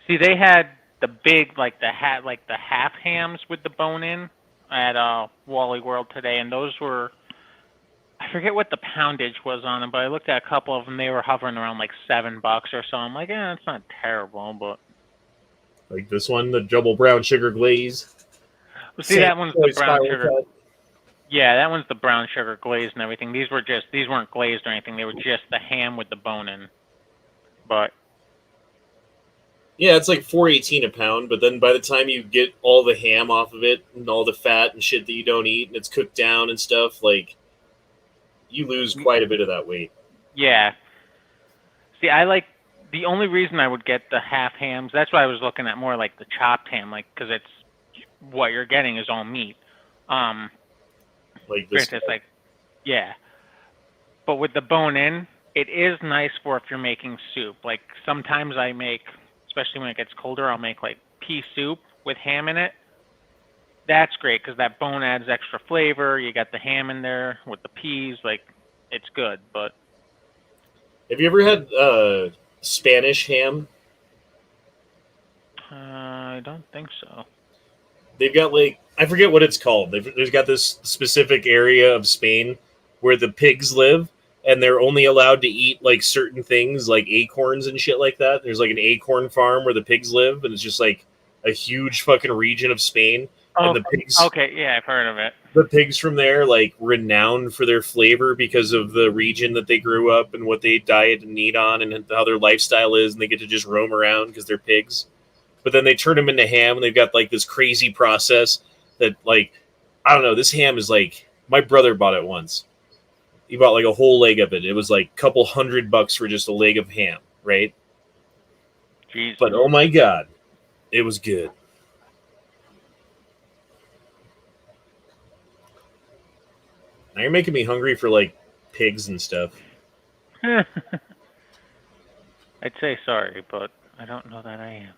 See, they had the big, like the half hams with the bone in at Wally World today, and those were, I forget what the poundage was on them, but I looked at a couple of them. They were hovering around like $7 or so. I'm like, it's not terrible, but. Like this one, the double brown sugar glaze. Well, see, that one's the brown sugar. Yeah, that one's the brown sugar glazed and everything. These weren't glazed or anything. They were just the ham with the bone in. But yeah, it's like $4.18 a pound. But then by the time you get all the ham off of it and all the fat and shit that you don't eat, and it's cooked down and stuff, like you lose quite a bit of that weight. Yeah. See, I like. The only reason I would get the half hams, that's why I was looking at more like the chopped ham, like because it's what you're getting is all meat. Like this. It's like, yeah. But with the bone in, it is nice for if you're making soup. Like sometimes I make, especially when it gets colder, I'll make like pea soup with ham in it. That's great because that bone adds extra flavor. You got the ham in there with the peas, like it's good. But have you ever had Spanish ham? I don't think so. They've got like, I forget what it's called. They've got this specific area of Spain where the pigs live, and they're only allowed to eat like certain things like acorns and shit like that. There's like an acorn farm where the pigs live, and it's just like a huge fucking region of Spain. Oh, and the pigs, okay, yeah, I've heard of it. The pigs from there, like, renowned for their flavor because of the region that they grew up and what they diet and eat on and how their lifestyle is, and they get to just roam around because they're pigs. But then they turn them into ham, and they've got, like, this crazy process that, like, I don't know, this ham is, like, my brother bought it once. He bought, like, a whole leg of it. It was, like, a couple $100 for just a leg of ham, right? Jeez. But, oh, my God, it was good. Now you're making me hungry for, like, pigs and stuff. I'd say sorry, but I don't know that I am.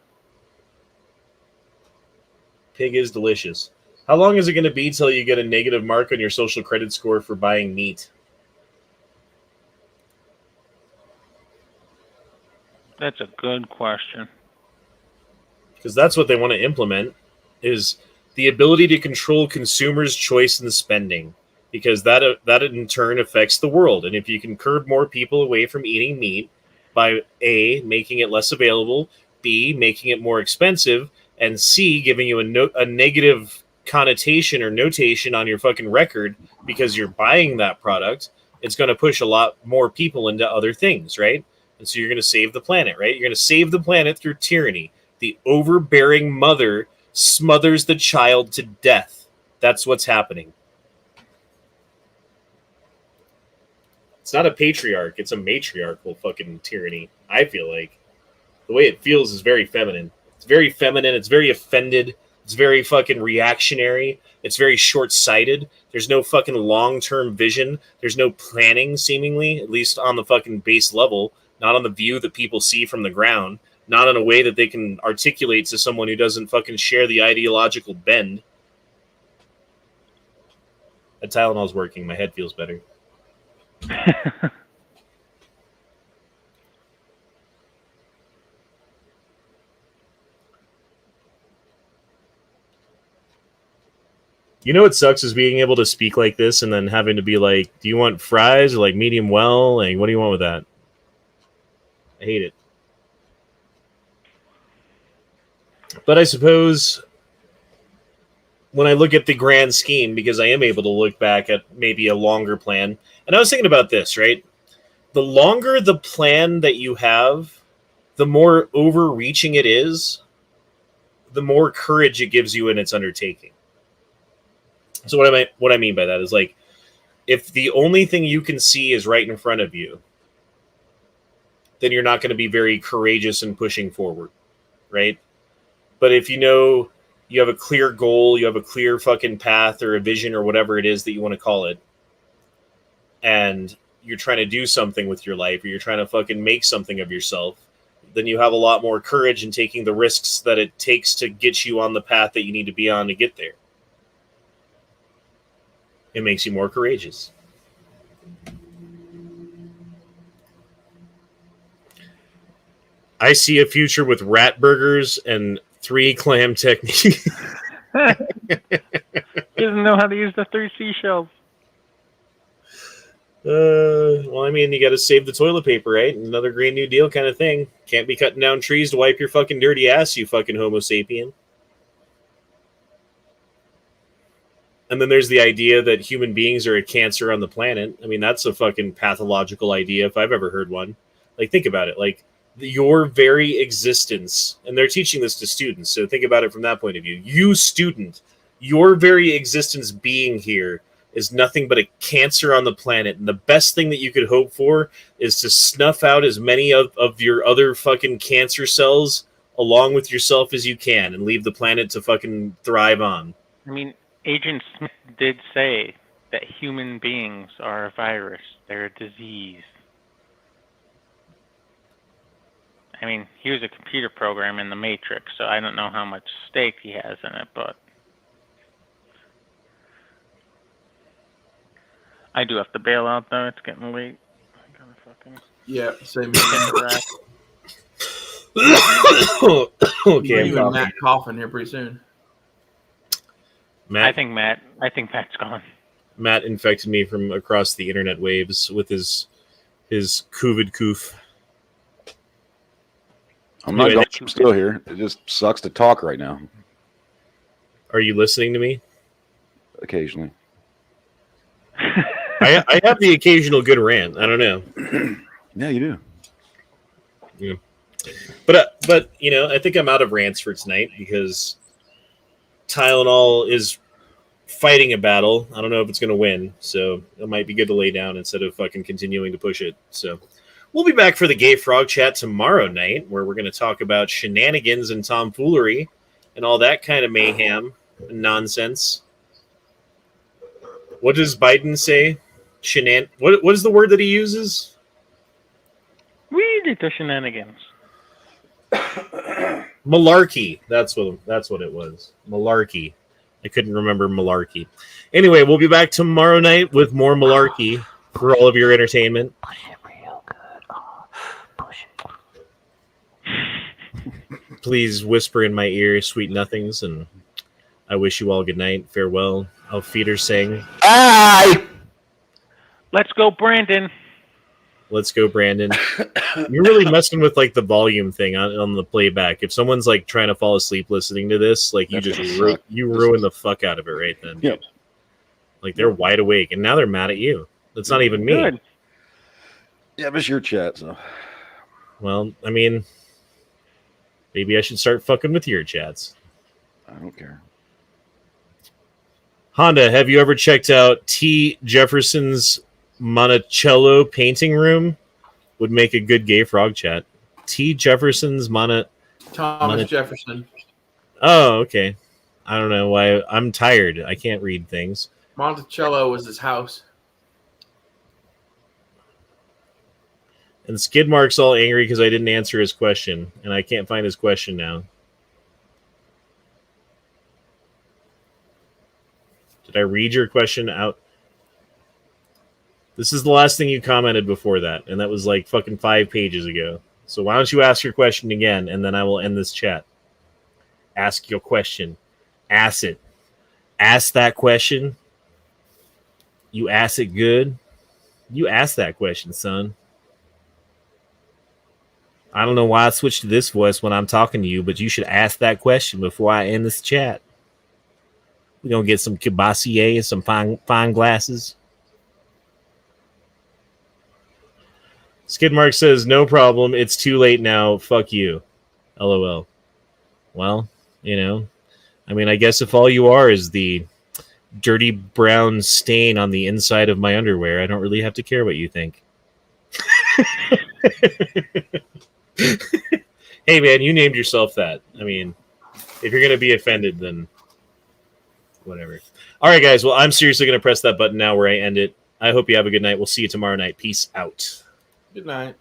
Pig is delicious. How long is it going to be till you get a negative mark on your social credit score for buying meat? That's a good question. Because that's what they want to implement, is the ability to control consumers' choice in spending. Because that in turn affects the world. And if you can curb more people away from eating meat by A, making it less available, B, making it more expensive, and C, giving you a negative connotation or notation on your fucking record because you're buying that product, it's going to push a lot more people into other things, right? And so you're going to save the planet, right? You're going to save the planet through tyranny. The overbearing mother smothers the child to death. That's what's happening. It's not a patriarch. It's a matriarchal fucking tyranny, I feel like. The way it feels is very feminine. It's very feminine. It's very offended. It's very fucking reactionary. It's very short-sighted. There's no fucking long-term vision. There's no planning, seemingly, at least on the fucking base level, not on the view that people see from the ground, not in a way that they can articulate to someone who doesn't fucking share the ideological bend. That Tylenol's working. My head feels better. You know what sucks is being able to speak like this and then having to be like, do you want fries or like medium well? Like, what do you want with that? I hate it. But I suppose when I look at the grand scheme, because I am able to look back at maybe a longer plan, and I was thinking about this, right? The longer the plan that you have, the more overreaching it is, the more courage it gives you in its undertaking. So what I mean by that is, like, if the only thing you can see is right in front of you, then you're not going to be very courageous in pushing forward, right? But if you know you have a clear goal, you have a clear fucking path or a vision or whatever it is that you want to call it, and you're trying to do something with your life, or you're trying to fucking make something of yourself, then you have a lot more courage in taking the risks that it takes to get you on the path that you need to be on to get there. It makes you more courageous. I see a future with rat burgers and 3 clam techniques. He doesn't know how to use the 3 seashells. Well, I mean, you got to save the toilet paper, right? Another Green New Deal kind of thing. Can't be cutting down trees to wipe your fucking dirty ass, you fucking Homo sapien. And then there's the idea that human beings are a cancer on the planet. I mean, that's a fucking pathological idea if I've ever heard one. Like, think about it. Like, your very existence, and they're teaching this to students, so think about it from that point of view. You, student, your very existence being here is nothing but a cancer on the planet. And the best thing that you could hope for is to snuff out as many of your other fucking cancer cells along with yourself as you can and leave the planet to fucking thrive on. I mean, Agent Smith did say that human beings are a virus. They're a disease. I mean, he was a computer program in the Matrix, so I don't know how much stake he has in it, but I do have to bail out, though. It's getting late. I gotta fucking Yeah, same. get the rack. Okay, You're Matt coughing here pretty soon. Matt, I think Matt's gone. Matt infected me from across the internet waves with his COVID coof. I'm not Anyway, going. I'm still here. It just sucks to talk right now. Are you listening to me? Occasionally. I have the occasional good rant. I don't know. Yeah, you do. Yeah. But you know, I think I'm out of rants for tonight because Tylenol is fighting a battle. I don't know if it's going to win, so it might be good to lay down instead of fucking continuing to push it. So we'll be back for the Gay Frog Chat tomorrow night, where we're going to talk about shenanigans and tomfoolery and all that kind of mayhem and nonsense. What does Biden say? What is the word that he uses? We did the shenanigans. Malarkey. That's what it was. Malarkey. I couldn't remember malarkey. Anyway, we'll be back tomorrow night with more malarkey for all of your entertainment. Push it real good. Oh, push it. Please whisper in my ear sweet nothings, and I wish you all good night. Farewell. Auf Wiedersehen. Aye. Let's go, Brandon. Let's go, Brandon. You're really messing with like the volume thing on the playback. If someone's like trying to fall asleep listening to this, like you That's just gonna suck. ruin the fuck out of it right then. Yep. Like they're wide awake, and now they're mad at you. That's not even me. Good. Yeah, but it's your chat, so. Well, I mean, maybe I should start fucking with your chats. I don't care. Honda, have you ever checked out T. Jefferson's Monticello painting room? Would make a good Gay Frog Chat. T. Jefferson's Thomas Jefferson. Oh, okay. I don't know why. I'm tired. I can't read things. Monticello was his house. And Skidmark's all angry because I didn't answer his question, and I can't find his question now. Did I read your question out? This is the last thing you commented before that, and that was like fucking 5 pages ago. So why don't you ask your question again, and then I will end this chat. Ask your question. Ask it. Ask that question. You ask it good. You ask that question, son. I don't know why I switched to this voice when I'm talking to you, but you should ask that question before I end this chat. We're going to get some Cabassier and some fine glasses. Skidmark says, no problem. It's too late now. Fuck you. LOL. Well, you know, I mean, I guess if all you are is the dirty brown stain on the inside of my underwear, I don't really have to care what you think. Hey, man, you named yourself that. I mean, if you're going to be offended, then whatever. All right, guys. Well, I'm seriously going to press that button now where I end it. I hope you have a good night. We'll see you tomorrow night. Peace out. Good night.